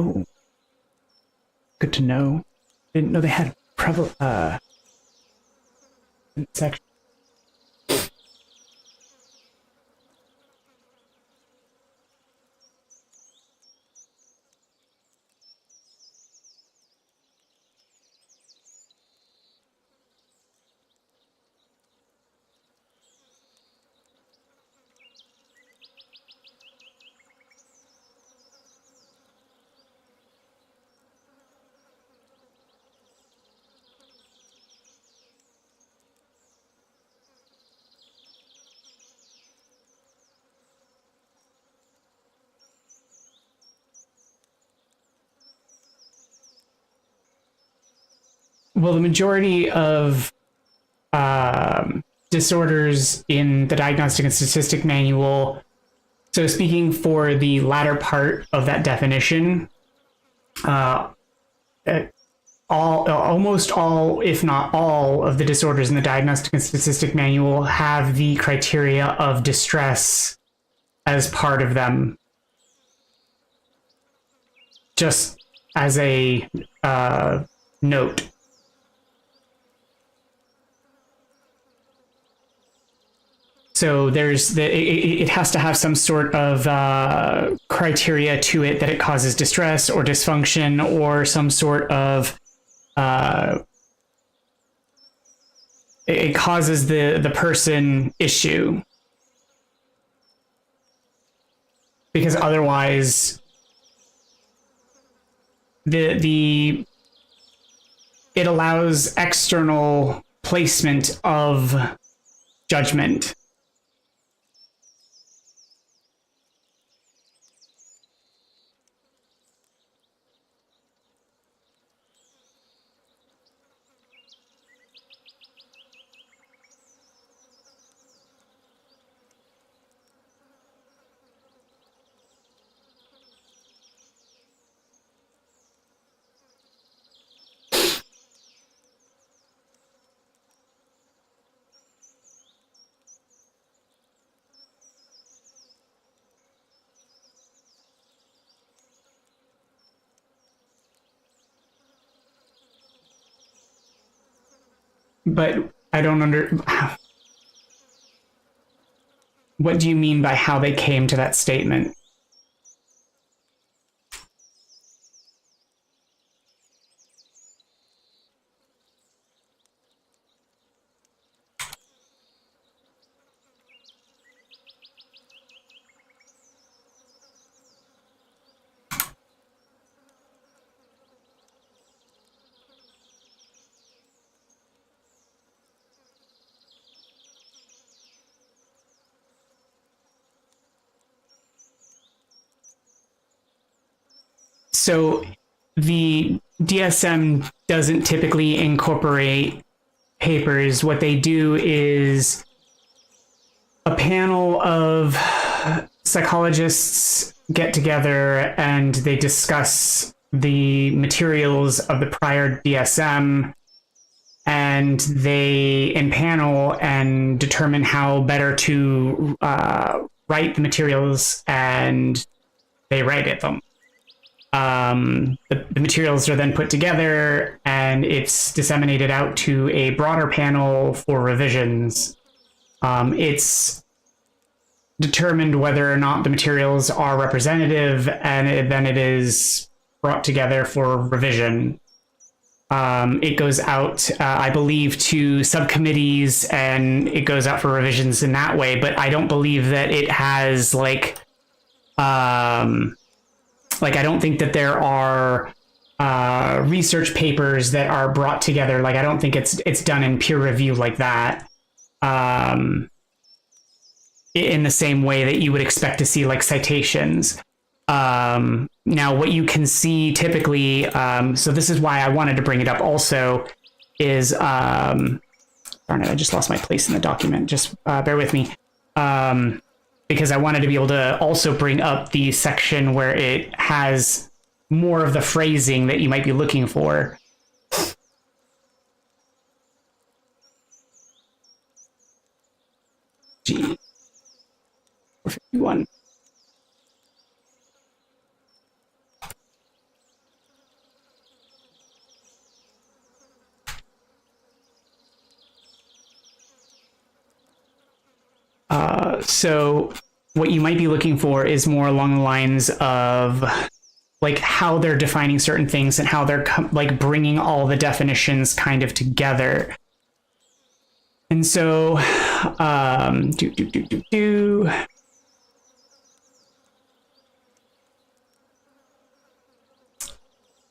Oh, good to know. Didn't know they had section. Well, the majority of disorders in the Diagnostic and Statistic Manual. So, speaking for the latter part of that definition, uh, almost all, if not all, of the disorders in the Diagnostic and Statistic Manual have the criteria of distress as part of them. Just as a note. So it has to have some sort of criteria to it that it causes distress or dysfunction or some sort of it causes the person issue, because otherwise it allows external placement of judgment. But I don't what do you mean by how they came to that statement? So the DSM doesn't typically incorporate papers. What they do is a panel of psychologists get together and they discuss the materials of the prior DSM, and they impanel and determine how better to write the materials, and they write them. The materials are then put together and it's disseminated out to a broader panel for revisions. It's determined whether or not the materials are representative, and then it is brought together for revision. It goes out, I believe, to subcommittees, and it goes out for revisions in that way, but I don't believe that it has I don't think that there are research papers that are brought together. I don't think it's done in peer review like that. In the same way that you would expect to see citations. Now, what you can see typically, so this is why I wanted to bring it up also, is, darn it, I just lost my place in the document. Just bear with me. Because I wanted to be able to also bring up the section where it has more of the phrasing that you might be looking for. G. 451. So what you might be looking for is more along the lines of how they're defining certain things and how they're bringing all the definitions kind of together. And so,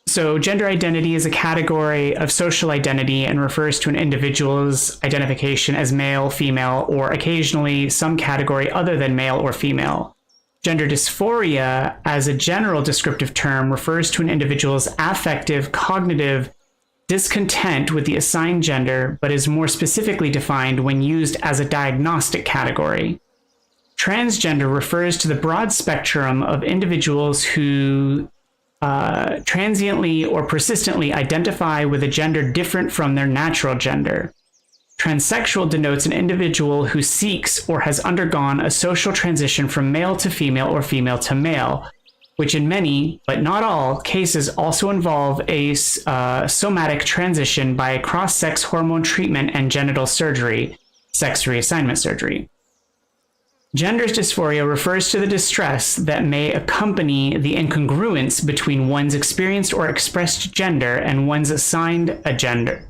So gender identity is a category of social identity and refers to an individual's identification as male, female, or occasionally some category other than male or female. Gender dysphoria, as a general descriptive term, refers to an individual's affective, cognitive discontent with the assigned gender, but is more specifically defined when used as a diagnostic category. Transgender refers to the broad spectrum of individuals who transiently or persistently identify with a gender different from their natural gender. Transsexual denotes an individual who seeks or has undergone a social transition from male to female or female to male, which in many, but not all, cases also involve a somatic transition by cross-sex hormone treatment and genital surgery, sex reassignment surgery. Gender dysphoria refers to the distress that may accompany the incongruence between one's experienced or expressed gender and one's assigned gender.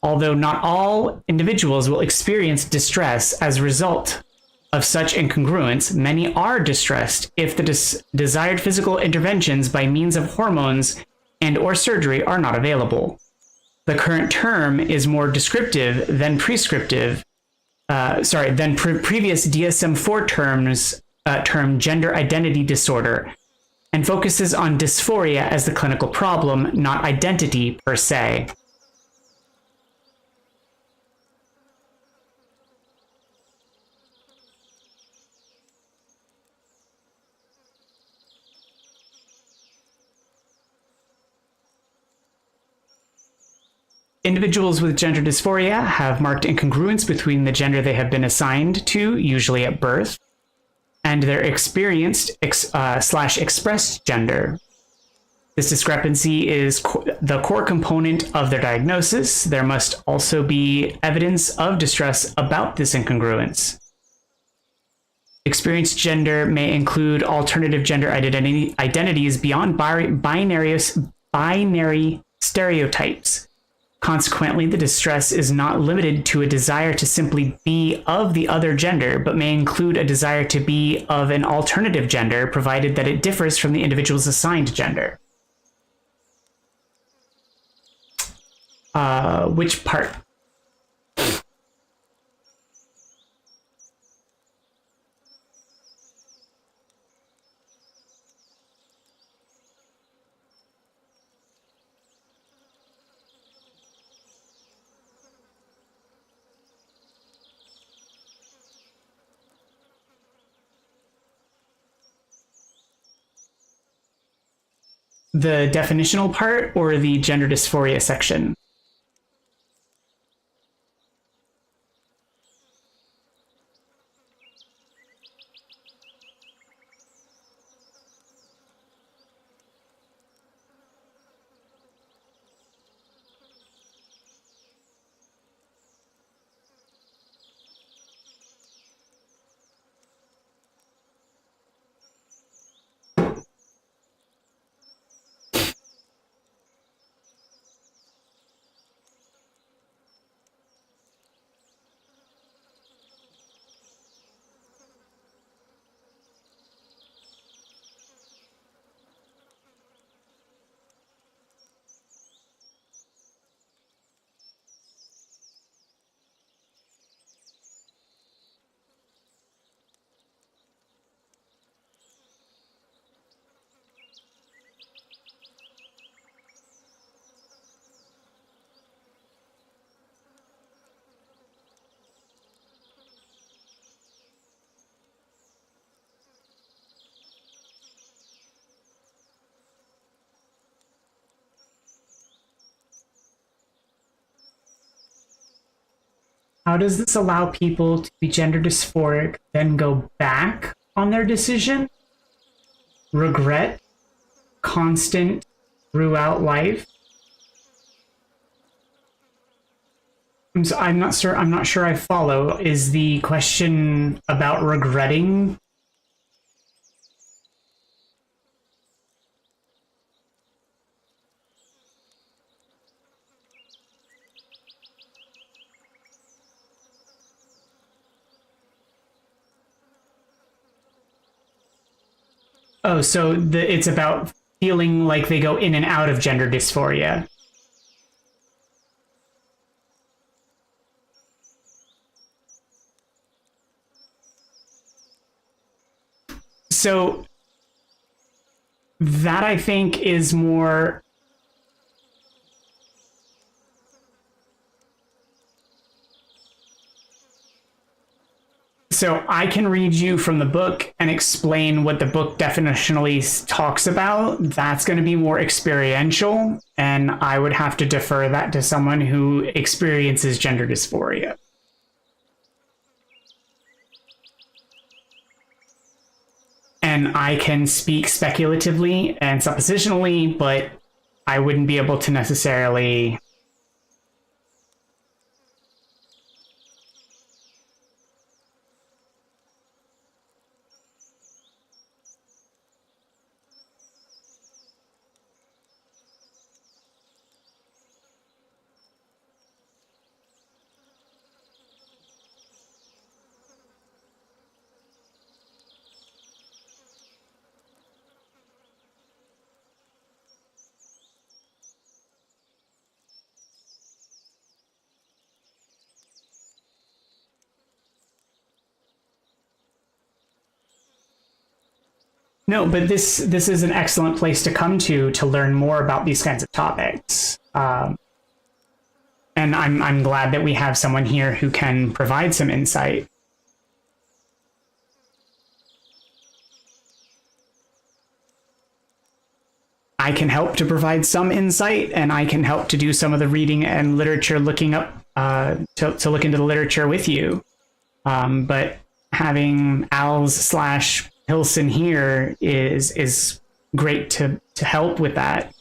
Although not all individuals will experience distress as a result of such incongruence, many are distressed if the desired physical interventions by means of hormones and or surgery are not available. The current term is more descriptive than prescriptive. Previous DSM-4 term gender identity disorder, and focuses on dysphoria as the clinical problem, not identity per se. Individuals with gender dysphoria have marked incongruence between the gender they have been assigned to, usually at birth, and their experienced / expressed gender. This discrepancy is the core component of their diagnosis. There must also be evidence of distress about this incongruence. Experienced gender may include alternative gender identities beyond binary stereotypes. Consequently, the distress is not limited to a desire to simply be of the other gender, but may include a desire to be of an alternative gender, provided that it differs from the individual's assigned gender. Which part? the definitional part or the gender dysphoria section? How does this allow people to be gender dysphoric, then go back on their decision? Regret constant throughout life? I'm not sure. I'm not sure I follow. Is the question about regretting? Oh, so it's about feeling like they go in and out of gender dysphoria. So that I think is more. So I can read you from the book and explain what the book definitionally talks about. That's going to be more experiential, and I would have to defer that to someone who experiences gender dysphoria. And I can speak speculatively and suppositionally, but I wouldn't be able to necessarily. No, but this is an excellent place to come to learn more about these kinds of topics. And I'm glad that we have someone here who can provide some insight. I can help to provide some insight, and I can help to do some of the reading and literature, looking up to look into the literature with you. But having Als / Hilson here is great to help with that.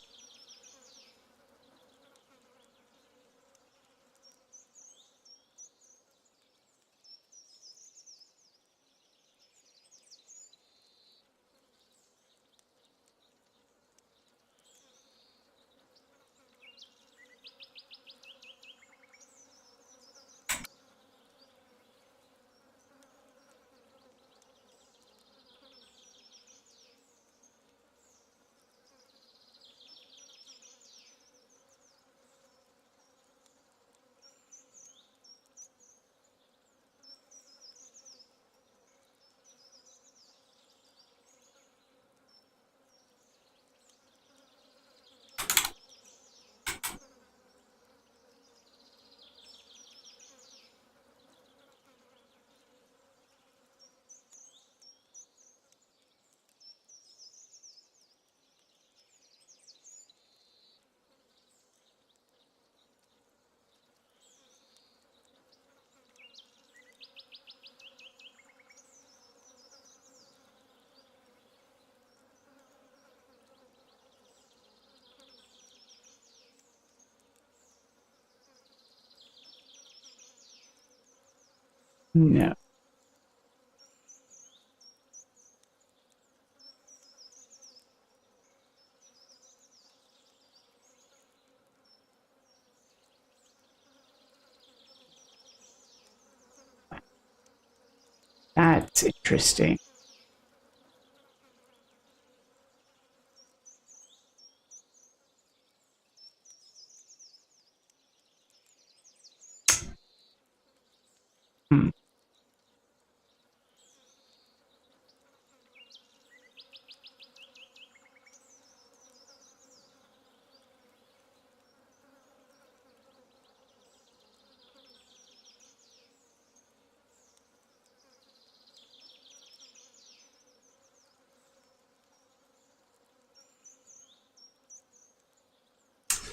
No. That's interesting. Hmm.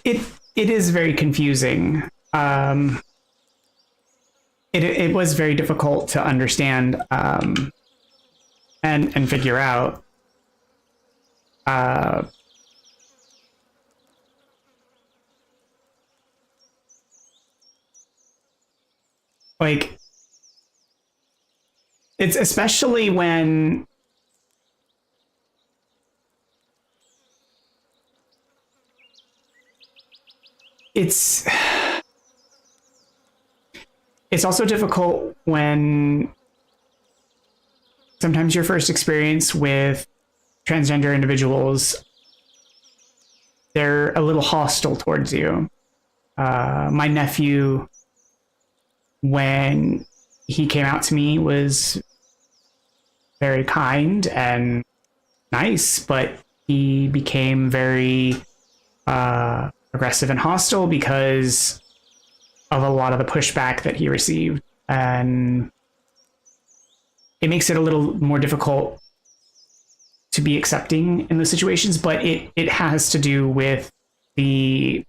It it is very confusing. It was very difficult to understand and figure out. Uh, like it's especially when it's it's also difficult when sometimes your first experience with transgender individuals, they're a little hostile towards you. My nephew, when he came out to me, was very kind and nice, but he became very aggressive and hostile because of a lot of the pushback that he received. And it makes it a little more difficult to be accepting in those situations, but it has to do with the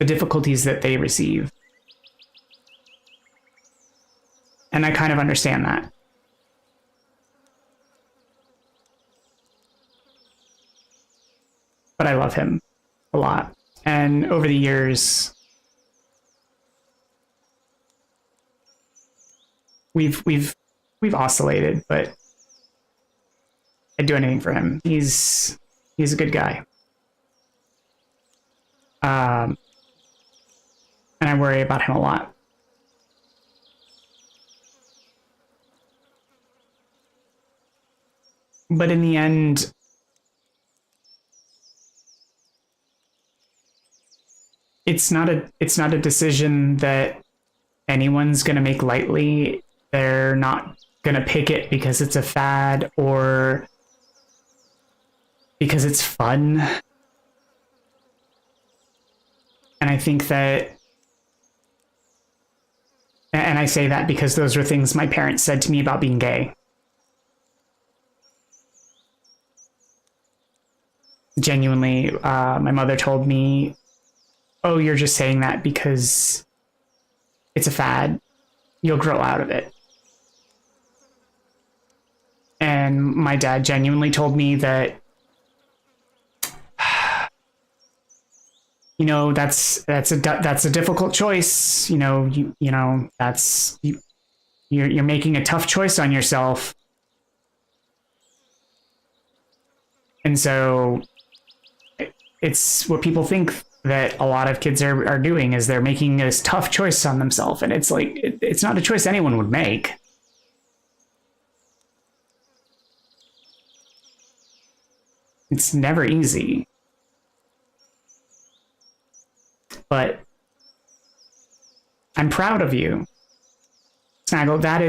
difficulties that they receive. And I kind of understand that. But I love him a lot. And over the years, we've oscillated, but I'd do anything for him. He's a good guy. And I worry about him a lot. But in the end, it's not a decision that anyone's going to make lightly. They're not going to pick it because it's a fad or because it's fun. And I think that, and I say that because those were things my parents said to me about being gay. Genuinely, my mother told me, "Oh, you're just saying that because it's a fad. You'll grow out of it." And my dad genuinely told me that, you know, that's a difficult choice. You know, you're making a tough choice on yourself. And so it's what people think that a lot of kids are doing is they're making this tough choice on themselves. And it's like, it's not a choice anyone would make. It's never easy. But I'm proud of you, Snaggle. It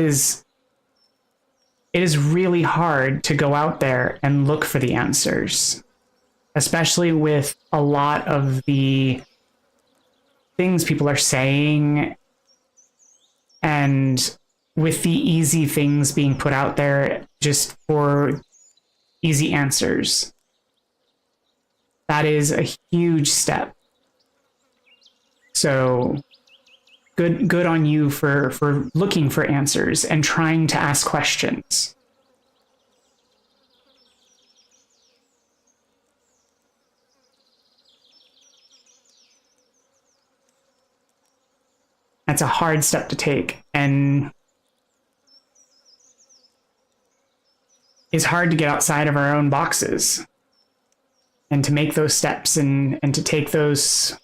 is really hard to go out there and look for the answers, especially with a lot of the things people are saying and with the easy things being put out there just for easy answers. That is a huge step. So good on you for looking for answers and trying to ask questions. That's a hard step to take, and it's hard to get outside of our own boxes and to make those steps and to take those,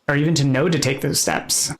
or even to know to take those steps.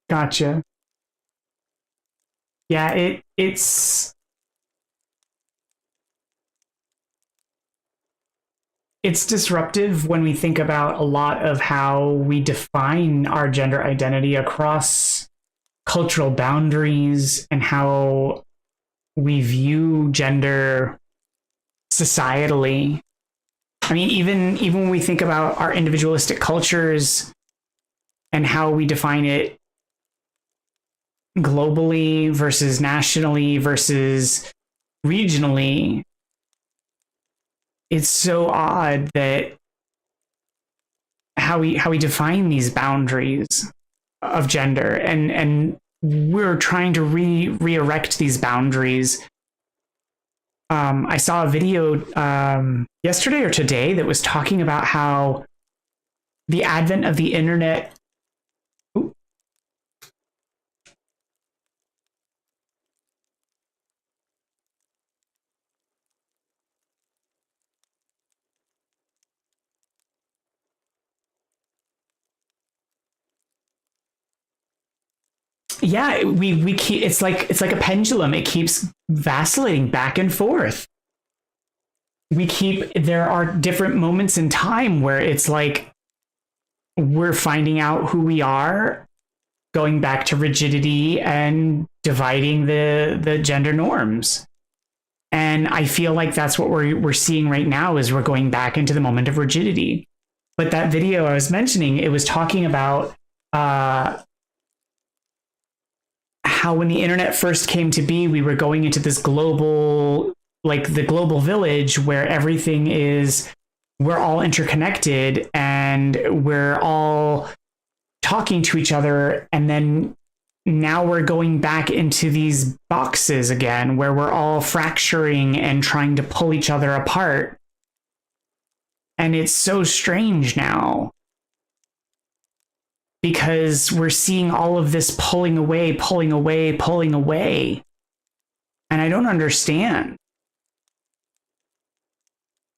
Gotcha. Yeah, it's disruptive when we think about a lot of how we define our gender identity across cultural boundaries and how we view gender societally. I mean, even when we think about our individualistic cultures and how we define it globally versus nationally versus regionally, it's so odd that how we define these boundaries of gender, and we're trying to re-erect these boundaries. I saw a video yesterday or today that was talking about how the advent of the internet. Yeah, we keep, it's like a pendulum. It keeps vacillating back and forth. There are different moments in time where it's like we're finding out who we are, going back to rigidity and dividing the gender norms. And I feel like that's what we're seeing right now, is we're going back into the moment of rigidity. But that video I was mentioning, it was talking about how when the internet first came to be, we were going into this global, like the global village where everything is, we're all interconnected and we're all talking to each other. And then now we're going back into these boxes again where we're all fracturing and trying to pull each other apart. And it's so strange now, because we're seeing all of this pulling away. And I don't understand.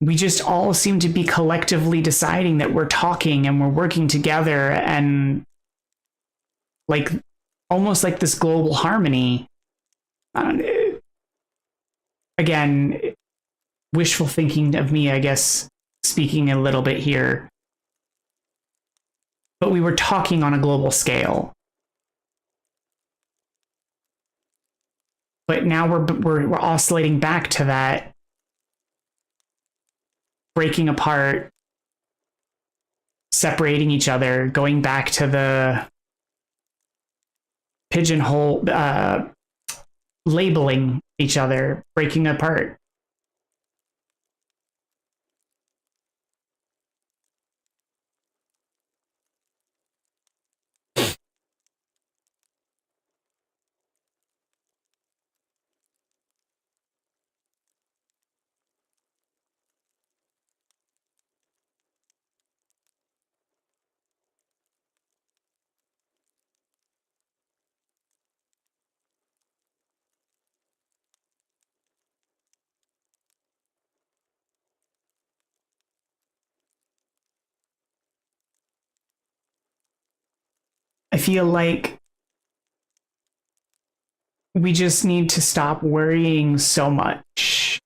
We just all seem to be collectively deciding that we're talking and we're working together, and like almost like this global harmony. Again, wishful thinking of me, I guess, speaking a little bit here. But we were talking on a global scale. But now we're oscillating back to that, breaking apart, separating each other, going back to the pigeonhole, labeling each other, breaking apart. I feel like we just need to stop worrying so much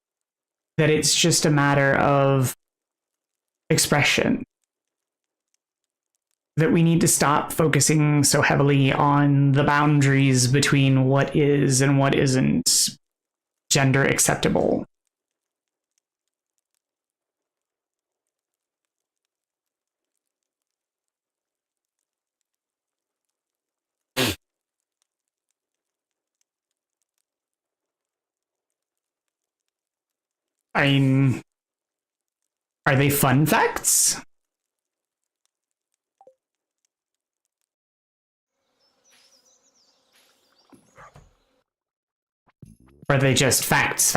that it's just a matter of expression. That we need to stop focusing so heavily on the boundaries between what is and what isn't gender acceptable. I mean, are they fun facts? Or are they just facts?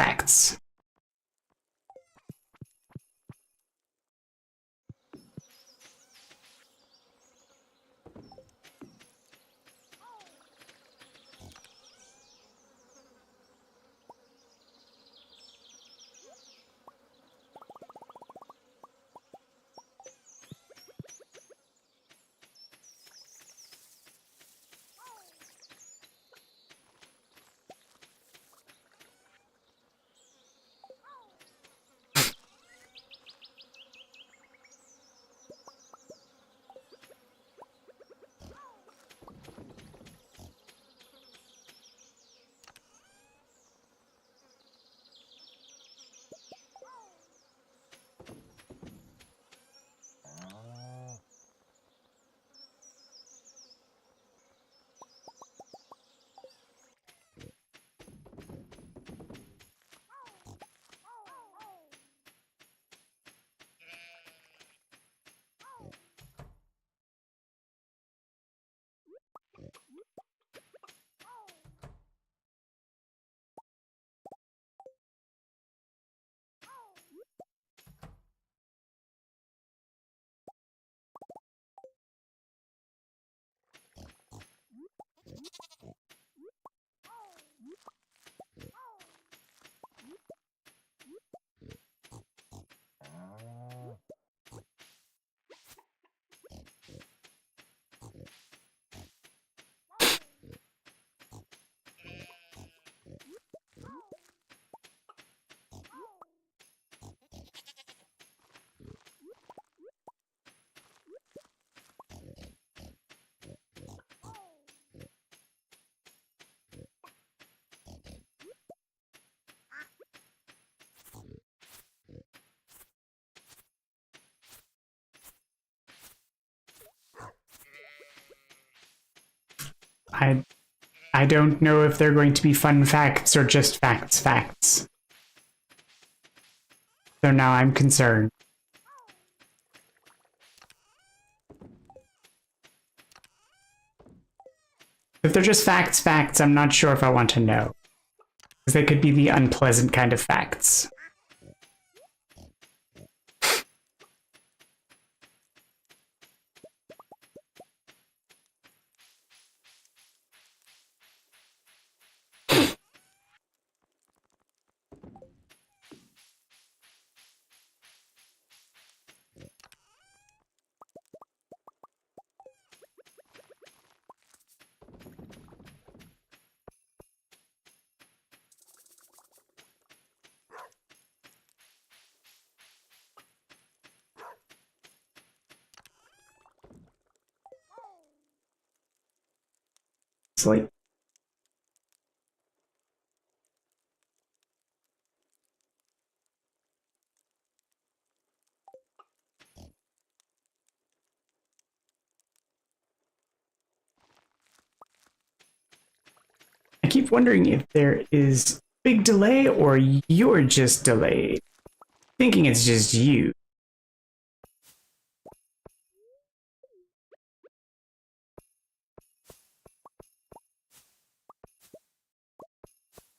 I I don't know if they're going to be fun facts or just facts. So now I'm concerned. If they're just facts, I'm not sure if I want to know. Because they could be the unpleasant kind of facts. It's like, I keep wondering if there is big delay or you're just delayed. Thinking it's just you.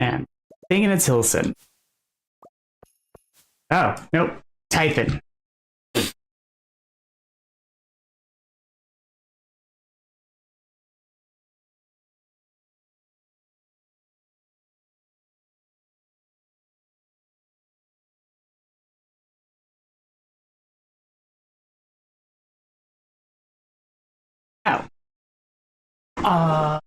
And thinking it's Hilson. Oh, nope. Typing. Oh. I'm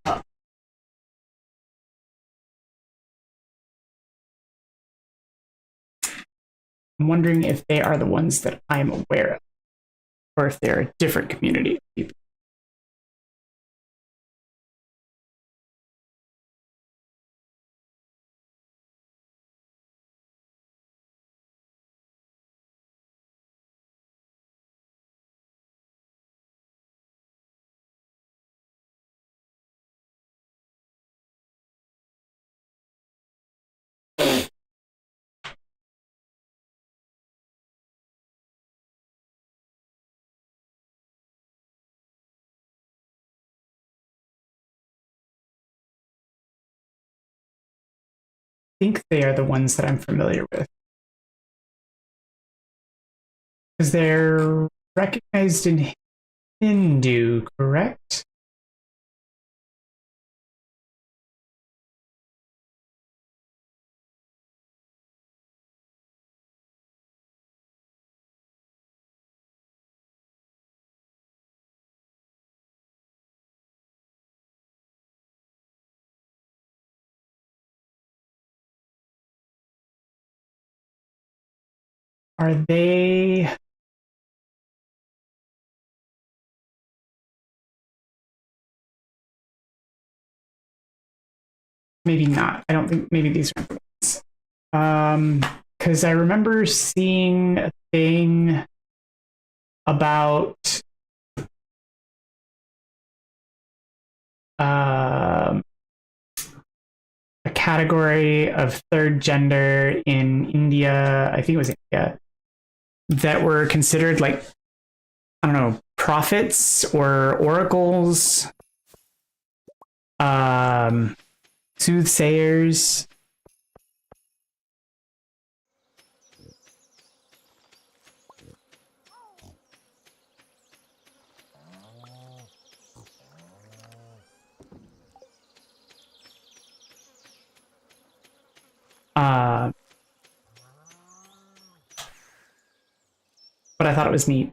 wondering if they are the ones that I'm aware of, or if they're a different community of people. I think they are the ones that I'm familiar with. Because they're recognized in Hindu, correct? Are they... Maybe not. I don't think maybe these are the ones. Because I remember seeing a thing about a category of third gender in India. I think it was India that were considered like, I don't know, prophets or oracles, soothsayers. But I thought it was neat.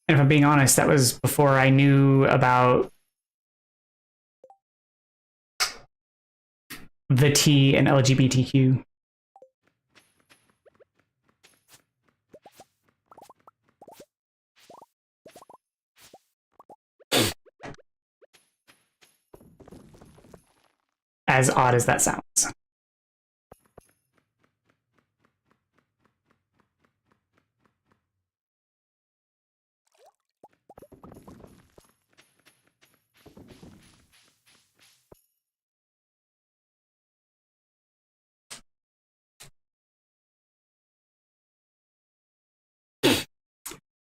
And if I'm being honest, that was before I knew about the T and LGBTQ. As odd as that sounds.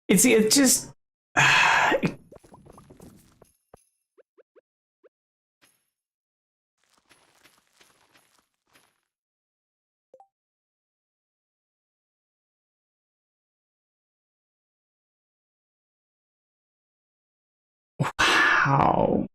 It's just wow.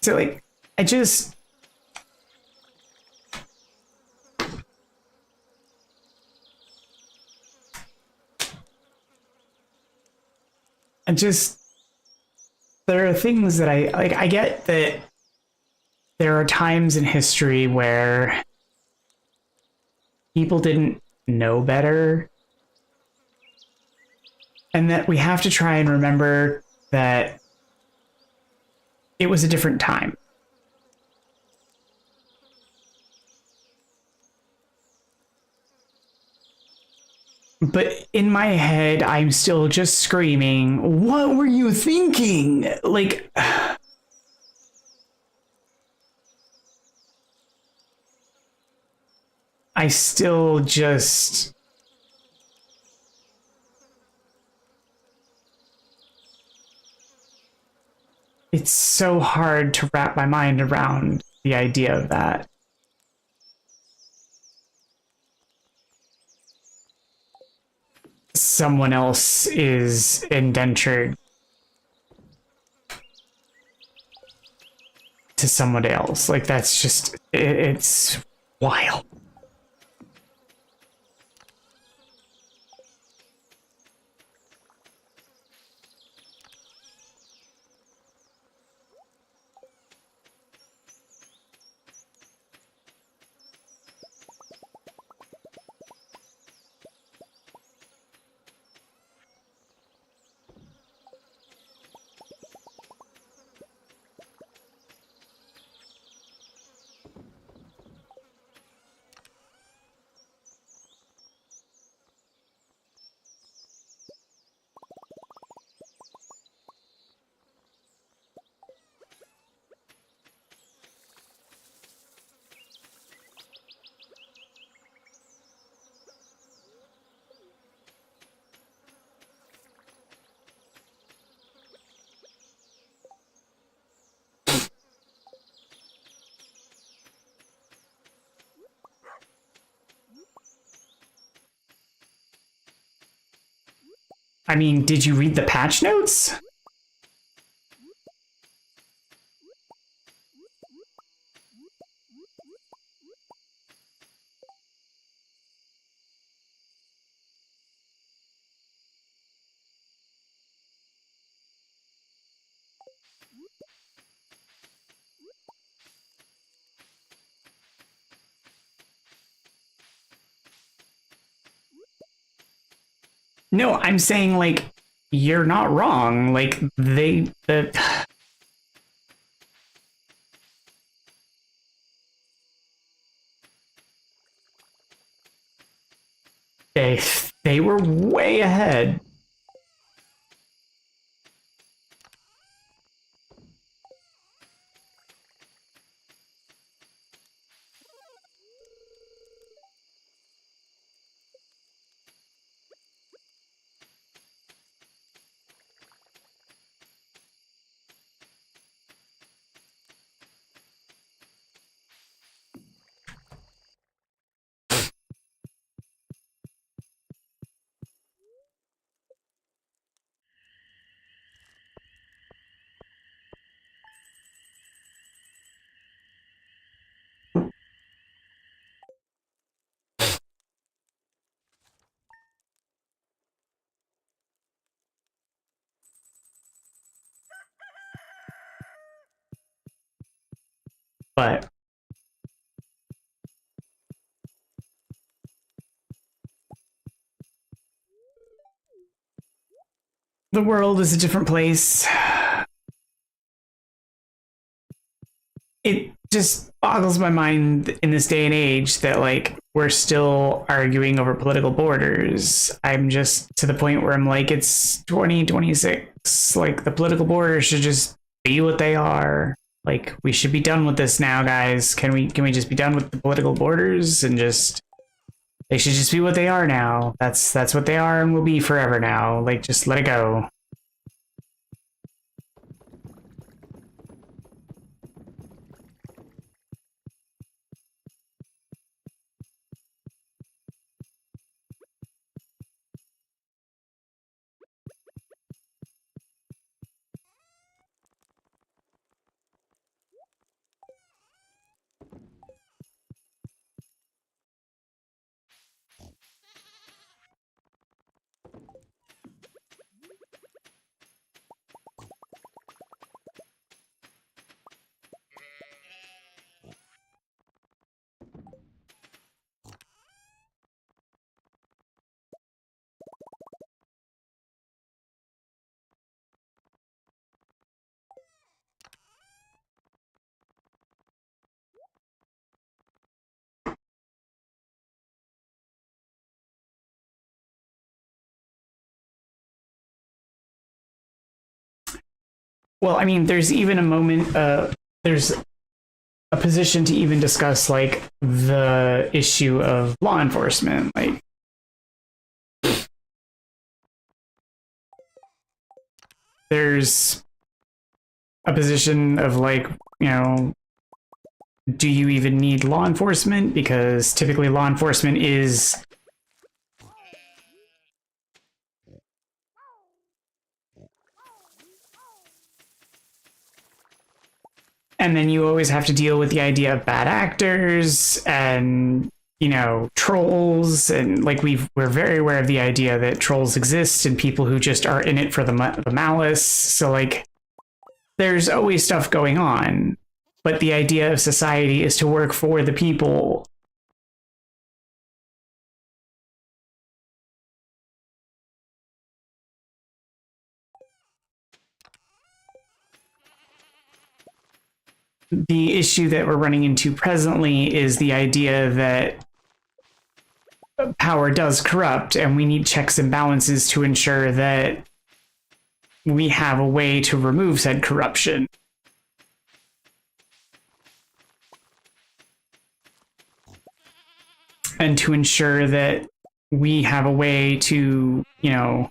So like, I just, I just, there are things that I like. I get that there are times in history where people didn't know better, and that we have to try and remember that it was a different time. But in my head, I'm still just screaming, "What were you thinking?" Like, I still just. It's so hard to wrap my mind around the idea of that. Someone else is indentured to someone else. Like, that's just, it's wild. I mean, did you read the patch notes? No, I'm saying, like, you're not wrong. Like, they, they were way ahead. But the world is a different place. It just boggles my mind in this day and age that, like, we're still arguing over political borders. I'm just to the point where I'm like, it's 2026. Like, the political borders should just be what they are. Like, we should be done with this now, guys. Can we just be done with the political borders and just, they should just be what they are now. That's what they are and will be forever now. Like, just let it go. Well, I mean, there's even a moment, there's a position to even discuss like the issue of law enforcement. Like, there's a position of like, you know, do you even need law enforcement? Because typically law enforcement is and then you always have to deal with the idea of bad actors and, you know, trolls. And like we're very aware of the idea that trolls exist and people who just are in it for the malice. So like there's always stuff going on. But the idea of society is to work for the people. The issue that we're running into presently is the idea that power does corrupt, and we need checks and balances to ensure that we have a way to remove said corruption. And to ensure that we have a way to, you know,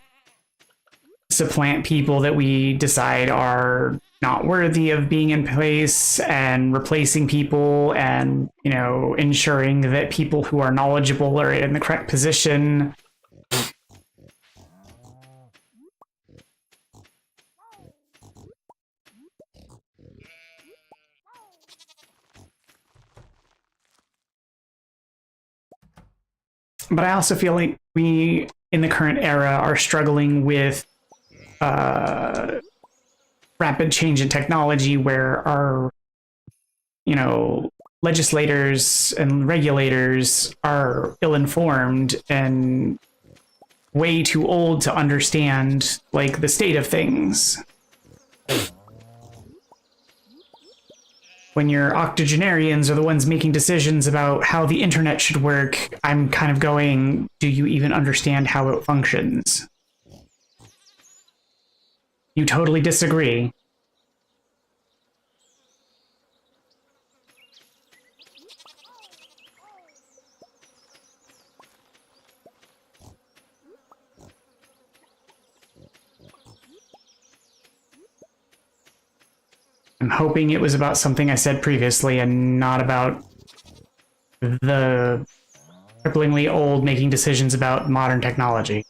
supplant people that we decide are not worthy of being in place and replacing people and, you know, ensuring that people who are knowledgeable are in the correct position. But I also feel like we, in the current era, are struggling with rapid change in technology where our, you know, legislators and regulators are ill-informed and way too old to understand, like, the state of things. When your octogenarians are the ones making decisions about how the internet should work, I'm kind of going, do you even understand how it functions? You totally disagree. I'm hoping it was about something I said previously and not about the cripplingly old making decisions about modern technology.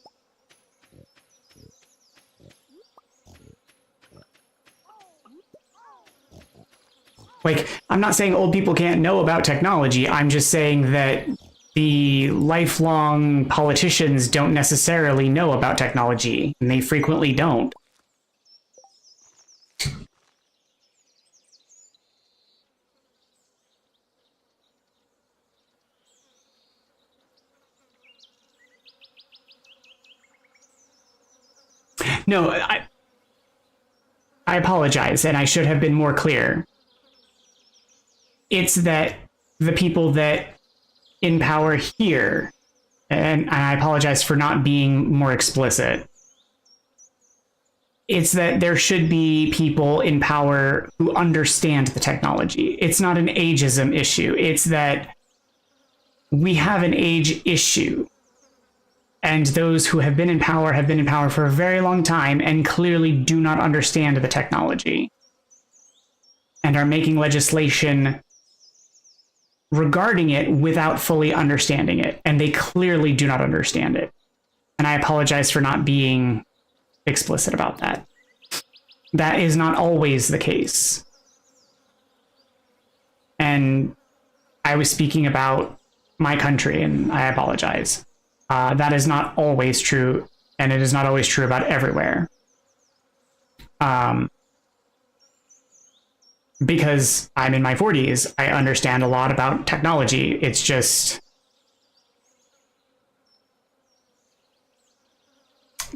Like, I'm not saying old people can't know about technology. I'm just saying that the lifelong politicians don't necessarily know about technology, and they frequently don't. No, I apologize, and I should have been more clear. It's that the people that in power here, and I apologize for not being more explicit, it's that there should be people in power who understand the technology. It's not an ageism issue. It's that we have an age issue. And those who have been in power for a very long time and clearly do not understand the technology and are making legislation regarding it without fully understanding it. And they clearly do not understand it. And I apologize for not being explicit about that. That is not always the case. And I was speaking about my country, and I apologize. That is not always true, and it is not always true about everywhere. Because I'm in my 40s, I understand a lot about technology. It's just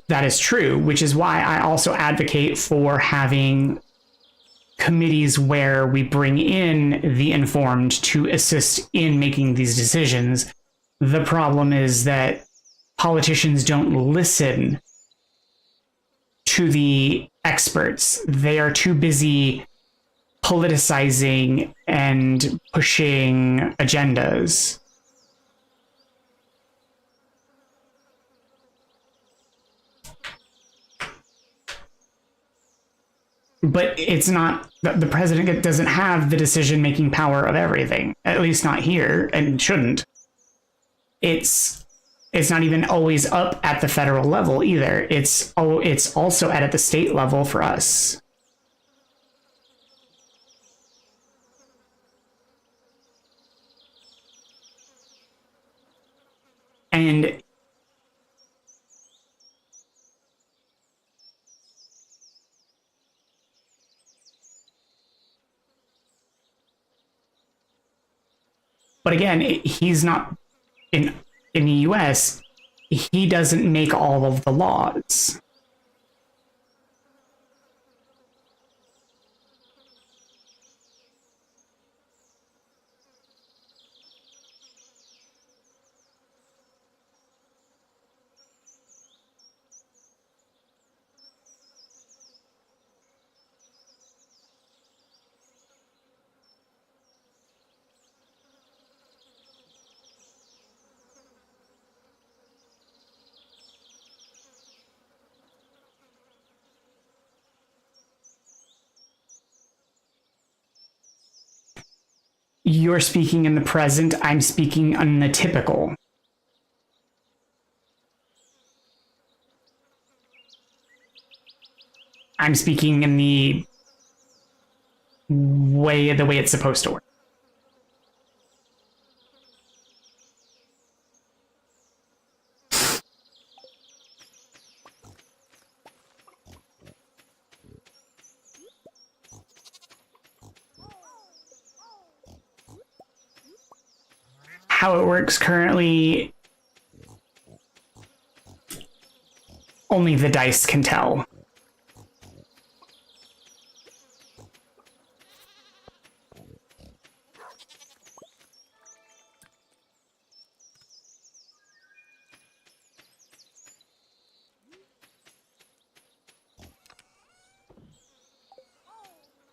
that is true, which is why I also advocate for having committees where we bring in the informed to assist in making these decisions. The problem is that politicians don't listen to the experts. They are too busy politicizing and pushing agendas. But it's not, the president doesn't have the decision-making power of everything, at least not here, and shouldn't. It's not even always up at the federal level either. It's also at the state level for us. And but again, he's not in the US. He doesn't make all of the laws. You're speaking in the present, I'm speaking in the typical. I'm speaking in the way it's supposed to work. How it works currently, only the dice can tell.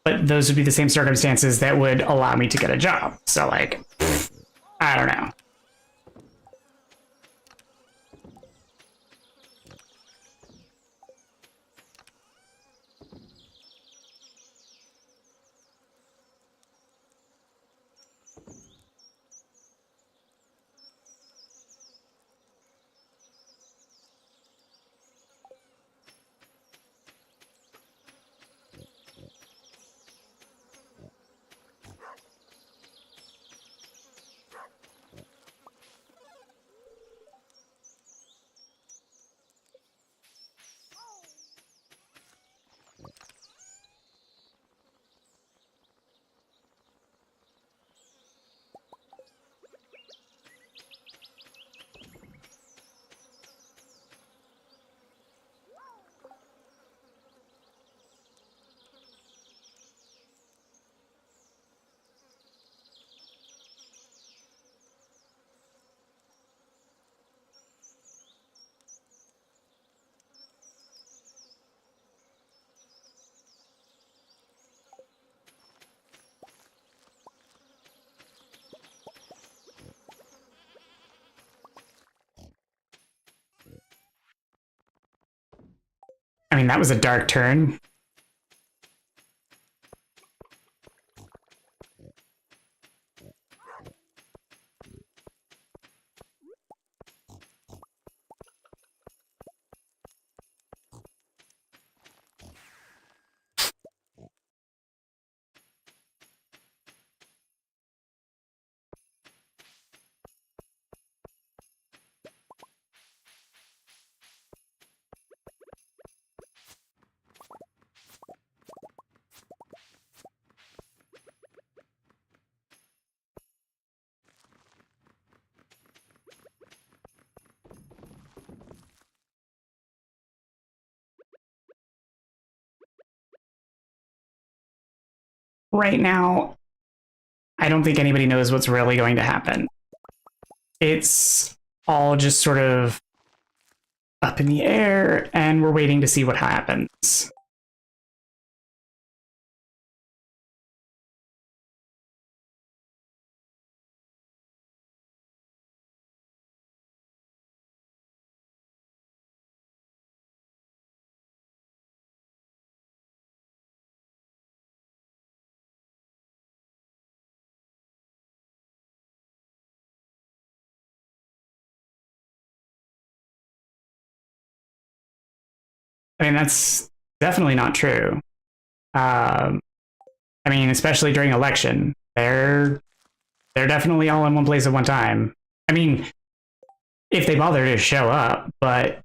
But those would be the same circumstances that would allow me to get a job. So, like, I don't know. I mean, that was a dark turn. Right now, I don't think anybody knows what's really going to happen. It's all just sort of up in the air, and we're waiting to see what happens. I mean, that's definitely not true. I mean, especially during election, they're definitely all in one place at one time. I mean, if they bother to show up, but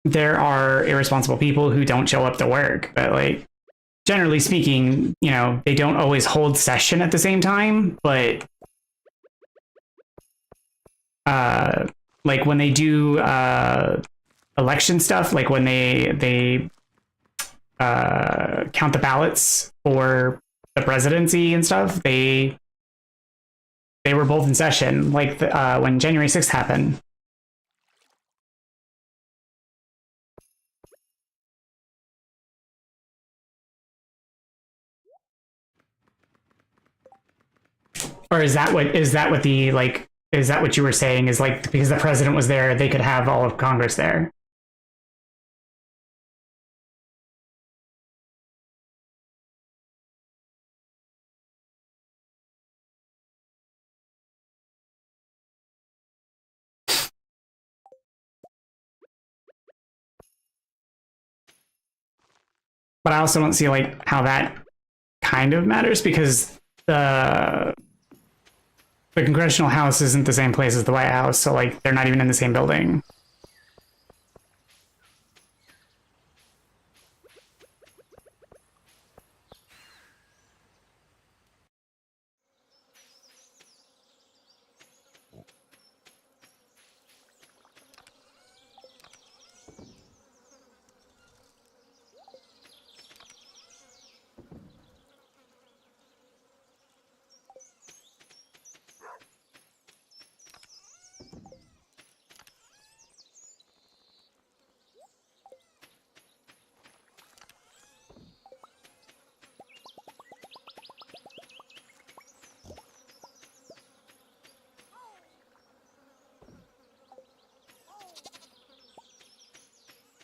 there are irresponsible people who don't show up to work. But like, generally speaking, you know, they don't always hold session at the same time, but like when they do election stuff, like when they count the ballots for the presidency and stuff, they were both in session, like when January 6th happened. Or is that what the like is that what you were saying, is like because the president was there, they could have all of Congress there? But I also don't see like how that kind of matters, because the congressional house isn't the same place as the White House, so like they're not even in the same building.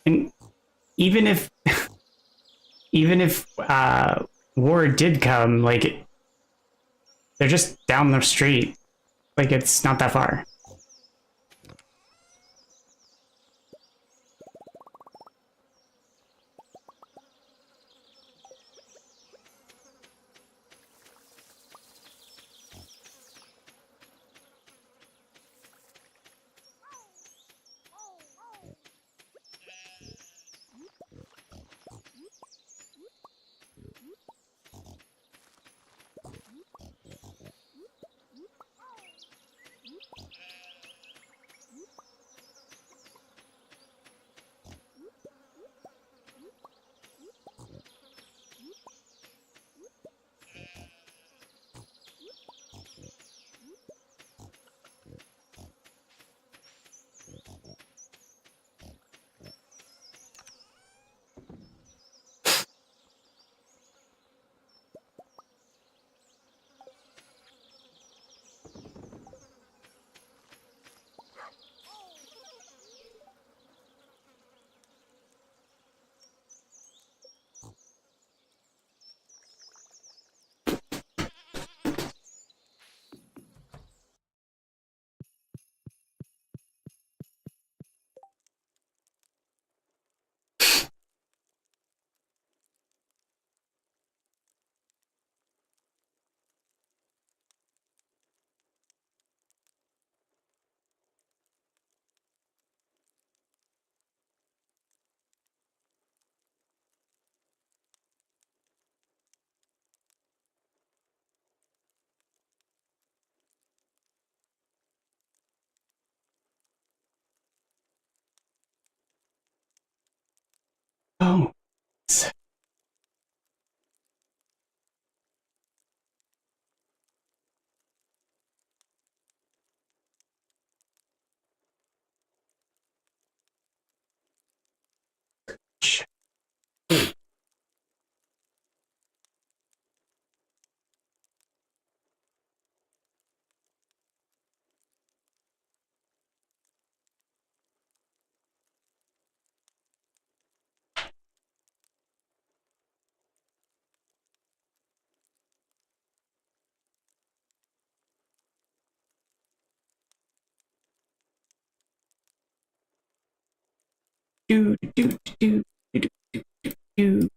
And even if even if war did come, like they're just down the street. Like it's not that far. do, do, do, do, do, do, do.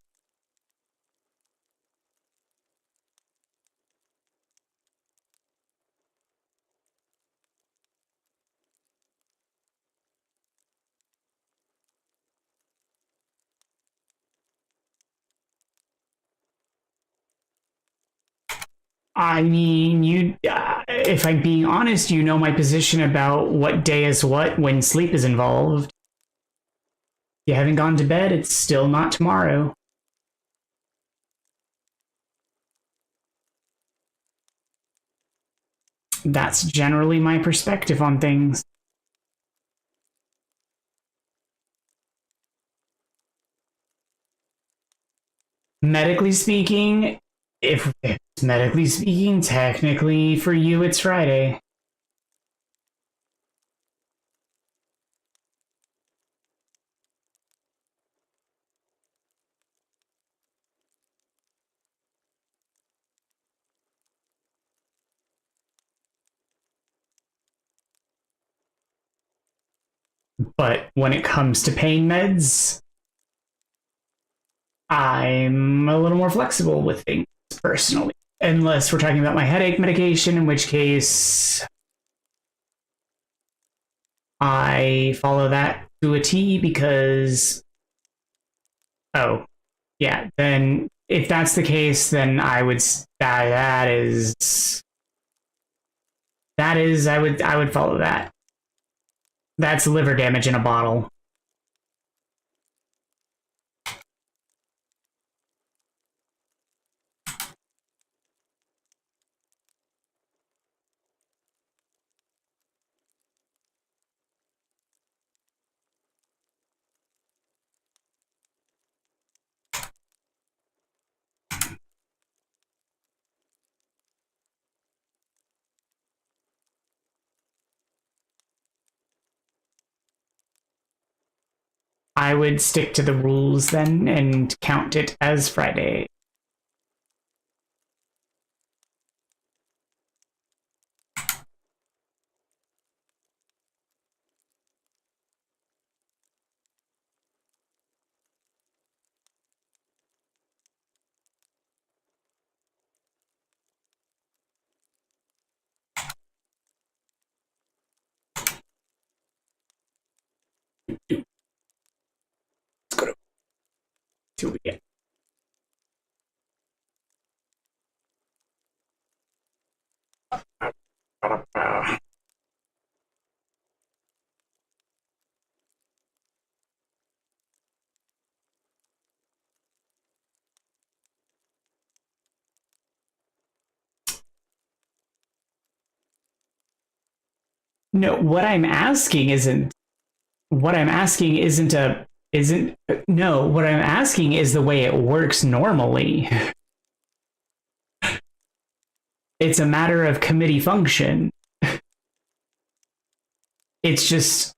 I mean, if I'm being honest, you know my position about what day is what when sleep is involved. You haven't gone to bed, it's still not tomorrow. That's generally my perspective on things. Medically speaking, if it's medically speaking, technically for you it's Friday. But when it comes to pain meds, I'm a little more flexible with things personally. Unless we're talking about my headache medication, in which case I follow that to a T because, oh, yeah, then if that's the case, then I would, I would follow that. That's liver damage in a bottle. I would stick to the rules then and count it as Friday. Let's go to see what we get. No, what I'm asking isn't what I'm asking isn't a isn't no, what I'm asking is the way it works normally. It's a matter of committee function. It's just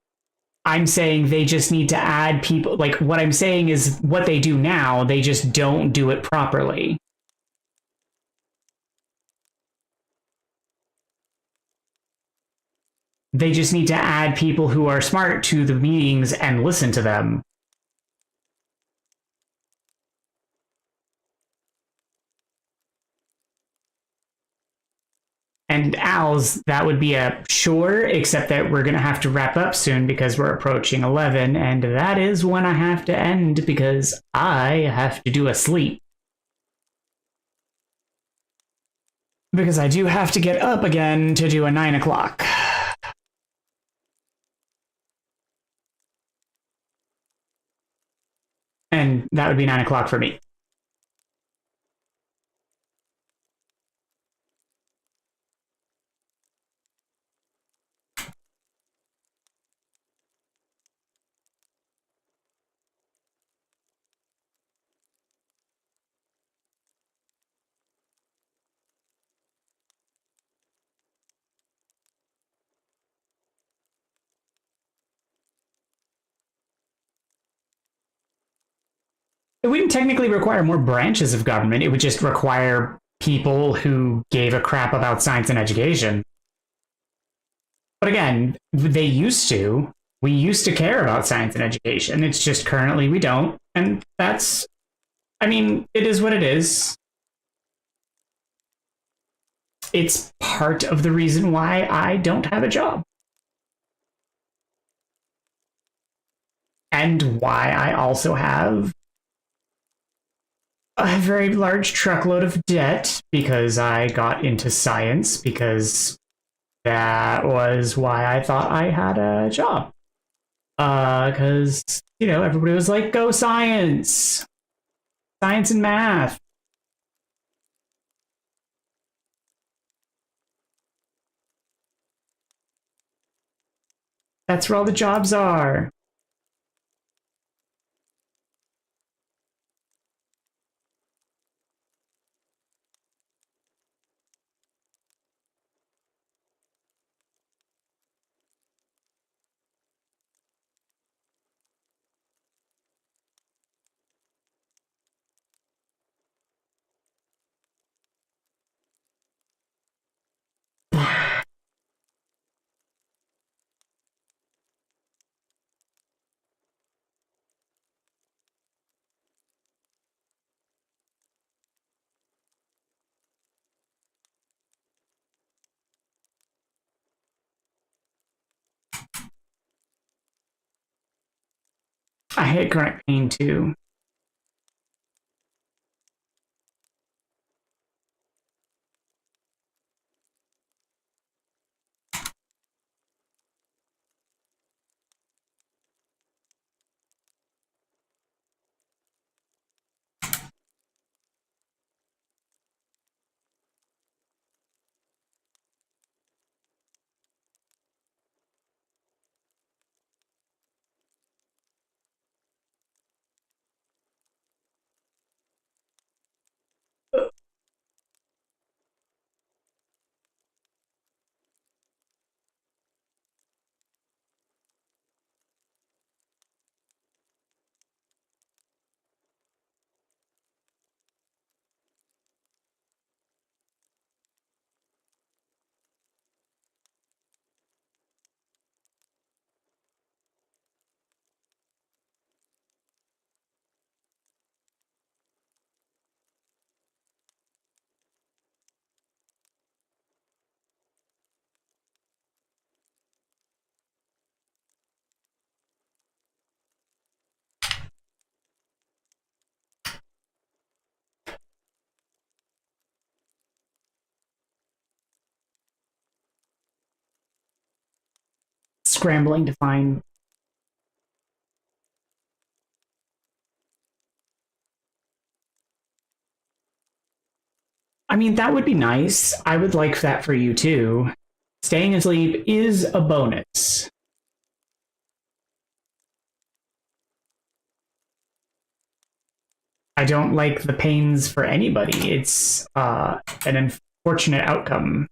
I'm saying they just need to add people. Like what I'm saying is what they do now, they just don't do it properly. They just need to add people who are smart to the meetings and listen to them. And Al's, that would be a sure, except that we're going to have to wrap up soon because we're approaching 11, and that is when I have to end because I have to do a sleep. Because I do have to get up again to do a 9 o'clock. And that would be 9 o'clock for me. It wouldn't technically require more branches of government. It would just require people who gave a crap about science and education. But again, they used to. We used to care about science and education. It's just currently we don't. And that's, I mean, it is what it is. It's part of the reason why I don't have a job. And why I also have a very large truckload of debt because I got into science because that was why I thought I had a job. Because, everybody was like, go science, science and math. That's where all the jobs are. I hate chronic pain too. Scrambling to find. I mean, that would be nice. I would like that for you too. Staying asleep is a bonus. I don't like the pains for anybody. It's an unfortunate outcome.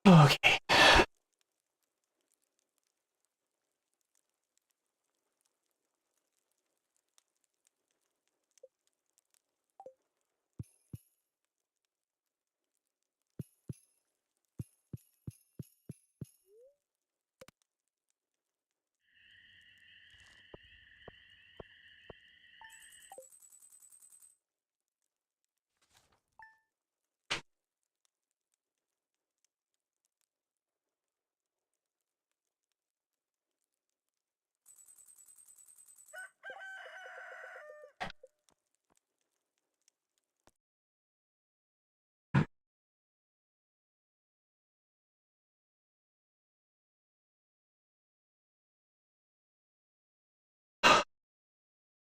Okay.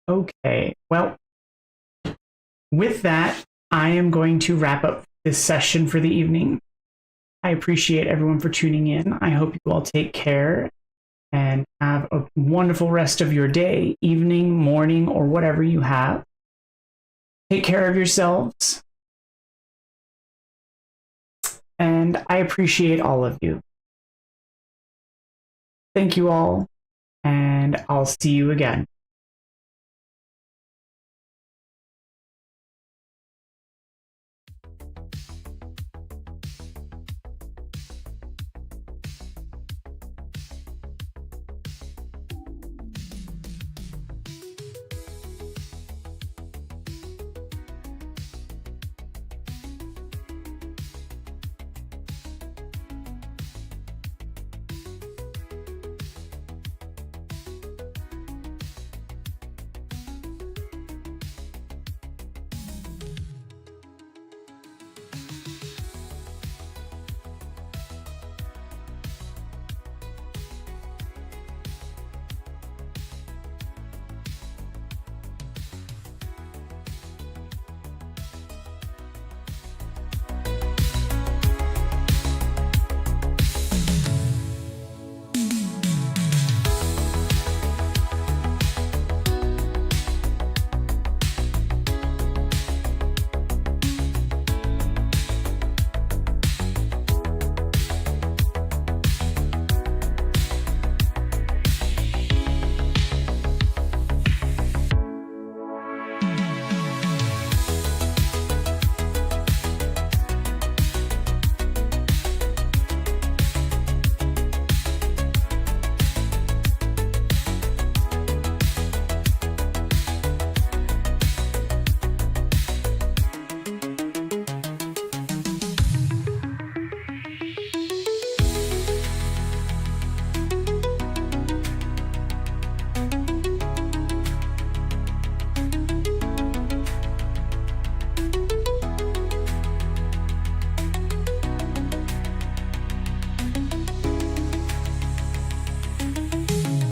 Okay. Well, with that, I am going to wrap up this session for the evening. I appreciate everyone for tuning in. I hope you all take care and have a wonderful rest of your day, evening, morning, or whatever you have. Take care of yourselves. And I appreciate all of you. Thank you all, and I'll see you again.